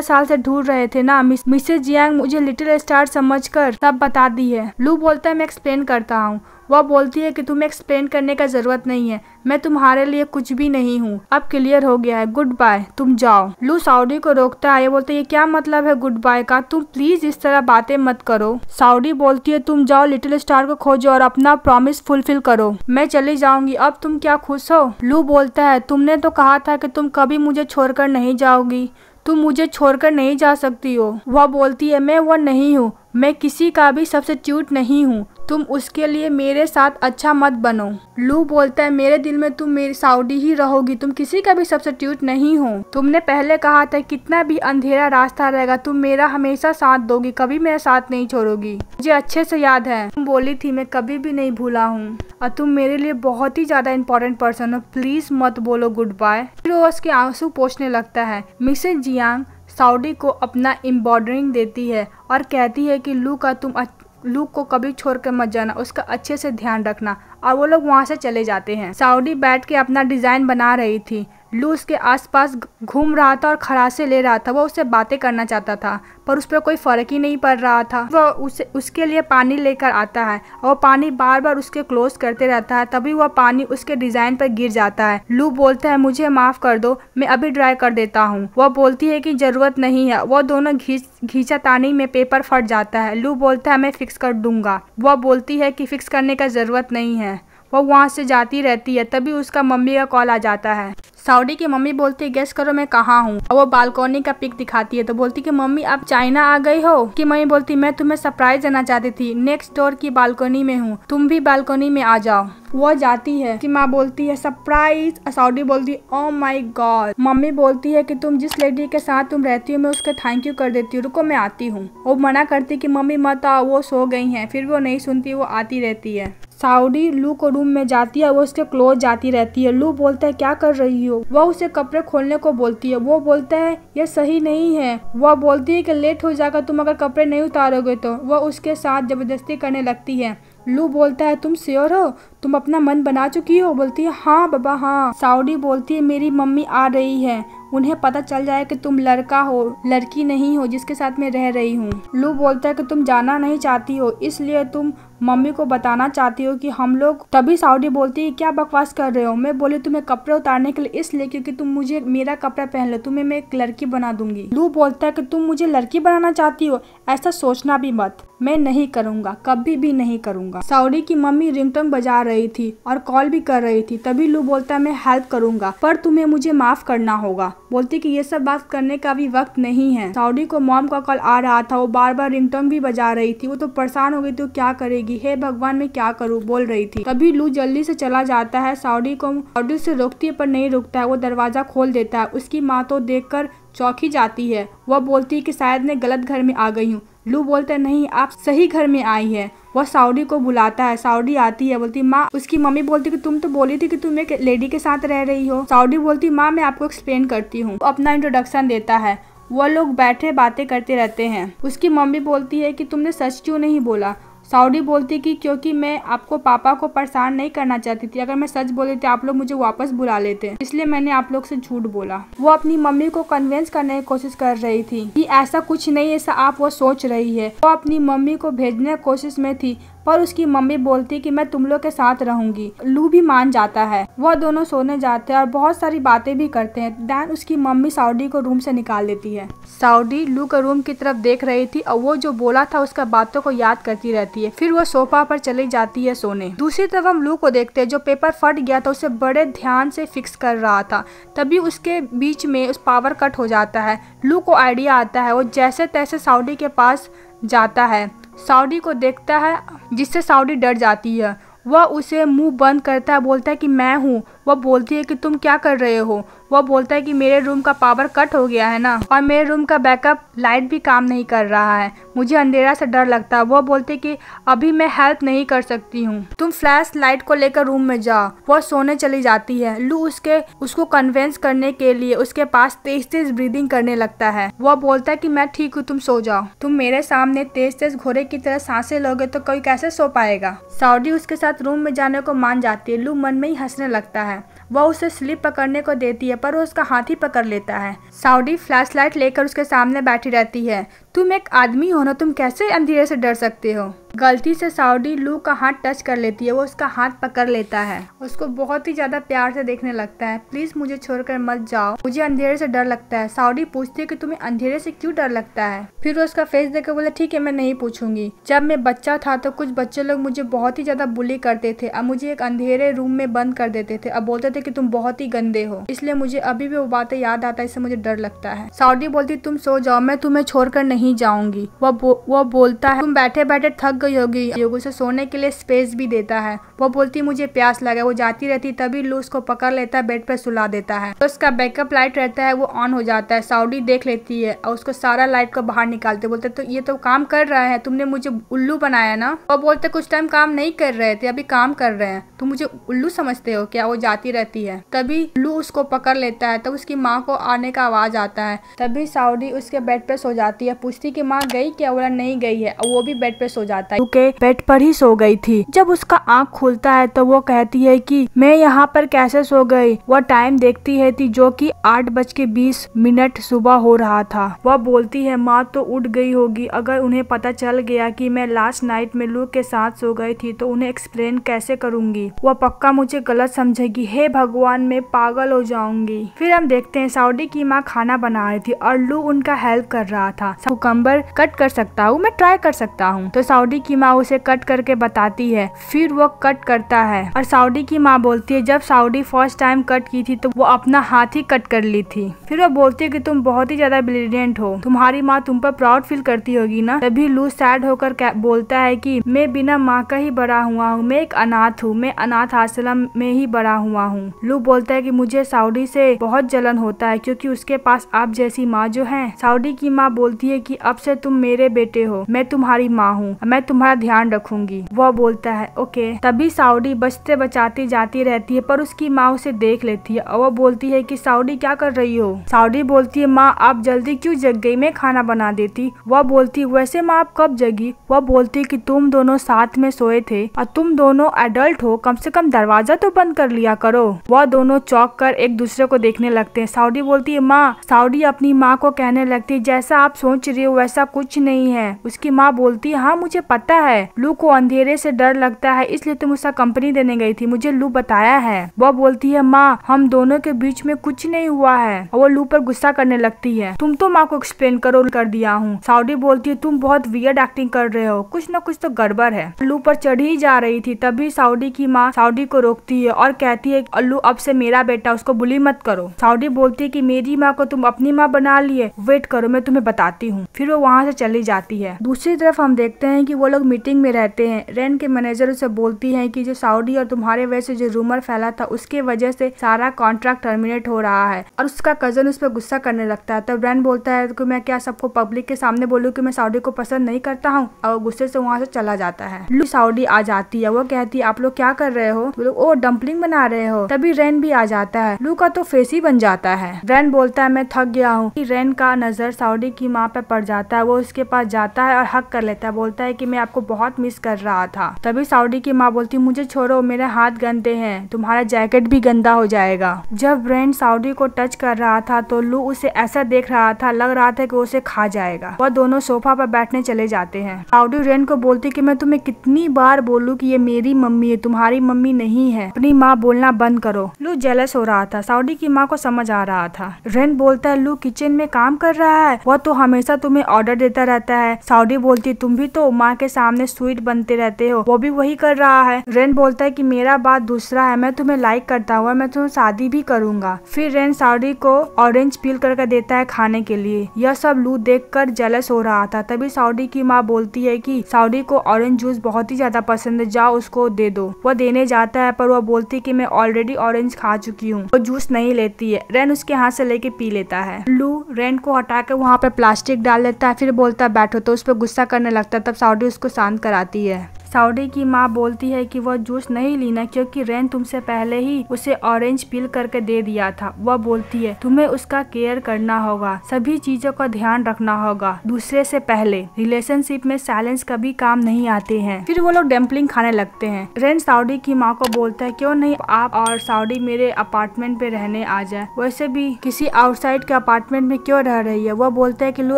साल से ढूंढ रहे थे ना, मिसेज जियांग मुझे लिटिल स्टार समझकर सब बता दी है। लू बोलता है मैं एक्सप्लेन करता हूँ। वह बोलती है कि तुम्हें एक्सप्लेन करने का जरूरत नहीं है, मैं तुम्हारे लिए कुछ भी नहीं हूँ, अब क्लियर हो गया है, गुड बाय, तुम जाओ। लू साउडी को रोकता है। ये बोलते ये क्या मतलब है गुड बाय का, तुम प्लीज इस तरह बातें मत करो। साउडी बोलती है तुम जाओ लिटिल स्टार को खोजो और अपना प्रॉमिस फुलफिल करो, मैं चली जाऊंगी, अब तुम क्या खुश हो। लू बोलता है तुमने तो कहा था कि तुम कभी मुझे छोड़कर नहीं जाओगी, तुम मुझे छोड़कर नहीं जा सकती हो। वह बोलती है मैं वह नहीं हूँ, मैं किसी का भी सब्स्टिट्यूट नहीं हूँ, तुम उसके लिए मेरे साथ अच्छा मत बनो। लू बोलता है मेरे दिल में तुम मेरी साउडी ही रहोगी, तुम किसी का भी सब्स्टिट्यूट नहीं हो। तुमने पहले कहा था कितना भी अंधेरा रास्ता रहेगा तुम मेरा हमेशा साथ दोगी, कभी मेरा साथ नहीं छोड़ोगी। मुझे अच्छे से याद है तुम बोली थी मैं कभी भी नहीं भूला हूँ और तुम मेरे लिए बहुत ही ज्यादा इंपॉर्टेंट पर्सन हो, प्लीज मत बोलो गुड बाय। फिर वो उसके आंसू पोंछने लगता है। मिसेस जियांग साउडी को अपना एम्ब्रॉयडरिंग देती है और कहती है कि लू को कभी छोड़ कर मत जाना, उसका अच्छे से ध्यान रखना। और वो लोग वहाँ से चले जाते हैं। साउडी बैठ के अपना डिजाइन बना रही थी। लू उसके आसपास घूम रहा था और खराशे ले रहा था। वो उससे बातें करना चाहता था पर उस पर कोई फर्क ही नहीं पड़ रहा था। वो उसके लिए पानी लेकर आता है और वो पानी बार बार उसके क्लोज करते रहता है, तभी वह पानी उसके डिजाइन पर गिर जाता है। लू बोलता है मुझे माफ कर दो, मैं अभी ड्राई कर देता हूँ। वह बोलती है कि जरूरत नहीं है। वह दोनों खींचातानी में पेपर फट जाता है। लू बोलता है मैं फिक्स कर दूंगा। वह बोलती है कि फिक्स करने का जरूरत नहीं है। वो वहाँ से जाती रहती है, तभी उसका मम्मी का कॉल आ जाता है। साउडी की मम्मी बोलती है गेस करो मैं कहाँ हूँ। वो बालकनी का पिक दिखाती है तो बोलती कि मम्मी आप चाइना आ गई हो। कि मम्मी बोलती मैं तुम्हें सरप्राइज देना चाहती थी, नेक्स्ट डोर की बालकनी में हूँ, तुम भी बालकनी में आ जाओ। वो जाती है कि माँ बोलती है सरप्राइज। साउडी बोलती है ओह माय गॉड। मम्मी बोलती है कि तुम जिस लेडी के साथ तुम रहती हो मैं उसके थैंक यू कर देती हूँ, रुको मैं आती हूँ। वो मना करती कि मम्मी मत आओ, वो सो गई हैं। फिर वो नहीं सुनती, वो आती रहती है। साउडी लू को रूम में जाती है, वो उसके क्लोज जाती रहती है। लू बोलता है क्या कर रही हो। वह उसे कपड़े खोलने को बोलती है। वो बोलता है ये सही नहीं है। वह बोलती है कि लेट हो जाएगा तुम अगर कपड़े नहीं उतारोगे तो। वह उसके साथ जबरदस्ती करने लगती है। लू बोलता है तुम श्योर हो, तुम अपना मन बना चुकी हो। बोलती है हाँ बाबा हाँ। साउडी बोलती है मेरी मम्मी आ रही है, उन्हें पता चल जाए कि तुम लड़का हो, लड़की नहीं हो जिसके साथ मैं रह रही हूँ। लू बोलता है कि तुम जाना नहीं चाहती हो, इसलिए तुम मम्मी को बताना चाहती हो कि हम लोग। तभी साउडी बोलती है क्या बकवास कर रहे हो। मैं बोली तुम्हें कपड़े उतारने के लिए इसलिए क्योंकि तुम मुझे मेरा कपड़ा पहन लो, तुम्हें मैं एक लड़की बना दूंगी। लू बोलता है कि तुम मुझे लड़की बनाना चाहती हो, ऐसा सोचना भी मत, मैं नहीं करूंगा, कभी भी नहीं करूंगा। साउडी की मम्मी रिंगटोन बजा रही थी और कॉल भी कर रही थी। तभी लू बोलता है मैं हेल्प करूंगा पर तुम्हें मुझे माफ करना होगा। बोलती कि ये सब बात करने का भी वक्त नहीं है। साउडी को मॉम का कॉल आ रहा था, वो बार बार रिंगटोन भी बजा रही थी। वो तो परेशान हो गई थी, क्या करेगी, हे भगवान मैं क्या करूँ बोल रही थी। तभी लू जल्दी से चला जाता है। साउडी से रोकती है पर नहीं रुकता है। वो दरवाजा खोल देता है। उसकी माँ तो देखकर चौंकी जाती है। वह बोलती है कि शायद मैं गलत घर में आ गई हूँ। लू बोलता है नहीं आप सही घर में आई है। वह साउडी को बुलाता है। साउडी आती है, बोलती माँ। उसकी मम्मी बोलती कि तुम तो बोली थी कि तुम एक लेडी के साथ रह रही हो। साउडी बोलती माँ मैं आपको एक्सप्लेन करती हूँ। अपना इंट्रोडक्शन देता है। वह लोग बैठे बातें करते रहते हैं। उसकी मम्मी बोलती है कि तुमने सच क्यों नहीं बोला। साउडी बोलती कि क्योंकि मैं आपको पापा को परेशान नहीं करना चाहती थी, अगर मैं सच बोली थी आप लोग मुझे वापस बुला लेते, इसलिए मैंने आप लोग से झूठ बोला। वो अपनी मम्मी को कन्विंस करने की कोशिश कर रही थी कि ऐसा कुछ नहीं ऐसा आप वो सोच रही है। वो अपनी मम्मी को भेजने की कोशिश में थी पर उसकी मम्मी बोलती कि मैं तुम लोग के साथ रहूंगी। लू भी मान जाता है। वह दोनों सोने जाते हैं और बहुत सारी बातें भी करते हैं। दैन उसकी मम्मी साउडी को रूम से निकाल देती है। साउडी लू के रूम की तरफ देख रही थी और वो जो बोला था उसका बातों को याद करती रहती है। फिर वो सोफा पर चली जाती है सोने। दूसरी तरफ हम लू को देखते हैं जो पेपर फट गया था उसे बड़े ध्यान से फिक्स कर रहा था। तभी उसके बीच में उस पावर कट हो जाता है। लू को आइडिया आता है। वो जैसे तैसे साउडी के पास जाता है, साउडी को देखता है जिससे साउडी डर जाती है। वह उसे मुंह बंद करता है, बोलता है कि मैं हूँ। वह बोलती है कि तुम क्या कर रहे हो। वह बोलता है कि मेरे रूम का पावर कट हो गया है ना, और मेरे रूम का बैकअप लाइट भी काम नहीं कर रहा है, मुझे अंधेरा से डर लगता है। वह बोलती है कि अभी मैं हेल्प नहीं कर सकती हूँ, तुम फ्लैश लाइट को लेकर रूम में जाओ। वह सोने चली जाती है। लू उसको कन्विंस करने के लिए उसके पास तेज तेज ब्रीदिंग करने लगता है। वह बोलता है कि मैं ठीक हूँ, तुम सो जाओ। तुम मेरे सामने तेज तेज घोड़े की तरह सांसें लोगे तो कोई कैसे सो पाएगा। साउडी उसके साथ रूम में जाने को मान जाती है। लू मन में ही हंसने लगता है। वह उसे स्लिप पकड़ने को देती है पर वो उसका हाथ ही पकड़ लेता है। साउडी फ्लैशलाइट लेकर उसके सामने बैठी रहती है। तुम एक आदमी हो ना, तुम कैसे अंधेरे से डर सकते हो। गलती से साउडी लू का हाथ टच कर लेती है। वो उसका हाथ पकड़ लेता है, उसको बहुत ही ज्यादा प्यार से देखने लगता है। प्लीज मुझे छोड़कर मत जाओ, मुझे अंधेरे से डर लगता है। साउडी पूछती है कि तुम्हें अंधेरे से क्यों डर लगता है। फिर वो उसका फेस देखकर बोले ठीक है मैं नहीं पूछूंगी। जब मैं बच्चा था तो कुछ बच्चे लोग मुझे बहुत ही ज्यादा बुली करते थे। अब मुझे एक अंधेरे रूम में बंद कर देते थे। अब बोलते थे कि तुम बहुत ही गंदे हो, इसलिए मुझे अभी भी वो बातें याद आता है, इससे मुझे डर लगता है। साउडी बोलती तुम सो जाओ, मैं तुम्हें छोड़कर नहीं नहीं जाऊंगी। वो बोलता है तुम बैठे बैठे थक गई होगी, उसे सोने के लिए स्पेस भी देता है। वो बोलती मुझे प्यास लगा। वो जाती रहती, तभी लू उसको पकड़ लेता है, बेड पर सुला देता है। तो उसका बैकअप लाइट रहता है वो ऑन हो जाता है। साउडी देख लेती है और उसको सारा लाइट को बाहर निकालते, बोलते तो ये तो काम कर रहा है, तुमने मुझे उल्लू बनाया ना। वो बोलते कुछ टाइम काम नहीं कर रहे थे, अभी काम कर रहे हैं, तुम मुझे उल्लू समझते हो क्या। वो जाती रहती है, तभी लू उसको पकड़ लेता है। तब उसकी माँ को आने का आवाज आता है। तभी साउडी उसके बेड पे सो जाती है, पूछती कि माँ गई क्या। बोला नहीं गई है, और वो भी बेड पे सो जाता है, क्योंकि बेड पर ही सो गई थी। जब उसका आँख खुलता है तो वो कहती है कि मैं यहाँ पर कैसे सो गई। वह टाइम देखती है जो कि 8:20 सुबह हो रहा था। वह बोलती है माँ तो उठ गई होगी, अगर उन्हें पता चल गया कि मैं लास्ट नाइट में लू के साथ सो गई थी तो उन्हें एक्सप्लेन कैसे करूंगी। वह पक्का मुझे गलत समझेगी, हे भगवान मैं पागल हो जाऊंगी। फिर हम देखते हैं साउडी की माँ खाना बना रही थी और लू उनका हेल्प कर रहा था। कुकम्बर कट कर सकता हूँ, मैं ट्राई कर सकता हूँ। तो साउडी की माँ उसे कट करके बताती है, फिर वो कट करता है और साउडी की माँ बोलती है जब साउडी फर्स्ट टाइम कट की थी तो वो अपना हाथ ही कट कर ली थी। फिर वो बोलती है कि तुम बहुत ही ज्यादा ब्रिलियंट हो, तुम्हारी माँ तुम पर प्राउड फील करती होगी ना। तभी लू सैड होकर बोलता है कि मैं बिना माँ का ही बड़ा हुआ हूँ, मैं एक अनाथ हूँ, मैं अनाथ आश्रम में ही बड़ा हुआ हूँ। लू बोलता है कि मुझे साउडी से बहुत जलन होता है क्योंकि उसके पास आप जैसी माँ जो है। साउडी की माँ बोलती है कि अब से तुम मेरे बेटे हो, मैं तुम्हारी माँ हूँ, मैं तुम्हारा ध्यान रखूंगी। वह बोलता है ओके। तभी साउडी बचते बचाती जाती रहती है पर उसकी माँ उसे देख लेती है और वो बोलती है कि साउडी क्या कर रही हो। साउडी बोलती है माँ आप जल्दी क्यों जग गई, मैं खाना बना देती। वह बोलती वैसे माँ आप कब जगी। वह बोलती कि तुम दोनों साथ में सोए थे और तुम दोनों एडल्ट हो, कम से कम दरवाजा तो बंद कर लिया करो। वह दोनों चौंक कर एक दूसरे को देखने लगते हैं। साउडी बोलती है माँ। साउडी अपनी माँ को कहने लगती है जैसा आप सोच रही हो वैसा कुछ नहीं है। उसकी माँ बोलती है हाँ मुझे पता है, लू को अंधेरे से डर लगता है इसलिए तुम उसका कंपनी देने गई थी, मुझे लू बताया है। वह बोलती है माँ हम दोनों के बीच में कुछ नहीं हुआ है। और वो लू पर गुस्सा करने लगती है, तुम तो माँ को एक्सप्लेन करो, कर दिया हूँ। साउडी बोलती है तुम बहुत वियर्ड एक्टिंग कर रहे हो, कुछ न कुछ तो गड़बड़ है। लू पर चढ़ ही जा रही थी तभी साउडी की माँ साउडी को रोकती है और कहती है अल्लू अब से मेरा बेटा, उसको बुली मत करो। साउडी बोलती है कि मेरी माँ को तुम अपनी माँ बना लिए, वेट करो मैं तुम्हें बताती हूँ। फिर वो वहाँ से चली जाती है। दूसरी तरफ हम देखते हैं कि वो लोग मीटिंग में रहते हैं। रेन के मैनेजर उसे बोलती है कि जो साउडी और तुम्हारे वजह से जो रूमर फैला था उसके वजह से सारा कॉन्ट्रैक्ट टर्मिनेट हो रहा है और उसका कजन उस पर गुस्सा करने लगता है। तब रेन बोलता है कि मैं क्या सबको पब्लिक के सामने बोलूँ कि मैं साउडी को पसंद नहीं करता हूँ, और गुस्से से वहाँ से चला जाता है। लू साउडी आ जाती है, वो कहती है आप लोग क्या कर रहे हो। वो लोग ओ डम्पलिंग बना रहे हो। तभी रेन भी आ जाता है, लू का तो फेस ही बन जाता है। रेन बोलता है मैं थक गया हूँ। रेन का नजर साउडी की माँ पे पड़ जाता है, वो उसके पास जाता है और हक कर लेता है, बोलता है कि मैं आपको बहुत मिस कर रहा था। तभी साउडी की माँ बोलती मुझे छोड़ो, मेरे हाथ गंदे हैं, तुम्हारा जैकेट भी गंदा हो जाएगा। जब रेन साउडी को टच कर रहा था तो लू उसे ऐसा देख रहा था, लग रहा था कि वो उसे खा जाएगा। वह दोनों सोफा पर बैठने चले जाते हैं। साउडी रेन को बोलती कि मैं तुम्हें कितनी बार बोलूं कि ये मेरी मम्मी है, तुम्हारी मम्मी नहीं है, अपनी माँ बोलना बंद करो। लू जेलस हो रहा था, साउडी की माँ को समझ आ रहा था। रेन बोलता है लू किचन में काम कर रहा है, वह तो हमेशा तुम्हें ऑर्डर देता रहता है। साउडी बोलती तुम भी तो माँ के सामने स्वीट बनते रहते हो, वो भी वही कर रहा है। रेन बोलता है कि मेरा बात दूसरा है, मैं तुम्हें लाइक करता हूँ, मैं तुम्हें शादी भी करूंगा। फिर रेन साउडी को ऑरेंज पील करके देता है खाने के लिए। यह सब लू देखकर जेलस हो रहा था। तभी साउडी की माँ बोलती है कि साउडी को ऑरेंज जूस बहुत ही ज्यादा पसंद है, जाओ उसको दे दो। वह देने जाता है पर वह बोलती है कि मैं ऑलरेडी ऑरेंज खा चुकी हूँ। वो जूस नहीं लेती है। रेन उसके हाथ से लेके पी लेता है। लू रेन को हटा के वहाँ पे प्लास्टिक डाल लेता है, फिर बोलता है बैठो, तो उस पर गुस्सा करने लगता है। तब साउडी उसको शांत कराती है। साउडी की माँ बोलती है कि वह जूस नहीं लेना क्योंकि रेन तुमसे पहले ही उसे ऑरेंज पील करके दे दिया था। वह बोलती है तुम्हें उसका केयर करना होगा, सभी चीजों का ध्यान रखना होगा दूसरे से पहले। रिलेशनशिप में साइलेंस कभी काम नहीं आते हैं। फिर वो लोग डम्पलिंग खाने लगते हैं। रेन साउडी की माँ को बोलता है क्यों नहीं आप और साउडी मेरे अपार्टमेंट पे रहने आ जाए, वैसे भी किसी आउटसाइड के अपार्टमेंट में क्यों रह रही है। वह बोलता है कि लू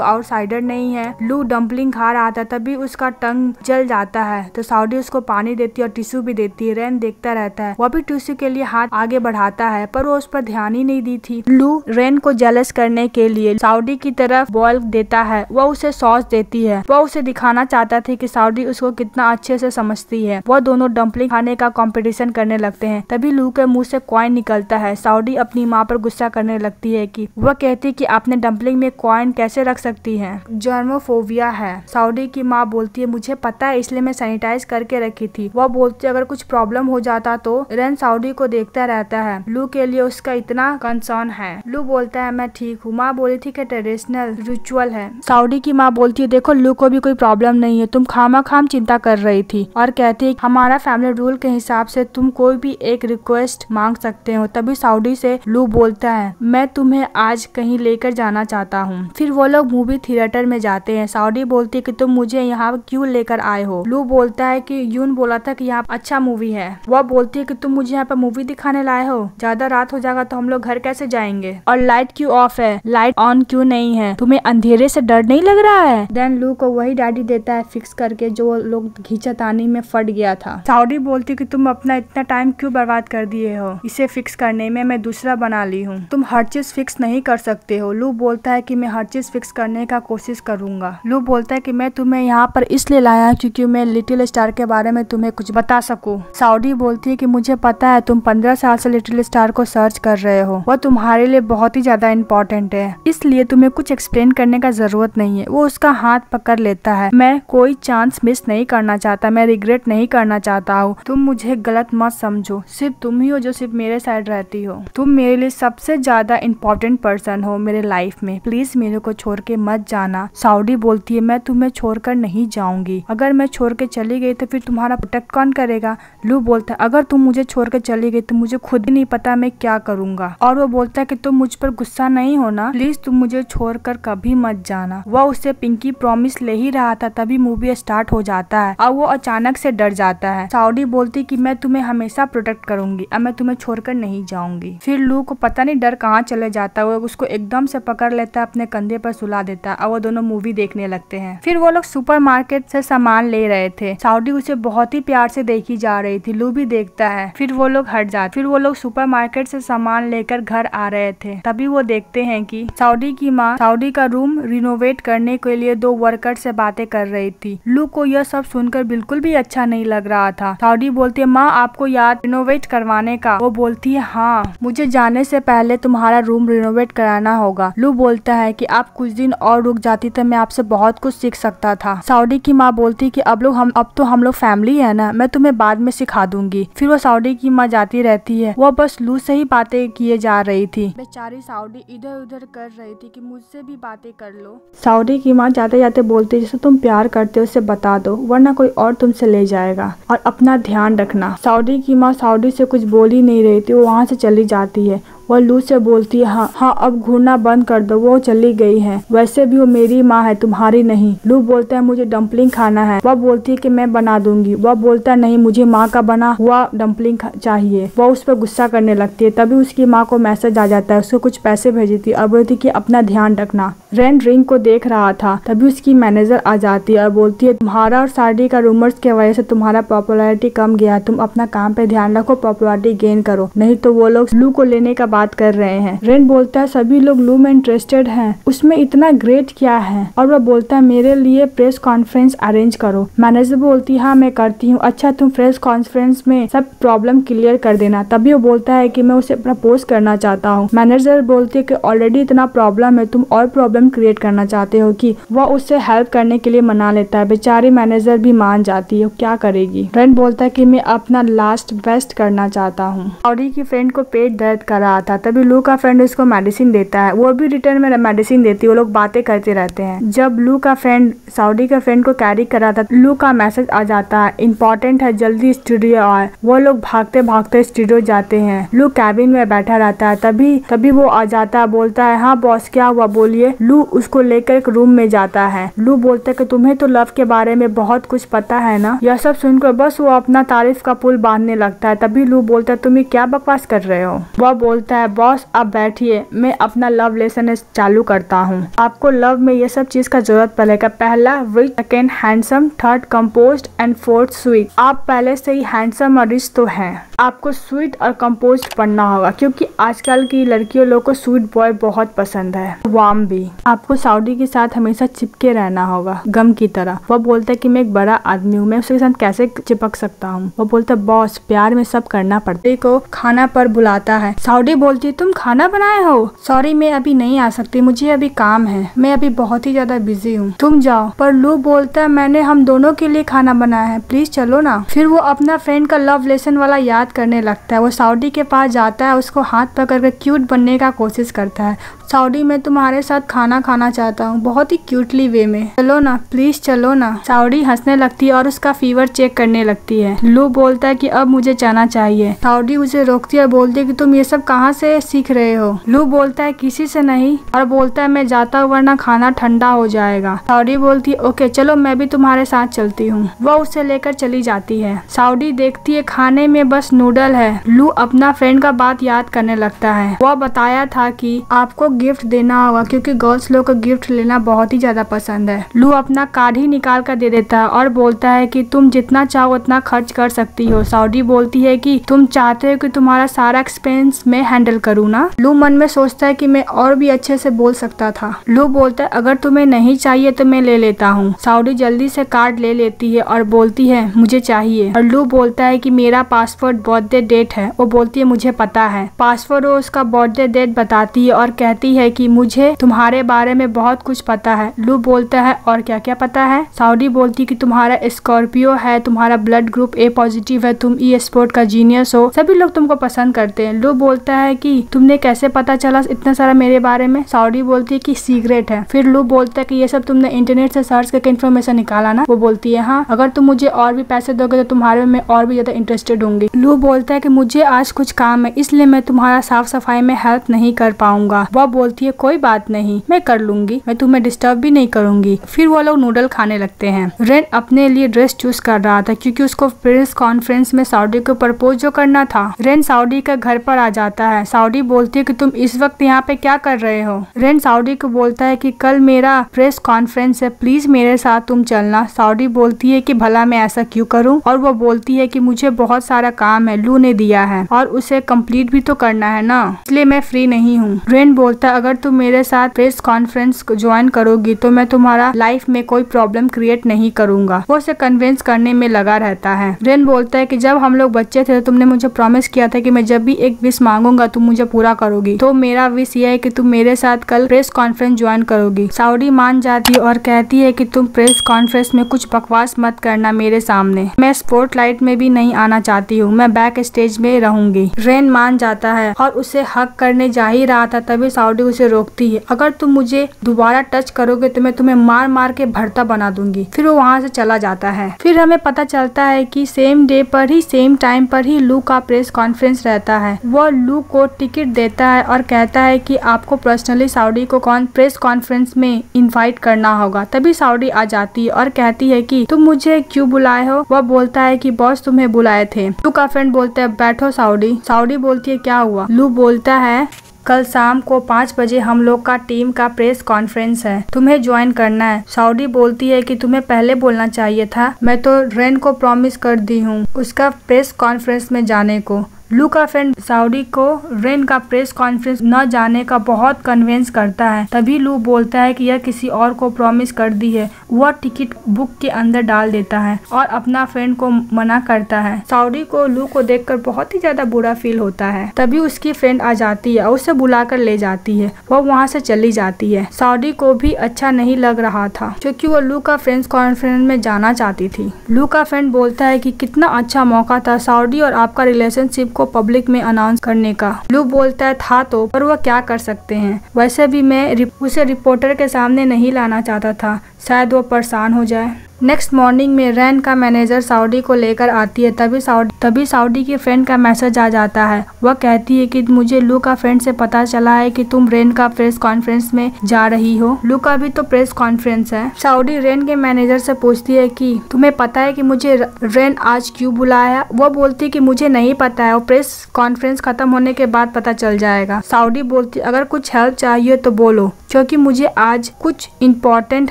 आउटसाइडर नहीं है। लू डम्पलिंग खा रहा था तभी उसका टंग जल जाता है। तो साउडी उसको पानी देती है और टिश्यू भी देती है। रेन देखता रहता है, वो भी टिश्यू के लिए हाथ आगे बढ़ाता है पर वो उस पर ध्यान ही नहीं दी थी। लू रेन को जेलस करने के लिए साउडी की तरफ बॉल देता है, वो उसे सॉस देती है। वो उसे दिखाना चाहता था कि साउडी उसको कितना अच्छे से समझती है। वो दोनों डम्पलिंग खाने का कंपटीशन करने लगते हैं। तभी लू के मुंह से कॉइन निकलता है। साउडी अपनी माँ पर गुस्सा करने लगती है कि वह कहती कि आपने डम्पलिंग में कॉइन कैसे रख सकती है, जर्मोफोबिया है। साउडी की माँ बोलती है मुझे पता है इसलिए मैं सैनिटाइज करके रखी थी। वह बोलती है अगर कुछ प्रॉब्लम हो जाता तो। रेन साउडी को देखता रहता है, लू के लिए उसका इतना कंसर्न है। लू बोलता है मैं ठीक हूँ, माँ बोली थी कि ट्रेडिशनल रिचुअल है। साउडी की माँ बोलती है देखो लू को भी कोई प्रॉब्लम नहीं है, तुम खामखाम चिंता कर रही थी, और कहती है हमारा फैमिली रूल के हिसाब से तुम कोई भी एक रिक्वेस्ट मांग सकते हो। तभी साउडी से लू बोलता है मैं तुम्हें आज कहीं लेकर जाना चाहता हूँ। फिर वो लोग मूवी थिएटर में जाते हैं। साउडी बोलती है कि तुम मुझे यहाँ क्यों लेकर आए हो। लू बोलता है कि यून बोला था कि यहाँ अच्छा मूवी है। वह बोलती है कि तुम मुझे यहाँ पर मूवी दिखाने लाए हो, ज्यादा रात हो जाएगा तो हम लोग घर कैसे जाएंगे, और लाइट क्यों ऑफ है, लाइट ऑन क्यों नहीं है, तुम्हें अंधेरे से डर नहीं लग रहा है। देन लू को वही डैडी देता है फिक्स करके जो लोग घींचतानी में फट गया था। साउडी बोलती कि तुम अपना इतना टाइम क्यों बर्बाद कर दिए हो इसे फिक्स करने में, मैं दूसरा बना ली हूँ, तुम हर चीज फिक्स नहीं कर सकते हो। लू बोलता है कि मैं हर चीज फिक्स करने का कोशिश करूंगा। लू बोलता है कि मैं तुम्हें यहाँ पर इसलिए लाया क्योंकि मैं लिटिल स्टार के बारे में तुम्हें कुछ बता सकूं। साउडी बोलती है कि मुझे पता है तुम 15 साल से लिटिल स्टार को सर्च कर रहे हो, वह तुम्हारे लिए बहुत ही ज्यादा इम्पोर्टेंट है, इसलिए तुम्हें कुछ एक्सप्लेन करने का जरूरत नहीं है। वो उसका हाथ पकड़ लेता है, मैं कोई चांस मिस नहीं करना चाहता, मैं रिग्रेट नहीं करना चाहता हूँ, तुम मुझे गलत मत समझो, सिर्फ तुम ही हो जो सिर्फ मेरे साइड रहती हो, तुम मेरे लिए सबसे ज्यादा इम्पोर्टेंट पर्सन हो मेरे लाइफ में, प्लीज मेरे को छोड़ के मत जाना। साउडी बोलती है मैं तुम्हें छोड़कर नहीं जाऊंगी, अगर मैं छोड़ के चली गई तो फिर तुम्हारा प्रोटेक्ट कौन करेगा। लू बोलता है अगर तुम मुझे छोड़ के चली गई तो मुझे खुद ही नहीं पता मैं क्या करूंगा। और वो बोलता है कि तुम मुझ पर गुस्सा नहीं होना, प्लीज तुम मुझे छोड़कर कभी मत जाना। वह उससे पिंकी प्रॉमिस ले ही रहा था तभी मूवी स्टार्ट हो जाता है और वो अचानक से डर जाता है। साउडी बोलती कि मैं तुम्हें हमेशा प्रोटेक्ट करूंगी, अब मैं तुम्हें छोड़कर नहीं जाऊंगी। फिर लू को पता नहीं डर कहाँ चले जाता है, वो उसको एकदम से पकड़ लेता है, अपने कंधे पर सुला देता है और वो दोनों मूवी देखने लगते हैं। फिर वो लोग सुपरमार्केट से सामान ले रहे थे। साउडी उसे बहुत ही प्यार से देखी जा रही थी, लू भी देखता है। फिर वो लोग हट जाते। फिर वो लोग सुपरमार्केट से सामान लेकर घर आ रहे थे, तभी वो देखते हैं कि साउडी की माँ साउडी का रूम रिनोवेट करने के लिए 2 वर्कर से बातें कर रही थी। लू को यह सब सुनकर बिल्कुल भी अच्छा नहीं लग रहा था। साउडी बोलती है माँ आपको याद रिनोवेट करवाने का। वो बोलती है हाँ, मुझे जाने से पहले तुम्हारा रूम रिनोवेट कराना होगा। लू बोलता है कि आप कुछ दिन और रुक जाती तो मैं आपसे बहुत कुछ सीख सकता था। साउडी की माँ बोलती कि अब तो हम लोग फैमिली है ना, मैं तुम्हें बाद में सिखा दूंगी। फिर वो साउडी की माँ जाती रहती है। वो बस लू से ही बातें किए जा रही थी। बेचारी साउडी इधर उधर कर रही थी कि मुझसे भी बातें कर लो। साउडी की माँ जाते जाते बोलती जैसे तुम प्यार करते हो उसे बता दो वरना कोई और तुमसे ले जाएगा, और अपना ध्यान रखना। साउडी की माँ साउडी से कुछ बोल ही नहीं रही थी, वो वहाँ से चली जाती है। वो लू से बोलती है हाँ अब घूरना बंद कर दो, वो चली गई है, वैसे भी वो मेरी माँ है तुम्हारी नहीं। लू बोलता है मुझे डम्पलिंग खाना है। वह बोलती है कि मैं बना दूंगी। वह बोलता है नहीं मुझे माँ का बना हुआ डम्पलिंग चाहिए। वह उस पर गुस्सा करने लगती है। तभी उसकी माँ को मैसेज आ जाता है, उसको कुछ पैसे भेजी थी और बोलती कि अपना ध्यान रखना। रेन रिंग को देख रहा था, तभी उसकी मैनेजर आ जाती है और बोलती है तुम्हारा और साडी का रूमर्स की वजह से तुम्हारा पॉपुलैरिटी कम गया है, तुम अपना काम पे ध्यान रखो, पॉपुलैरिटी गेन करो, नहीं तो वो लोग लू को लेने का बात कर रहे हैं। रेन बोलता है सभी लोग लू में इंटरेस्टेड हैं, उसमें इतना ग्रेट क्या है। और वह बोलता है मेरे लिए प्रेस कॉन्फ्रेंस अरेंज करो। मैनेजर बोलती है हाँ मैं करती हूँ। अच्छा तुम प्रेस कॉन्फ्रेंस में सब प्रॉब्लम क्लियर कर देना। तभी वो बोलता है कि मैं उसे प्रपोज करना चाहता हूँ। मैनेजर बोलती है कि ऑलरेडी इतना प्रॉब्लम है, तुम और प्रॉब्लम क्रिएट करना चाहते हो कि। वह उससे हेल्प करने के लिए मना लेता है। बेचारी मैनेजर भी मान जाती है, क्या करेगी। रेन बोलता है कि मैं अपना लास्ट बेस्ट करना चाहता हूँ। साउडी की फ्रेंड को पेट दर्द कर रहा था, तभी लू का फ्रेंड उसको मेडिसिन देता है, वो भी रिटर्न में मेडिसिन देती है। वो लोग बातें करते रहते हैं। जब लू का फ्रेंड साउडी का फ्रेंड को कैरी कर रहा था, लू का मैसेज आ जाता है इम्पोर्टेंट है, जल्दी स्टूडियो आए। वो लोग भागते भागते स्टूडियो जाते हैं। लू कैबिन में बैठा रहता है, तभी वो आ जाता है, बोलता है हाँ बॉस क्या हुआ बोलिए। लू उसको लेकर एक रूम में जाता है। लू बोलता है कि तुम्हें तो लव के बारे में बहुत कुछ पता है ना। यह सब सुनकर बस वो अपना तारीफ का पुल बांधने लगता है। तभी लू बोलता है तुम्हें क्या बकवास कर रहे हो। वह बोलता है बॉस अब बैठिए, मैं अपना लव लेसन चालू करता हूँ। आपको लव में ये सब चीज का जरूरत पड़ेगा। पहला rich, second handsome, third composed and fourth sweet. आप पहले से ही हैंडसम और रिच तो हैं, आपको स्वीट और कंपोज्ड पढ़ना होगा क्योंकि आजकल की लड़कियों लोग को स्वीट बॉय बहुत पसंद है, वार्म भी। आपको सऊदी के साथ हमेशा चिपके रहना होगा गम की तरह। वो बोलता है कि मैं एक बड़ा आदमी हूँ, मैं उसके साथ कैसे चिपक सकता हूँ। वो बोलता है बॉस प्यार में सब करना पड़ता है। को खाना पर बुलाता है। सऊदी बोलती है तुम खाना बनाए हो? सॉरी मैं अभी नहीं आ सकती, मुझे अभी काम है, मैं अभी बहुत ही ज्यादा बिजी हूँ, तुम जाओ। पर लू बोलता है मैंने हम दोनों के लिए खाना बनाया है, प्लीज चलो ना। फिर वो अपना फ्रेंड का लव लेसन वाला याद करने लगता है। वो सऊदी के पास जाता है, उसको हाथ पकड़ कर क्यूट बनने का कोशिश करता है। सऊदी मैं तुम्हारे साथ खाना खाना चाहता हूँ, बहुत ही क्यूटली वे में, चलो ना प्लीज चलो ना। सऊदी हंसने लगती है और उसका फीवर चेक करने लगती है। लू बोलता है कि अब मुझे जाना चाहिए। सऊदी उसे रोकती है और बोलती है कि तुम ये सब कहाँ से सीख रहे हो? लू बोलता है किसी से नहीं, और बोलता है मैं जाता हूँ वरना खाना ठंडा हो जाएगा। सऊदी बोलती है ओके चलो मैं भी तुम्हारे साथ चलती हूँ। वह उसे लेकर चली जाती है। सऊदी देखती है खाने में बस नूडल है। लू अपना फ्रेंड का बात याद करने लगता है। वह बताया था कि आपको गिफ्ट देना होगा क्योंकि गर्ल्स लोग को गिफ्ट लेना बहुत ही ज्यादा पसंद है। लू अपना कार्ड ही निकाल कर दे देता है और बोलता है कि तुम जितना चाहो उतना खर्च कर सकती हो। सऊदी बोलती है कि तुम चाहते हो कि तुम्हारा सारा एक्सपेंस मैं हैंडल करूँ ना? लू मन में सोचता है कि मैं और भी अच्छे से बोल सकता था। लू बोलता है अगर तुम्हें नहीं चाहिए तो मैं ले लेता हूँ। सऊदी जल्दी से कार्ड ले लेती है और बोलती है मुझे चाहिए। और लू बोलता है कि मेरा पासपोर्ट बर्थडे डेट है। वो बोलती है मुझे पता है। पासपोर्ट वो उसका बर्थडे डेट बताती है और कहती है कि मुझे तुम्हारे बारे में बहुत कुछ पता है। लू बोलता है और क्या क्या पता है? सऊदी बोलती है कि तुम्हारा स्कॉर्पियो है, तुम्हारा ब्लड ग्रुप ए पॉजिटिव है, तुम ई स्पोर्ट का जीनियस हो, सभी लोग तुमको पसंद करते हैं। लू बोलता है कि तुमने कैसे पता चला इतना सारा मेरे बारे में? सऊदी बोलती है कि सीक्रेट है। फिर लू बोलता है कि ये सब तुमने इंटरनेट से सर्च करके इन्फॉर्मेशन निकाला ना? वो बोलती है हाँ, अगर तुम मुझे और भी पैसे दोगे तो तुम्हारे में और भी ज्यादा इंटरेस्टेड होंगी। लू बोलता है कि मुझे आज कुछ काम है इसलिए मैं तुम्हारा साफ सफाई में हेल्प नहीं कर पाऊंगा। वह बोलती है कोई बात नहीं, मैं कर लूंगी, मैं तुम्हें डिस्टर्ब भी नहीं करूंगी। फिर वो लोग नूडल खाने लगते हैं। रेन अपने लिए ड्रेस चूज कर रहा था क्योंकि उसको प्रेस कॉन्फ्रेंस में सऊदी को प्रपोज जो करना था। रेन सऊदी के घर पर आ जाता है। सऊदी बोलती है कि तुम इस वक्त यहाँ पे क्या कर रहे हो? रेन सऊदी को बोलता है कि कल मेरा प्रेस कॉन्फ्रेंस है, प्लीज मेरे साथ तुम चलना। सऊदी बोलती है कि भला मैं ऐसा क्यों करूँ? और वो बोलती है कि मुझे बहुत सारा काम है, लू ने दिया है और उसे कंप्लीट भी तो करना है ना, इसलिए मैं फ्री नहीं हूँ। रेन बोलता है अगर तुम मेरे साथ प्रेस कॉन्फ्रेंस को ज्वाइन करोगी तो मैं तुम्हारा लाइफ में कोई प्रॉब्लम क्रिएट नहीं करूंगा। वो उसे कन्विंस करने में लगा रहता है। रेन बोलता है कि जब हम लोग बच्चे थे तुमने मुझे प्रॉमिस किया था कि मैं जब भी एक विश मांगूंगा तुम मुझे पूरा करोगी, तो मेरा विश ये है कि तुम मेरे साथ कल प्रेस कॉन्फ्रेंस ज्वाइन करोगी। सऊदी मान जाती है और कहती है कि तुम प्रेस कॉन्फ्रेंस में कुछ बकवास मत करना मेरे सामने, मैं स्पॉटलाइट में भी नहीं आना चाहती हूँ, मैं बैक स्टेज में रहूंगी। रेन मान जाता है और उसे हक करने जा ही रहा था तभी सऊदी उसे रोकती है। अगर तुम मुझे दोबारा टच करोगे तो मैं तुम्हें मार मार के भरता बना दूंगी। फिर वो वहाँ से चला जाता है। फिर हमें पता चलता है कि सेम डे पर ही सेम टाइम पर ही लू का प्रेस कॉन्फ्रेंस रहता है। वो लू को टिकट देता है और कहता है कि आपको पर्सनली सऊदी को प्रेस कॉन्फ्रेंस में इनवाइट करना होगा। तभी सऊदी आ जाती है और कहती है कि तुम मुझे क्यों बुलाए हो? वह बोलता है कि बॉस तुम्हें बुलाए थे। लू का फ्रेंड बोलता है बैठो सऊदी। सऊदी बोलती है क्या हुआ? लू बोलता है कल शाम को 5 बजे हम लोग का टीम का प्रेस कॉन्फ्रेंस है, तुम्हें ज्वाइन करना है। सऊदी बोलती है कि तुम्हें पहले बोलना चाहिए था, मैं तो रेन को प्रॉमिस कर दी हूँ उसका प्रेस कॉन्फ्रेंस में जाने को। लू का फ्रेंड सऊदी को रेन का प्रेस कॉन्फ्रेंस न जाने का बहुत कन्विंस करता है। तभी लू बोलता है कि यह किसी और को प्रॉमिस कर दी है। वह टिकट बुक के अंदर डाल देता है और अपना फ्रेंड को मना करता है। सऊदी को लू को देखकर बहुत ही ज्यादा बुरा फील होता है। तभी उसकी फ्रेंड आ जाती है और उसे बुलाकर ले जाती है। वह वहाँ से चली जाती है। सऊदी को भी अच्छा नहीं लग रहा था क्योंकि वो लू का फ्रेंड्स कॉन्फ्रेंस में जाना चाहती थी। लू का फ्रेंड बोलता है कि कितना अच्छा मौका था सऊदी और आपका रिलेशनशिप को पब्लिक में अनाउंस करने का। लू बोलता है था तो, पर वह क्या कर सकते हैं, वैसे भी मैं उसे रिपोर्टर के सामने नहीं लाना चाहता था, शायद वो परेशान हो जाए। नेक्स्ट मॉर्निंग में रेन का मैनेजर सऊदी को लेकर आती है। तभी सऊदी तभी सऊदी की फ्रेंड का मैसेज आ जाता है। वह कहती है कि मुझे लू का फ्रेंड से पता चला है कि तुम रेन का प्रेस कॉन्फ्रेंस में जा रही हो। लू का भी तो प्रेस कॉन्फ्रेंस है। सऊदी रेन के मैनेजर से पूछती है कि तुम्हें पता है कि मुझे रेन आज क्यों बुलाया। वह बोलती है कि मुझे नहीं पता है और प्रेस कॉन्फ्रेंस खत्म होने के बाद पता चल जाएगा। सऊदी बोलती अगर कुछ हेल्प चाहिए तो बोलो, क्योंकि मुझे आज कुछ इम्पोर्टेंट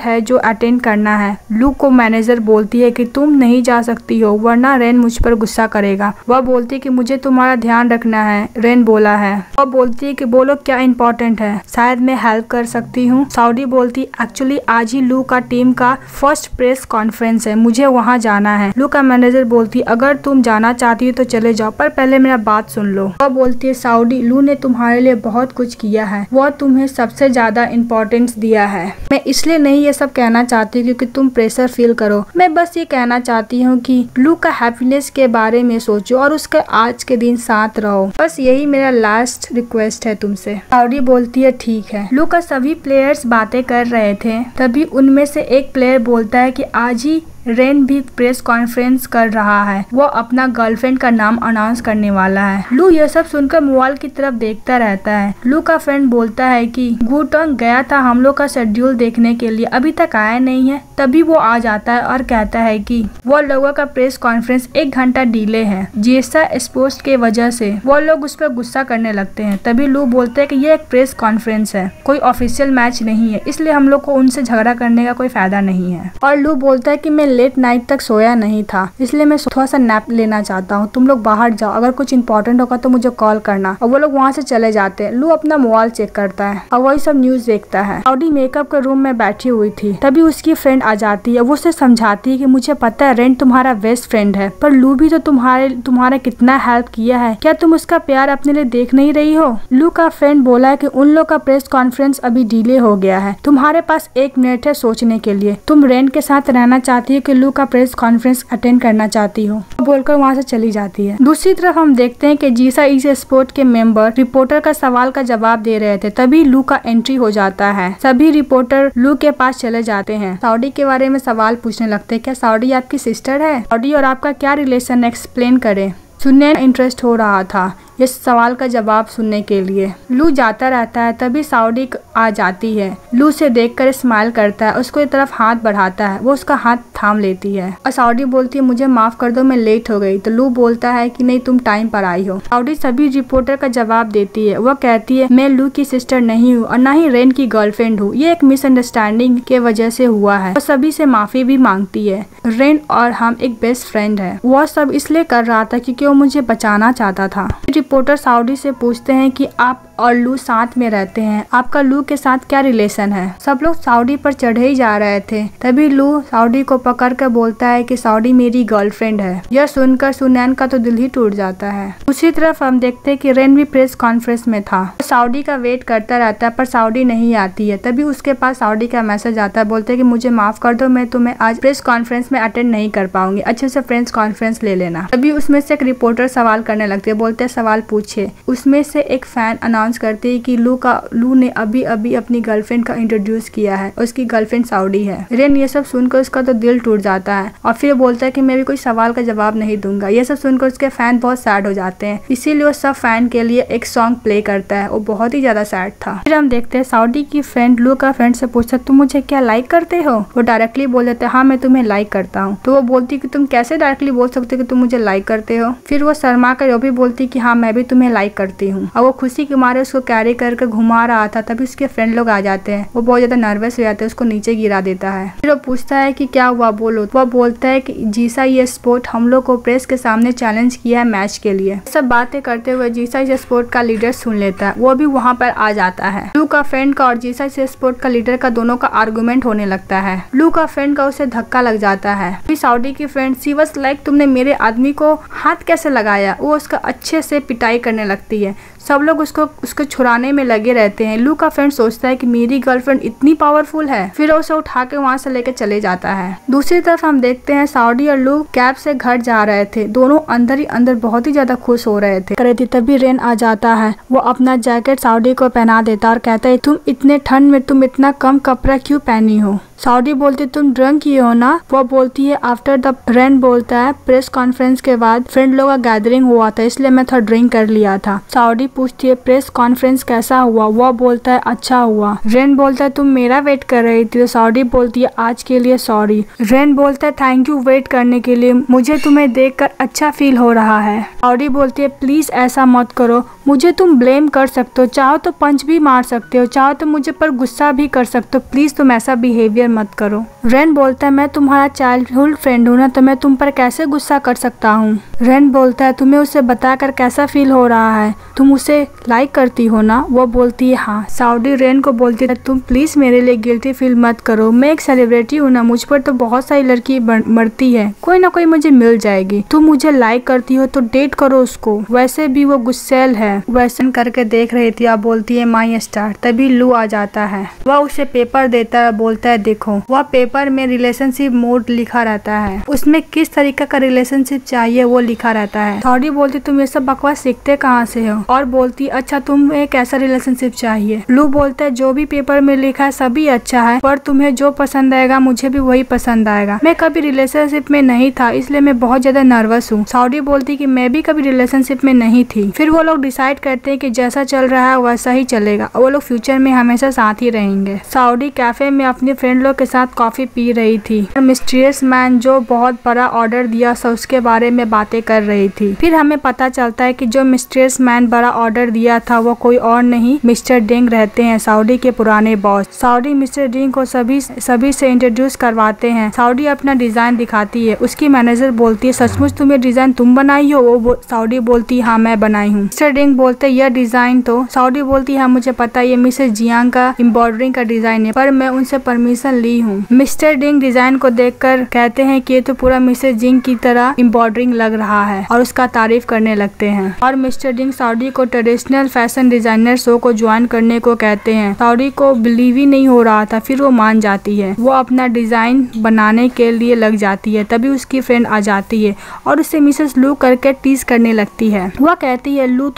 है जो अटेंड करना है। लू को मैनेजर बोलती है कि तुम नहीं जा सकती हो वरना रेन मुझ पर गुस्सा करेगा। वह बोलती है कि मुझे तुम्हारा ध्यान रखना है, रेन बोला है। वह बोलती है कि बोलो क्या इम्पोर्टेंट है, शायद मैं हेल्प कर सकती हूँ। सऊदी बोलती एक्चुअली आज ही लू का टीम का फर्स्ट प्रेस कॉन्फ्रेंस है, मुझे वहाँ जाना है। लू का मैनेजर बोलती अगर तुम जाना चाहती हो तो चले जाओ, पर पहले मेरा बात सुन लो। वह बोलती है सऊदी लू ने तुम्हारे लिए बहुत कुछ किया है, वह तुम्हें सबसे ज्यादा इम्पोर्टेंस दिया है। मैं इसलिए नहीं ये सब कहना चाहती क्योंकि तुम प्रेशर फील करो, मैं बस ये कहना चाहती हूँ कि लू का हैप्पीनेस के बारे में सोचो और उसके आज के दिन साथ रहो, बस यही मेरा लास्ट रिक्वेस्ट है तुमसे। सऊदी बोलती है ठीक है। लू का सभी प्लेयर्स बातें कर रहे थे, तभी उनमें से एक प्लेयर बोलता है कि आज ही रेन भी प्रेस कॉन्फ्रेंस कर रहा है, वो अपना गर्लफ्रेंड का नाम अनाउंस करने वाला है। लू यह सब सुनकर मोबाइल की तरफ देखता रहता है। लू का फ्रेंड बोलता है कि गुटोंग गया था हम लोग का शेड्यूल देखने के लिए, अभी तक आया नहीं है। तभी वो आ जाता है और कहता है कि वो लोगों का प्रेस कॉन्फ्रेंस 1 घंटा डिले है, जैसा स्पोर्ट्स के वजह से वो लोग उस पर गुस्सा करने लगते हैं। तभी लू बोलते है कि ये एक प्रेस कॉन्फ्रेंस है, कोई ऑफिशियल मैच नहीं है, इसलिए हम लोग को उनसे झगड़ा करने का कोई फायदा नहीं है। और लू बोलता है कि मैं लेट नाइट तक सोया नहीं था, इसलिए मैं थोड़ा सा नैप लेना चाहता हूँ, तुम लोग बाहर जाओ, अगर कुछ इंपॉर्टेंट होगा तो मुझे कॉल करना। और वो लोग वहाँ से चले जाते हैं। लू अपना मोबाइल चेक करता है और वही सब न्यूज देखता है। सऊदी मेकअप के रूम में बैठी हुई थी, तभी उसकी फ्रेंड आ जाती है। वो उसे समझाती है कि मुझे पता है रेन तुम्हारा बेस्ट फ्रेंड है, पर लू भी तो तुम्हारा कितना हेल्प किया है, क्या तुम उसका प्यार अपने लिए देख नहीं रही हो। लू का फ्रेंड बोला है कि उन लोग का प्रेस कॉन्फ्रेंस अभी डिले हो गया है, तुम्हारे पास 1 मिनट है सोचने के लिए, तुम रेन के साथ रहना चाहती है कि लू का प्रेस कॉन्फ्रेंस अटेंड करना चाहती हो, बोलकर वहाँ से चली जाती है। दूसरी तरफ हम देखते हैं कि जीसा ई स्पोर्ट के मेंबर रिपोर्टर का सवाल का जवाब दे रहे थे, तभी लू का एंट्री हो जाता है। सभी रिपोर्टर लू के पास चले जाते हैं, सऊदी के बारे में सवाल पूछने लगते हैं। क्या सऊदी आपकी सिस्टर है? सऊदी और आपका क्या रिलेशन, एक्सप्लेन करें। सुनने में इंटरेस्ट हो रहा था इस सवाल का जवाब सुनने के लिए। लू जाता रहता है, तभी सऊदी आ जाती है। लू से देखकर स्माइल करता है, उसको एक तरफ हाथ बढ़ाता है, वो उसका हाथ थाम लेती है और सऊदी बोलती है मुझे माफ कर दो, मैं लेट हो गई। तो लू बोलता है कि नहीं तुम टाइम पर आई हो। सऊदी सभी रिपोर्टर का जवाब देती है। वह कहती है मैं लू की सिस्टर नहीं हूँ और न ही रेन की गर्लफ्रेंड हूँ, ये एक मिसअंडरस्टैंडिंग के वजह से हुआ है। और सभी से माफी भी मांगती है। रेन और हम एक बेस्ट फ्रेंड है, वह सब इसलिए कर रहा था क्योंकि वो मुझे बचाना चाहता था। रिपोर्टर सऊदी से पूछते हैं कि आप और लू साथ में रहते हैं, आपका लू के साथ क्या रिलेशन है। सब लोग सऊदी पर चढ़े ही जा रहे थे, तभी लू सऊदी को पकड़ कर बोलता है कि सऊदी मेरी गर्लफ्रेंड है। यह सुनकर सुनैन का तो दिल ही टूट जाता है। दूसरी तरफ हम देखते हैं कि रेन भी प्रेस कॉन्फ्रेंस में था, सऊदी का वेट करता रहता है पर सऊदी नहीं आती है। तभी उसके पास सऊदी का मैसेज आता है, बोलते हैं कि मुझे माफ कर दो, मैं तुम्हें आज प्रेस कॉन्फ्रेंस में अटेंड नहीं कर पाऊंगी, अच्छे से प्रेस कॉन्फ्रेंस ले लेना। तभी उसमें से एक रिपोर्टर सवाल करने लगते है, बोलते हैं सवाल पूछे। उसमें से एक फैन अनाउंस करती है कि लू ने अभी अभी अपनी गर्लफ्रेंड का इंट्रोड्यूस किया है, उसकी गर्लफ्रेंड सऊदी है। रेन ये सब सुनकर उसका तो दिल टूट जाता है और फिर बोलता है कि मैं भी कोई सवाल का जवाब नहीं दूंगा। ये सब सुनकर उसके फैन बहुत सैड हो जाते हैं, इसीलिए वो सब फैन के लिए एक सॉन्ग प्ले करता है, वो बहुत ही ज्यादा सैड था। फिर हम देखते हैं सऊदी की फ्रेंड लू का फ्रेंड से पूछता तुम मुझे क्या लाइक करते हो। वो डायरेक्टली बोल देते हाँ मैं तुम्हें लाइक करता हूँ। तो वो बोलती कि तुम कैसे डायरेक्टली बोल सकते हो कि तुम मुझे लाइक करते हो। फिर वो शर्मा कर वो भी बोलती कि हाँ मैं भी तुम्हें लाइक करती हूँ। और वो खुशी के मारे उसको कैरी करके घुमा रहा था, तभी उसके फ्रेंड लोग आ जाते हैं। वो बहुत ज्यादा नर्वस हो जाते हैं, उसको नीचे गिरा देता है। फिर वो पूछता है कि क्या हुआ बोलो। वो बोलता है कि जीसा ये स्पोर्ट हम लोग को प्रेस के सामने चैलेंज किया है मैच के लिए। सब बातें करते हुए जीसा ये स्पोर्ट का लीडर सुन लेता है, वो भी वहाँ पर आ जाता है। लू का फ्रेंड का और जीसा ये स्पोर्ट का लीडर का दोनों का आर्गूमेंट होने लगता है। लू का फ्रेंड का उसे धक्का लग जाता है। फिर सऊदी की फ्रेंड सी वाज लाइक तुमने मेरे आदमी को हाथ कैसे लगाया, वो उसका अच्छे से पिटाई करने लगती है। सब लोग उसको छुड़ाने में लगे रहते हैं। लू का फ्रेंड सोचता है कि मेरी गर्लफ्रेंड इतनी पावरफुल है, फिर उसे उठा के वहाँ से लेके चले जाता है। दूसरी तरफ हम देखते हैं साउडी और लू कैब से घर जा रहे थे। दोनों अंदर ही अंदर बहुत ही ज्यादा खुश हो रहे थे। तभी रेन आ जाता है। वो अपना जैकेट साउडी को पहना देता है और कहता है तुम इतने ठंड में तुम इतना कम कपड़ा क्यों पहनी हो। साउडी बोलती तुम ड्रंक ही हो ना। वो बोलती है आफ्टर द रेन बोलता है प्रेस कॉन्फ्रेंस के बाद फ्रेंड लोग का गैदरिंग हुआ था इसलिए मैं थोड़ा ड्रिंक कर लिया था। साउडी पूछती है प्रेस कॉन्फ्रेंस कैसा हुआ। वो बोलता है अच्छा हुआ। रेन बोलता है तुम मेरा वेट कर रही थी। तो साउडी बोलती है आज के लिए सॉरी। रेन बोलता है थैंक यू वेट करने के लिए, मुझे तुम्हें देखकर अच्छा फील हो रहा है। साउडी बोलती है प्लीज ऐसा मत करो, मुझे तुम ब्लेम कर सकते हो, चाहो तो पंच भी मार सकते हो, चाहो तो मुझे पर गुस्सा भी कर सकते हो, प्लीज तुम ऐसा बिहेवियर मत करो। रेन बोलता है मैं तुम्हारा चाइल्डहुड फ्रेंड हूँ ना, तो मैं तुम पर कैसे गुस्सा कर सकता हूँ। रेन बोलता है तुम्हें उसे बताकर कैसा फील हो रहा है, तुम उसे लाइक करती हो ना। वो बोलती है हाँ। साउडी रेन को बोलती है तुम प्लीज मेरे लिए गिल्टी फील मत करो, मैं एक सेलिब्रिटी हूँ ना, मुझ पर तो बहुत सारी लड़की मरती है, कोई ना कोई मुझे मिल जाएगी, तुम मुझे लाइक करती हो तो डेट करो उसको, वैसे भी वो गुस्सेल है। वैसे करके देख रही थी। आप बोलती है माई स्टार। तभी लू आ जाता है। वह उसे पेपर देता है, बोलता है देखो। वह पेपर में रिलेशनशिप मोड लिखा रहता है, उसमें किस तरीके का रिलेशनशिप चाहिए वो लिखा रहता है। साउडी बोलती तुम ये सब बकवास सीखते कहाँ से हो। और बोलती अच्छा तुम्हें कैसा रिलेशनशिप चाहिए। लू बोलता है जो भी पेपर में लिखा है सभी अच्छा है, पर तुम्हें जो पसंद आएगा मुझे भी वही पसंद आएगा। मैं कभी रिलेशनशिप में नहीं था इसलिए मैं बहुत ज्यादा नर्वस हूँ। साउडी बोलती कि मैं भी कभी रिलेशनशिप में नहीं थी। फिर वो लोग डिसाइड करते हैं कि जैसा चल रहा है वैसा ही चलेगा, वो लोग फ्यूचर में हमेशा साथ ही रहेंगे। साउडी कैफे में अपने फ्रेंड लोग के साथ कॉफी पी रही थी। मिस्टीरियस मैन जो बहुत बड़ा ऑर्डर दिया था उसके बारे में बातें कर रही थी। फिर हमें पता चलता है कि जो मिस्टीरियस मैन बड़ा ऑर्डर दिया था वो कोई और नहीं मिस्टर डिंग रहते हैं, साउडी के पुराने बॉस। साउडी मिस्टर डिंग को सभी से इंट्रोड्यूस करवाते हैं। साउडी अपना डिजाइन दिखाती है। उसकी मैनेजर बोलती है सचमुच तुम्हें डिजाइन तुम बनाई हो। वो साउडी बोलती है हाँ मैं बनाई हूँ। मिस्टर डिंग बोलते यह डिजाइन तो। साउडी बोलती है हाँ मुझे पता है ये मिसेस जियांग का एम्ब्रॉयडरिंग का डिजाइन है, पर मैं उनसे परमिशन ली हूँ। मिस्टर डिंग डिजाइन को देखकर कहते हैं कि ये तो पूरा मिसेस जिंग की तरह एम्ब्रॉयडरिंग लग रहा है और उसका तारीफ करने लगते हैं। और मिस्टर डिंग साउडी को ट्रेडिशनल फैशन डिजाइनर शो को ज्वाइन करने को कहते हैं। साउडी को बिलीव ही नहीं हो रहा था, फिर वो मान जाती है। वो अपना डिजाइन बनाने के लिए लग जाती है। तभी उसकी फ्रेंड आ जाती है और उसे मिसेस लू करके टीज करने लगती है। वह कहती है लू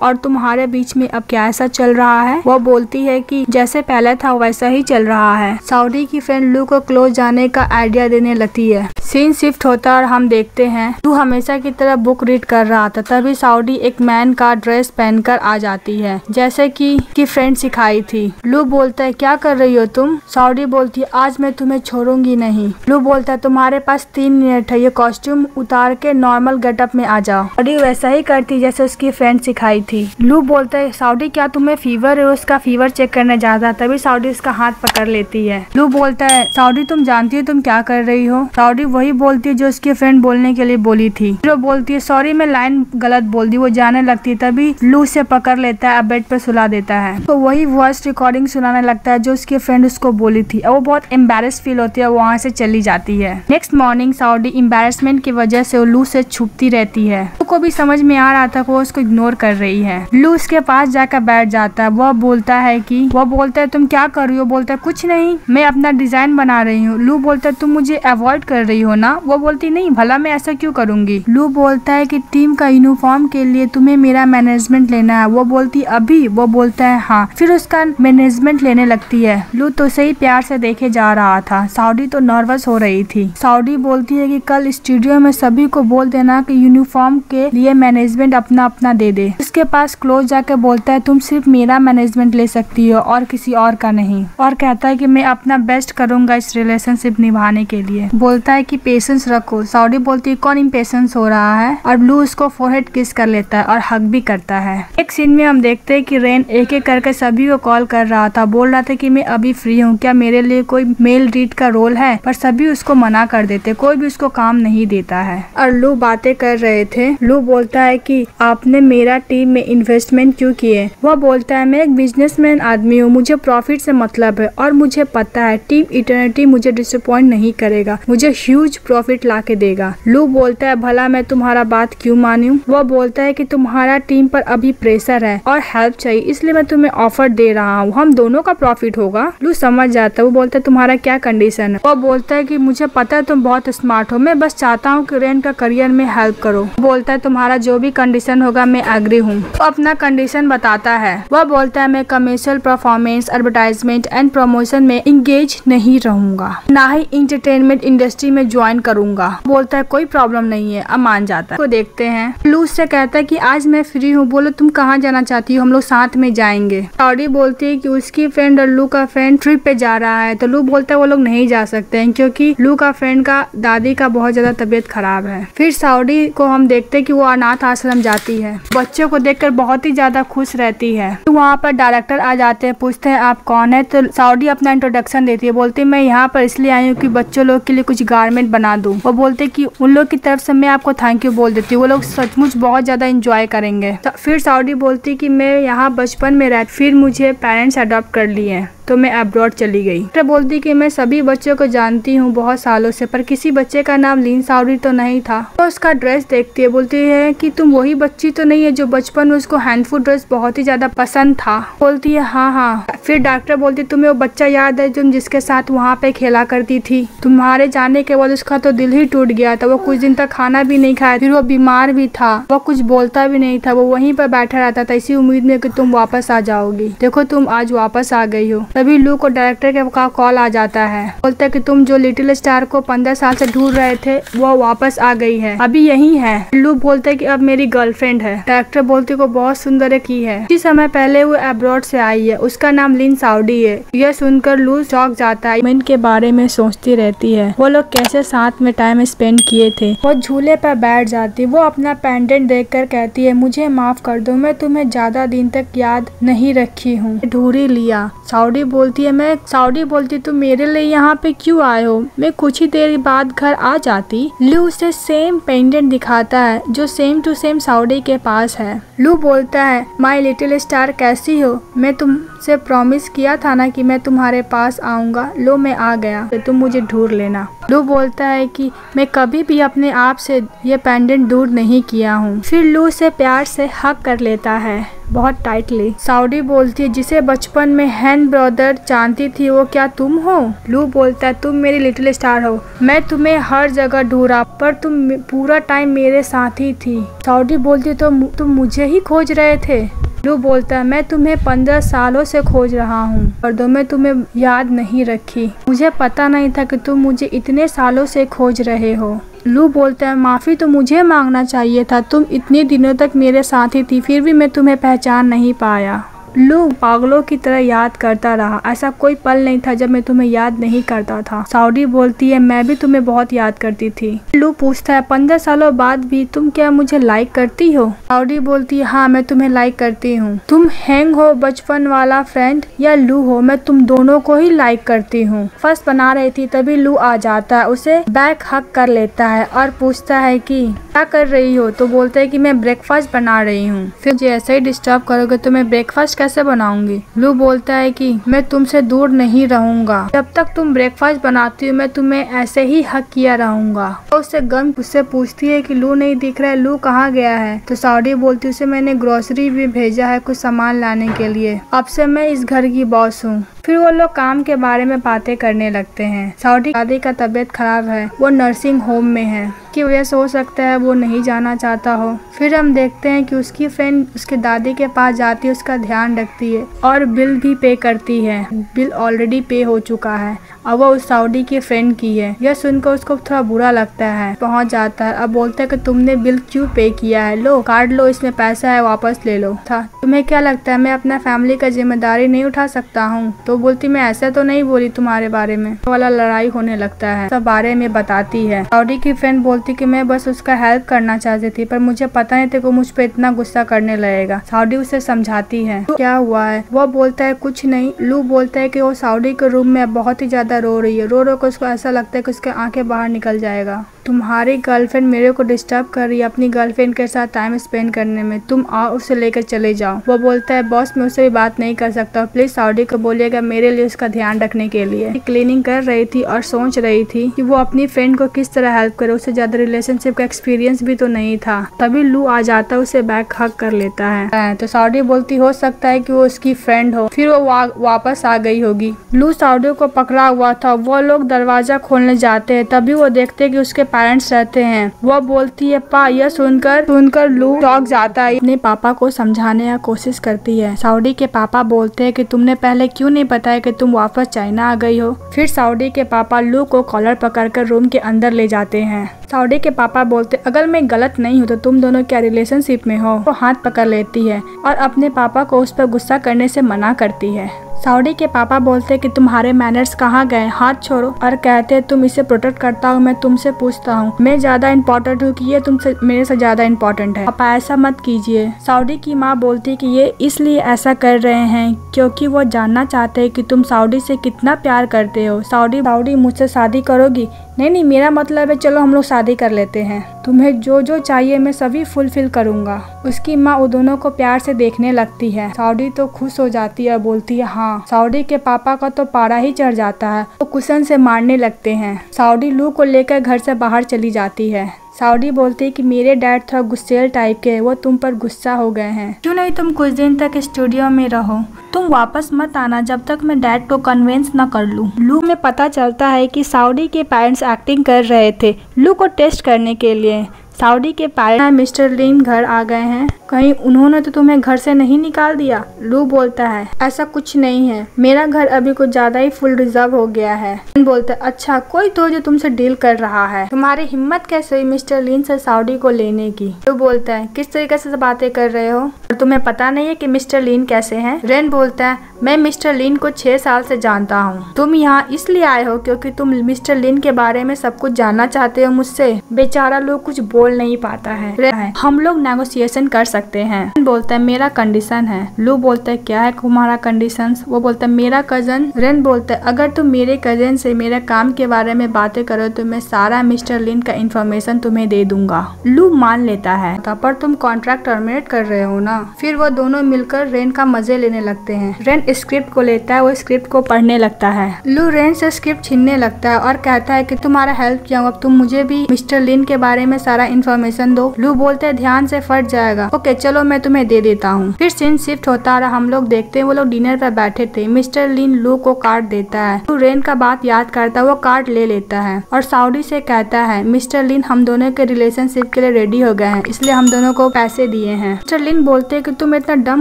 और तुम्हारे बीच में अब क्या ऐसा चल रहा है। वो बोलती है कि जैसे पहले था वैसा ही चल रहा है। साउडी की फ्रेंड लू को क्लोज जाने का आइडिया देने लगती है। सीन शिफ्ट होता है और हम देखते हैं लू हमेशा की तरह बुक रीड कर रहा था। तभी साउडी एक मैन का ड्रेस पहनकर आ जाती है जैसे कि फ्रेंड सिखाई थी। लू बोलता है क्या कर रही हो तुम। साउडी बोलती है आज मैं तुम्हें छोड़ूंगी नहीं। लू बोलता है तुम्हारे पास 3 मिनट है, ये कॉस्ट्यूम उतार के नॉर्मल गेटअप में आ जाओ। साउडी वैसा ही करती जैसे उसकी फ्रेंड सिखाई थी। लू बोलता है साउडी क्या तुम्हें फीवर है। उसका फीवर चेक करने जाता है। तभी साउडी उसका हाथ पकड़ लेती है। लू बोलता है साउडी तुम जानती हो तुम क्या कर रही हो। साउडी वही बोलती है जो उसकी फ्रेंड बोलने के लिए बोली थी। वो बोलती है सॉरी मैं लाइन गलत बोल दी। वो जाने लगती है। तभी लू से पकड़ लेता है, बेड पर सुला देता है। तो वही वॉइस रिकॉर्डिंग सुनाने लगता है जो उसकी फ्रेंड उसको बोली थी। और वो बहुत एम्बेरस फील होती है, वहाँ से चली जाती है। नेक्स्ट मॉर्निंग साउडी एम्बेरसमेंट की वजह से लू से छुपती रहती है। लू को भी समझ में आ रहा था कि वो उसको इग्नोर कर रही है। लू उसके पास जाकर बैठ जाता है। वह बोलता है तुम क्या कर रही हो। बोलता है कुछ नहीं, मैं अपना डिजाइन बना रही हूँ। लू बोलता है तुम मुझे अवॉइड कर रही हो ना। वो बोलती नहीं, भला मैं ऐसा क्यों करूंगी। लू बोलता है कि टीम का यूनिफॉर्म के लिए तुम्हें मेरा मैनेजमेंट लेना है। वो बोलती अभी। वो बोलता है हाँ। फिर उसका मैनेजमेंट लेने लगती है। लू तो सही प्यार से देखे जा रहा था। साउडी तो नर्वस हो रही थी। साउडी बोलती है कि कल स्टूडियो में सभी को बोल देना कि यूनिफॉर्म के लिए मैनेजमेंट अपना अपना दे दे। उसके पास क्लोज जाके बोलता है तुम सिर्फ मेरा मैनेजमेंट ले सकती हो और किसी और का नहीं। और कहता है कि मैं अपना बेस्ट करूंगा इस रिलेशनशिप निभाने के लिए। बोलता है कि पेशेंस रखो। साउडी बोलती है कौन इम्पेशेंस हो रहा है। और ब्लू उसको फोरहेड किस कर लेता है और हक भी करता है। एक सीन में हम देखते हैं कि रेन एक एक करके सभी को कॉल कर रहा था। बोल रहा था कि मैं अभी फ्री हूँ, क्या मेरे लिए कोई मेल रीड का रोल है। पर सभी उसको मना कर देते, कोई भी उसको काम नहीं देता है। और लू बातें कर रहे थे। लू बोलता है कि आपने मेरा टीम में इन्वेस्टमेंट क्यों किए। वह बोलता है मैं एक बिजनेसमैन आदमी हूँ, मुझे प्रॉफिट से मतलब है और मुझे पता है टीम इटर्निटी मुझे डिसअपॉइंट नहीं करेगा, मुझे ह्यूज प्रॉफिट ला के देगा। लू बोलता है भला मैं तुम्हारा बात क्यों मानूं। वह बोलता है कि तुम्हारा टीम पर अभी प्रेशर है और हेल्प चाहिए, इसलिए मैं तुम्हें ऑफर दे रहा हूँ, हम दोनों का प्रॉफिट होगा। लू समझ जाता है। वो बोलता है तुम्हारा क्या कंडीशन है। वह बोलता है कि मुझे पता है तुम बहुत स्मार्ट हो, मैं बस चाहता हूँ कि रेन का करियर में हेल्प करो। बोलता है तुम्हारा जो भी कंडीशन होगा मैं एग्री हूँ। वो अपना कंडीशन बताता है। वह बोलता है मैं commercial performance, advertisement and promotion में इंगेज नहीं रहूंगा, ना ही इंटरटेनमेंट इंडस्ट्री में ज्वाइन करूंगा। बोलता है कोई प्रॉब्लम नहीं है, अब मान जाता है। तो देखते हैं। लू उससे कहता है कि आज मैं फ्री हूँ, बोलो तुम कहाँ जाना चाहती हो, हम लोग साथ में जाएंगे। साउडी बोलती है कि उसकी फ्रेंड और लू का फ्रेंड ट्रिप पे जा रहा है, तो लू बोलता है वो लोग नहीं जा सकते हैं क्योंकि लू का फ्रेंड का दादी का बहुत ज्यादा तबीयत खराब है। फिर साउडी को हम देखते हैं कि वो अनाथ आश्रम जाती है, बच्चों को देखकर बहुत ही ज्यादा खुश रहती है। तो वहाँ पर डायरेक्टर आ जाते हैं, पूछते हैं आप कौन है। तो साउडी अपना इंट्रोडक्शन देती है, बोलती है मैं यहाँ पर इसलिए आई हूँ कि बच्चों लोग के लिए कुछ गारमेंट बना दूँ। वो बोलते कि उन लोग की तरफ से मैं आपको थैंक यू बोल देती हूँ, वो लोग सचमुच बहुत ज्यादा इंजॉय करेंगे। तो फिर साउडी बोलती कि मैं यहाँ बचपन में रह, फिर मुझे पेरेंट्स अडॉप्ट कर लिए तो मैं अब्रॉड चली गई। तो बोलती कि मैं सभी बच्चों को जानती हूँ बहुत सालों से, पर किसी बच्चे का नाम लीन साउडी तो नहीं था। तो उसका ड्रेस देखती है, बोलती है कि तुम वही बच्ची तो नहीं है जो बचपन में उसको हैंडफुल ड्रेस बहुत ही ज्यादा पसंद था। बोलती है हाँ हाँ। फिर डॉक्टर बोलती तुम्हें वो बच्चा याद है तुम जिसके साथ वहाँ पे खेला करती थी, तुम्हारे जाने के बाद उसका तो दिल ही टूट गया था, वो कुछ दिन तक खाना भी नहीं खाया, फिर वो बीमार भी था, वो कुछ बोलता भी नहीं था, वो वहीं पर बैठा रहता था इसी उम्मीद में कि तुम वापस आ जाओगी, देखो तुम आज वापस आ गई हो। तभी लू को डायरेक्टर का कॉल आ जाता है, बोलता है कि तुम जो लिटिल स्टार को 15 साल से ढूंढ रहे थे वो वापस आ गई है, अभी यही है। लू बोलता है कि अब मेरी गर्लफ्रेंड है। डायरेक्टर बोलते को बहुत सुंदर की है, कुछ समय पहले वो अब्रॉड से आई है, उसका नाम लिन साउडी है। यह सुनकर लू चौंक जाता है, इनके बारे में सोचती रहती है, वो लोग कैसे साथ में टाइम स्पेंड किए थे। वो झूले पर बैठ जाती, वो अपना पेंडेंट देखकर कहती है मुझे माफ कर दो, मैं तुम्हें ज्यादा दिन तक याद नहीं रखी हूँ, ढूंढी लिया। साउडी बोलती तुम मेरे लिए यहाँ पे क्यों आए हो, मैं कुछ ही देर बाद घर आ जाती। लू उसे सेम पेंडेंट दिखाता है जो सेम टू सेम साउडी के पास है। लू बोलता है माय लिटिल स्टार कैसी हो, मैं तुमसे प्रॉमिस किया था ना कि मैं तुम्हारे पास आऊंगा, लो मैं आ गया, तो तुम मुझे ढूंढ लेना। लू बोलता है कि मैं कभी भी अपने आप से ये पेंडेंट दूर नहीं किया हूँ। फिर लू से प्यार से हक कर लेता है बहुत टाइटली। साउडी बोलती है जिसे बचपन में हैन ब्रदर जानती थी वो क्या तुम हो। लू बोलता है तुम मेरी लिटिल स्टार हो, मैं तुम्हें हर जगह ढूंढा पर तुम पूरा टाइम मेरे साथ ही थी। साउडी बोलती है तो तुम मुझे ही खोज रहे थे। लू बोलता है मैं तुम्हें 15 सालों से खोज रहा हूँ और दो मैं तुम्हें याद नहीं रखी, मुझे पता नहीं था कि तुम मुझे इतने सालों से खोज रहे हो। लू बोलता है माफी तो मुझे मांगना चाहिए था, तुम इतने दिनों तक मेरे साथ ही थी, फिर भी मैं तुम्हें पहचान नहीं पाया। लू पागलों की तरह याद करता रहा, ऐसा कोई पल नहीं था जब मैं तुम्हें याद नहीं करता था। साउडी बोलती है मैं भी तुम्हें बहुत याद करती थी। लू पूछता है 15 सालों बाद भी तुम क्या मुझे लाइक करती हो। साउडी बोलती है हाँ मैं तुम्हें लाइक करती हूँ, तुम हैंग हो बचपन वाला फ्रेंड या लू हो, मैं तुम दोनों को ही लाइक करती हूँ। फर्स्ट बना रही थी तभी लू आ जाता है, उसे बैक हक कर लेता है और पूछता है कि क्या कर रही हो। तो बोलता है कि मैं ब्रेकफास्ट बना रही हूँ, फिर जैसे ही डिस्टर्ब करोगे तो मैं ब्रेकफास्ट कैसे बनाऊंगी। लू बोलता है कि मैं तुमसे दूर नहीं रहूंगा, जब तक तुम ब्रेकफास्ट बनाती हो मैं तुम्हें ऐसे ही हक किया रहूंगा। तो उससे गम उससे पूछती है कि लू नहीं दिख रहा है, लू कहाँ गया है। तो साउडी बोलती है उसे मैंने ग्रोसरी भी भेजा है कुछ सामान लाने के लिए, अब से मैं इस घर की बॉस हूँ। फिर वो लोग काम के बारे में बातें करने लगते हैं। साउडी दादी का तबीयत खराब है, वो नर्सिंग होम में है, की वजह से हो सकता है वो नहीं जाना चाहता हो। फिर हम देखते हैं कि उसकी फ्रेंड उसके दादी के पास जाती है, उसका ध्यान रखती है और बिल भी पे करती है। बिल ऑलरेडी पे हो चुका है, अब वो उस साउडी की फ्रेंड की है। यह सुनकर उसको थोड़ा बुरा लगता है, पहुंच जाता है। अब बोलता है कि तुमने बिल क्यों पे किया है, लो कार्ड लो, इसमें पैसा है वापस ले लो। था तुम्हें क्या लगता है मैं अपना फैमिली का जिम्मेदारी नहीं उठा सकता हूँ। तो बोलती मैं ऐसा तो नहीं बोली तुम्हारे बारे में। वाला लड़ाई होने लगता है, सब बारे में बताती है। साउडी की फ्रेंड बोलती कि मैं बस उसका हेल्प करना चाहती थी, पर मुझे पता नहीं था कि मुझ पे इतना गुस्सा करने लगेगा। साउडी उसे समझाती है तो क्या हुआ है। वो बोलता है कुछ नहीं। लू बोलता है कि वो साउडी के रूम में बहुत ही ज्यादा रो रही है, रो रो कर उसको ऐसा लगता है कि उसके आंखें बाहर निकल जाएगा। तुम्हारी गर्लफ्रेंड मेरे को डिस्टर्ब कर रही है अपनी गर्लफ्रेंड के साथ टाइम स्पेंड करने में, तुम आओ उसे लेकर चले जाओ। वो बोलता है बॉस मैं उससे भी बात नहीं कर सकता, प्लीज साउडी को बोलिएगा मेरे लिए उसका ध्यान रखने के लिए। क्लीनिंग कर रही थी और सोच रही थी कि वो अपनी फ्रेंड को किस तरह हेल्प करे, उसे ज्यादा रिलेशनशिप का एक्सपीरियंस भी तो नहीं था। तभी लू आ जाता है, उसे बैक हग कर लेता है। तो साउडी बोलती हो सकता है कि वो उसकी फ्रेंड हो, फिर वो वापस आ गई होगी। लू साउडी को पकड़ा हुआ था, वो लोग दरवाजा खोलने जाते हैं, तभी वो देखते हैं कि उसके पेरेंट्स रहते हैं। वो बोलती है पा, यह सुनकर लू चौंक जाता है। अपने पापा को समझाने की कोशिश करती है। साउडी के पापा बोलते हैं कि तुमने पहले क्यों नहीं बताया कि तुम वापस चाइना आ गई हो। फिर साउडी के पापा लू को कॉलर पकड़कर रूम के अंदर ले जाते हैं। साउडी के पापा बोलते अगर मैं गलत नहीं हूँ तो तुम दोनों क्या रिलेशनशिप में हो। वो हाथ पकड़ लेती है और अपने पापा को उस पर गुस्सा करने से मना करती है। साउडी के पापा बोलते कि तुम्हारे मैनर्स कहाँ गए, हाथ छोड़ो, और कहते तुम इसे प्रोटेक्ट करता हूँ, मैं तुमसे पूछता हूँ, मैं ज्यादा इम्पोर्टेंट हूँ कि ये तुमसे मेरे से ज्यादा इम्पोर्टेंट है, पापा ऐसा मत कीजिए। साउडी की माँ बोलती कि ये इसलिए ऐसा कर रहे हैं क्योंकि वो जानना चाहते हैं कि तुम साउडी से कितना प्यार करते हो। साउडी मुझसे शादी करोगी? नहीं, मेरा मतलब है चलो हम लोग शादी कर लेते हैं, तुम्हें जो जो चाहिए मैं सभी फुलफिल करूंगा। उसकी माँ उन दोनों को प्यार से देखने लगती है। साउडी तो खुश हो जाती है, बोलती है हाँ। साउडी के पापा का तो पारा ही चढ़ जाता है, वो कुशन से मारने लगते हैं। साउडी लू को लेकर घर से बाहर चली जाती है। साउडी बोलती है कि मेरे डैड थोड़ा गुस्सेल टाइप के, वो तुम पर गुस्सा हो गए हैं, क्यों नहीं तुम कुछ दिन तक स्टूडियो में रहो, तुम वापस मत आना जब तक मैं डैड को कन्विंस न कर लूं। लू में पता चलता है कि साउडी के पेरेंट्स एक्टिंग कर रहे थे लू को टेस्ट करने के लिए। साउडी के पेरेंट्स मिस्टर लिन घर आ गए हैं, कहीं उन्होंने तो तुम्हें घर से नहीं निकाल दिया। लू बोलता है ऐसा कुछ नहीं है, मेरा घर अभी कुछ ज्यादा ही फुल रिजर्व हो गया है। बोलता है अच्छा कोई तो जो तुमसे डील कर रहा है, तुम्हारी हिम्मत कैसे हुई मिस्टर लिन से साउडी को लेने की। लू बोलता है किस तरीके से बातें कर रहे हो और तुम्हें पता नहीं है कि मिस्टर लिन कैसे हैं। रेन बोलता है मैं मिस्टर लिन को 6 साल से जानता हूँ, तुम यहाँ इसलिए आए हो क्योंकि तुम मिस्टर लिन के बारे में सब कुछ जानना चाहते हो मुझसे। बेचारा लोग कुछ बोल नहीं पाता है, हम लोग नेगोशिएशन कर सकते हैं। बोलता है मेरा कंडीशन है। लू बोलता है क्या है तुम्हारा कंडीशन? वो बोलता है मेरा कजन। रेन बोलता है अगर तुम मेरे कजन से मेरे काम के बारे में बातें करो तो मैं सारा मिस्टर लिन का इंफॉर्मेशन तुम्हें दे दूंगा। लू मान लेता है, पर तुम कॉन्ट्रैक्ट टर्मिनेट कर रहे हो ना। फिर वो दोनों मिलकर रेन का मजे लेने लगते हैं। रेन स्क्रिप्ट को लेता है, वो स्क्रिप्ट को पढ़ने लगता है। लू रेन से स्क्रिप्ट छीनने लगता है और कहता है कि तुम्हारा हेल्प किया, अब तुम मुझे भी मिस्टर लिन के बारे में सारा इन्फॉर्मेशन दो। लू बोलते हैं ध्यान से फट जाएगा। ओके चलो मैं तुम्हें दे देता हूँ। फिर सीन शिफ्ट होता रहा, हम लोग देखते हैं वो लोग डिनर पर बैठे थे। मिस्टर लिन लू को कार्ड देता है, लू रेन का बात याद करता है, वो कार्ड ले लेता है और साउडी से कहता है मिस्टर लिन हम दोनों के रिलेशनशिप के लिए रेडी हो गए हैं, इसलिए हम दोनों को पैसे दिए हैं। मिस्टर लिन बोलते हैं कि तुम इतना डम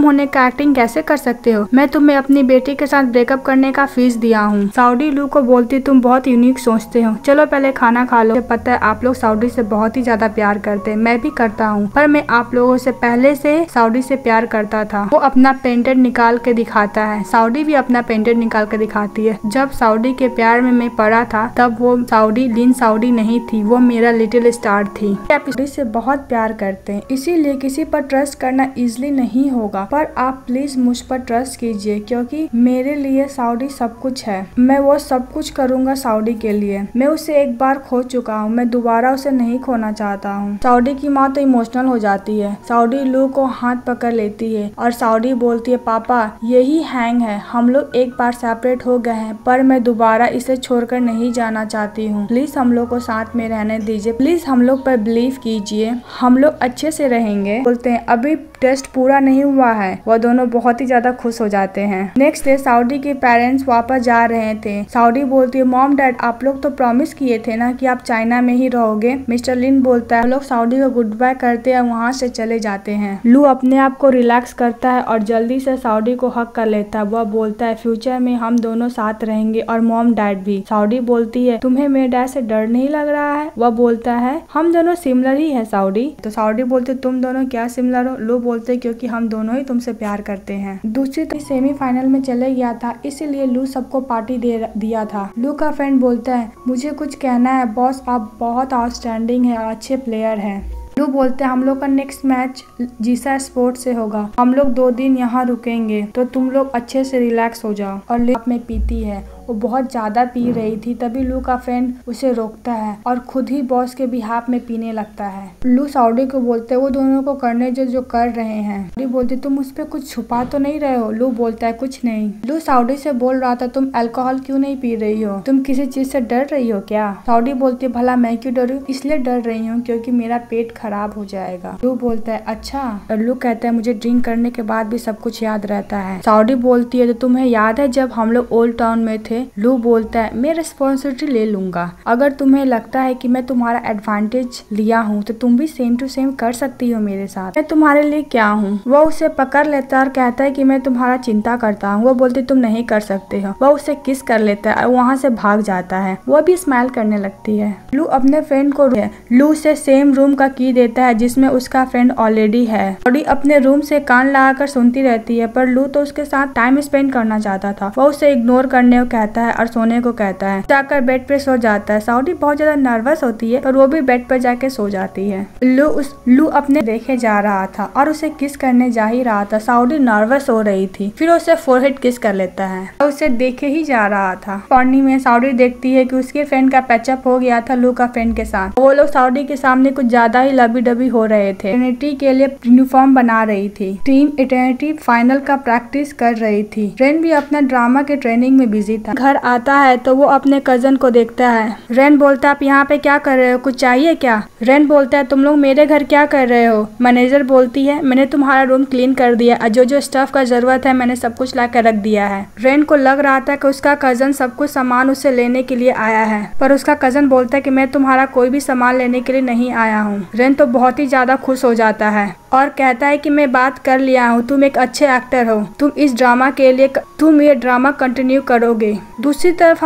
होने का एक्टिंग कैसे कर सकते हो, मैं तुम्हें अपनी बेटी के साथ ब्रेकअप करने का फीस दिया हूँ। साउडी लू को बोलती तुम बहुत यूनिक सोचते हो, चलो पहले खाना खा लो। पता है आप लोग साउडी से बहुत ही ज्यादा प्यार करते हैं, मैं भी करता हूँ, पर मैं आप लोगों से पहले से साउडी से प्यार करता था। वो अपना पेंटेड निकाल के दिखाता है, साउडी भी अपना पेंटेड निकाल के दिखाती है। जब साउडी के प्यार में मैं पड़ा था तब वो साउडी लिन साउडी नहीं थी, वो मेरा लिटिल स्टार थी। आप से बहुत प्यार करते हैं, इसीलिए किसी पर ट्रस्ट करना इजिली नहीं होगा, पर आप प्लीज मुझ पर ट्रस्ट कीजिए क्योंकि मेरे लिए साउडी सब कुछ है। मैं वो सब कुछ करूँगा साउडी के लिए। मैं उसे एक बार खो चुका हूँ, मैं दोबारा उसे नहीं खोना चाहता हूँ। साउडी की माँ तो इमोशनल हो जाती है। साउडी लू को हाथ पकड़ लेती है और साउडी बोलती है पापा यही हैंग है, हम लोग एक बार सेपरेट हो गए हैं पर मैं दोबारा इसे छोड़कर नहीं जाना चाहती हूँ, प्लीज हम लोग को साथ में रहने दीजिए, प्लीज हम लोग पर बिलीव कीजिए, हम लोग अच्छे से रहेंगे। बोलते हैं अभी टेस्ट पूरा नहीं हुआ है। वो दोनों बहुत ही ज्यादा खुश हो जाते हैं। नेक्स्ट डे साउडी के पेरेंट्स वापस जा रहे थे। साउडी बोलती है मॉम डैड आप लोग तो प्रॉमिस किए थे ना कि आप चाइना में ही रहोगे। मिस्टर लिन बोलता है लोग साउडी को गुड बाय करते हैं, वहाँ से चले जाते हैं। लू अपने आप को रिलैक्स करता है और जल्दी से साउडी को हक कर लेता है। वह बोलता है फ्यूचर में हम दोनों साथ रहेंगे और मॉम डैड भी। साउडी बोलती है तुम्हें मेरे डैड से डर नहीं लग रहा है? वह बोलता है हम दोनों सिमिलर ही है साउडी। तो साउडी बोलते तुम दोनों क्या सिमिलर हो? लू बोलते क्योंकि हम दोनों ही तुमसे प्यार करते हैं। दूसरी तरफ सेमीफाइनल में चले गया था, इसीलिए लू सबको पार्टी दे दिया था। लू का फ्रेंड बोलता है मुझे कुछ कहना है बॉस, आप बहुत आउटस्टैंडिंग है, अच्छे प्लेयर हैं। लू बोलते हैं हम लोग का नेक्स्ट मैच जीसा स्पोर्ट से होगा, हम लोग 2 दिन यहाँ रुकेंगे तो तुम लोग अच्छे से रिलैक्स हो जाओ। और लू में पीती है वो बहुत ज़्यादा पी रही थी। तभी लू का फ्रेंड उसे रोकता है और खुद ही बॉस के बिहाफ में पीने लगता है। लू साउडी को बोलते है वो दोनों को करने जो कर रहे हैं। साउडी बोलती तुम उस पर कुछ छुपा तो नहीं रहे हो? लू बोलता है कुछ नहीं। लू साउडी से बोल रहा था तुम अल्कोहल क्यों नहीं पी रही हो? तुम किसी चीज से डर रही हो क्या? साउडी बोलती है भला मैं क्यों डरूं? इसलिए डर रही हूँ क्योंकि मेरा पेट खराब हो जाएगा। लू बोलता है अच्छा। और लू कहता है मुझे ड्रिंक करने के बाद भी सब कुछ याद रहता है। साउडी बोलती है तो तुम्हें याद है जब हम लोग ओल्ड टाउन में थे? लू बोलता है मैं रिस्पॉन्सिबिलिटी ले लूंगा। अगर तुम्हें लगता है कि मैं तुम्हारा एडवांटेज लिया हूँ तो तुम भी सेम टू सेम कर सकती हो मेरे साथ। मैं तुम्हारे लिए क्या हूँ? वो उसे पकड़ लेता है और कहता है कि मैं तुम्हारा चिंता करता हूँ। वो बोलती तुम नहीं कर सकते हो। वो उसे किस कर लेता है और वहाँ से भाग जाता है। वो भी स्माइल करने लगती है। लू अपने फ्रेंड को लू से सेम रूम का की देता है जिसमें उसका फ्रेंड ऑलरेडी है। साउडी अपने रूम से कान लगाकर सुनती रहती है पर लू तो उसके साथ टाइम स्पेंड करना चाहता था। वो उसे इग्नोर करने को कहता है और सोने को कहता है। जाकर बेड पे सो जाता है। साउडी बहुत ज्यादा नर्वस होती है पर वो भी बेड पर जाके सो जाती है। लू अपने देखे जा रहा था और उसे किस करने जा ही रहा था। साउडी नर्वस हो रही थी। फिर उसे फोरहेड किस कर लेता है और उसे देखे ही जा रहा था। पानी में साउडी देखती है कि उसके फ्रेंड का पैचअप हो गया था लू का फ्रेंड के साथ। वो लोग साउडी के सामने कुछ ज्यादा ही लबी डबी हो रहे थे। इटर्निटी के लिए यूनिफॉर्म बना रही थी। टीम इटर्निटी फाइनल का प्रैक्टिस कर रही थी। रेन भी अपना ड्रामा के ट्रेनिंग में बिजी था। घर आता है तो वो अपने कजन को देखता है। रेन बोलता है आप यहाँ पे क्या कर रहे हो? कुछ चाहिए क्या? रेन बोलता है तुम लोग मेरे घर क्या कर रहे हो? मैनेजर बोलती है मैंने तुम्हारा रूम क्लीन कर दिया और जो स्टफ का जरूरत है मैंने सब कुछ ला कर रख दिया है। रेन को लग रहा था कि उसका कजन सब कुछ सामान उसे लेने के लिए आया है पर उसका कजन बोलता है कि मैं तुम्हारा कोई भी सामान लेने के लिए नहीं आया हूँ। रेन तो बहुत ही ज्यादा खुश हो जाता है और कहता है कि मैं बात कर लिया हूँ। तुम एक अच्छे एक्टर हो। तुम ये ड्रामा कंटिन्यू करोगे। दूसरी तरफ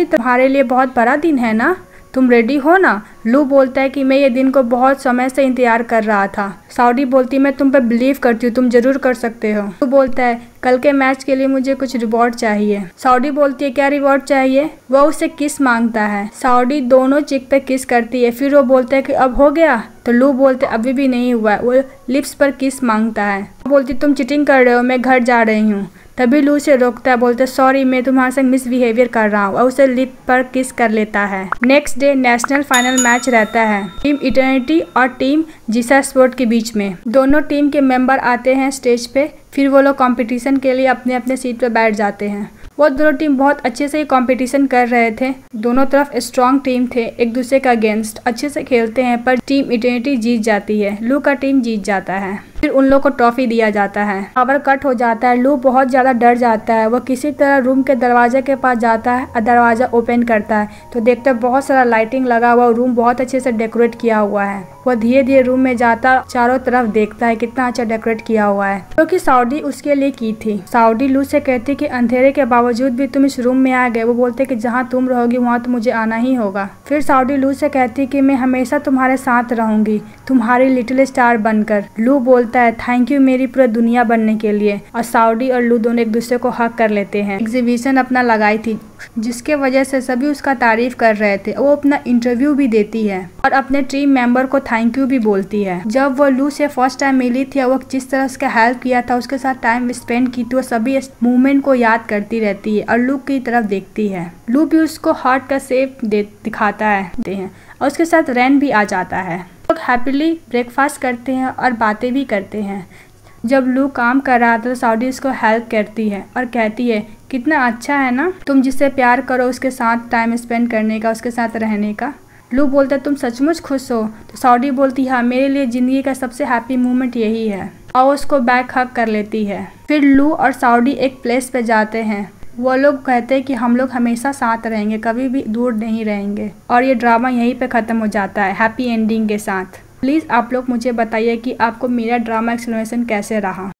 तुम्हारे लिए बहुत बड़ा दिन है ना? तुम रेडी हो ना? लू बोलता है कि मैं ये दिन को बहुत समय से इंतजार कर रहा था। साउडी बोलती है मैं तुम पे बिलीव करती हूँ, तुम जरूर कर सकते हो। लू बोलता है कल के मैच के लिए मुझे कुछ रिवॉर्ड चाहिए। साउडी बोलती है क्या रिवॉर्ड चाहिए? वो उसे किस मांगता है। साउडी दोनों चिक पे किस करती है। फिर वो बोलता है कि अब हो गया? तो लू बोलते अभी भी नहीं हुआ। वो लिप्स पर किस मांगता है। वो बोलती तुम चीटिंग कर रहे हो, मैं घर जा रही हूँ। तभी लू से रोकता है, बोलते सॉरी मैं तुम्हारे संग मिसबिहेवियर कर रहा हूँ और उसे लिप पर किस कर लेता है। Next day national final match रहता है टीम इटर्निटी और टीम जीसा स्पोर्ट के बीच में। दोनों टीम के मेंबर आते हैं स्टेज पे। फिर वो लोग कंपटीशन के लिए अपने अपने सीट पे बैठ जाते हैं। वो दोनों टीम बहुत अच्छे से कंपटीशन कर रहे थे। दोनों तरफ स्ट्रॉन्ग टीम थे, एक दूसरे का अगेंस्ट अच्छे से खेलते हैं पर टीम इटर्निटी जीत जाती है। लू का टीम जीत जाता है। फिर उन लोग को ट्रॉफी दिया जाता है। पावर कट हो जाता है। लू बहुत ज्यादा डर जाता है। वो किसी तरह रूम के दरवाजे के पास जाता है और दरवाजा ओपन करता है तो देखता है बहुत सारा लाइटिंग लगा हुआ। रूम बहुत अच्छे से डेकोरेट किया हुआ है। वो धीरे धीरे रूम में जाता चारों तरफ देखता है कितना अच्छा डेकोरेट किया हुआ है क्योंकि साउडी उसके लिए की थी। साउडी लू से कहती कि अंधेरे के बावजूद भी तुम इस रूम में आ गए। वो बोलते कि जहाँ तुम रहोगी वहाँ तो मुझे आना ही होगा। फिर साउडी लू से कहती कि मैं हमेशा तुम्हारे साथ रहूंगी, तुम्हारी लिटिल स्टार बनकर। लू बोलता है थैंक यू मेरी पूरी दुनिया बनने के लिए। और साउडी और लू दोनों एक दूसरे को हक कर लेते हैं। एग्जीबिशन अपना लगाई थी जिसके वजह से सभी उसका तारीफ कर रहे थे। वो अपना इंटरव्यू भी देती है और अपने टीम मेंबर को थैंक यू भी बोलती है। जब वो लू से फर्स्ट टाइम मिली थी वो जिस तरह उसका हेल्प किया था, उसके साथ टाइम स्पेंड की थी, वो सभी मूवमेंट को याद करती रहती है और लू की तरफ देखती है। लू भी उसको हार्ट का शेप दिखाता है और उसके साथ रेन भी आ जाता है। लोग हैप्पीली ब्रेकफास्ट करते हैं और बातें भी करते हैं। जब लू काम कर रहा था तो साउडी उसको हेल्प करती है और कहती है कितना अच्छा है ना तुम जिससे प्यार करो उसके साथ टाइम स्पेंड करने का, उसके साथ रहने का। लू बोलता है तुम सचमुच खुश हो? तो साउडी बोलती है हाँ मेरे लिए ज़िंदगी का सबसे हैप्पी मोमेंट यही है और उसको बैक हग कर लेती है। फिर लू और साउडी एक प्लेस पे जाते हैं। वो लोग कहते हैं कि हम लोग हमेशा साथ रहेंगे, कभी भी दूर नहीं रहेंगे और ये ड्रामा यहीं पे ख़त्म हो जाता है हैप्पी एंडिंग के साथ। प्लीज़ आप लोग मुझे बताइए कि आपको मेरा ड्रामा एक्सप्लेनेशन कैसे रहा।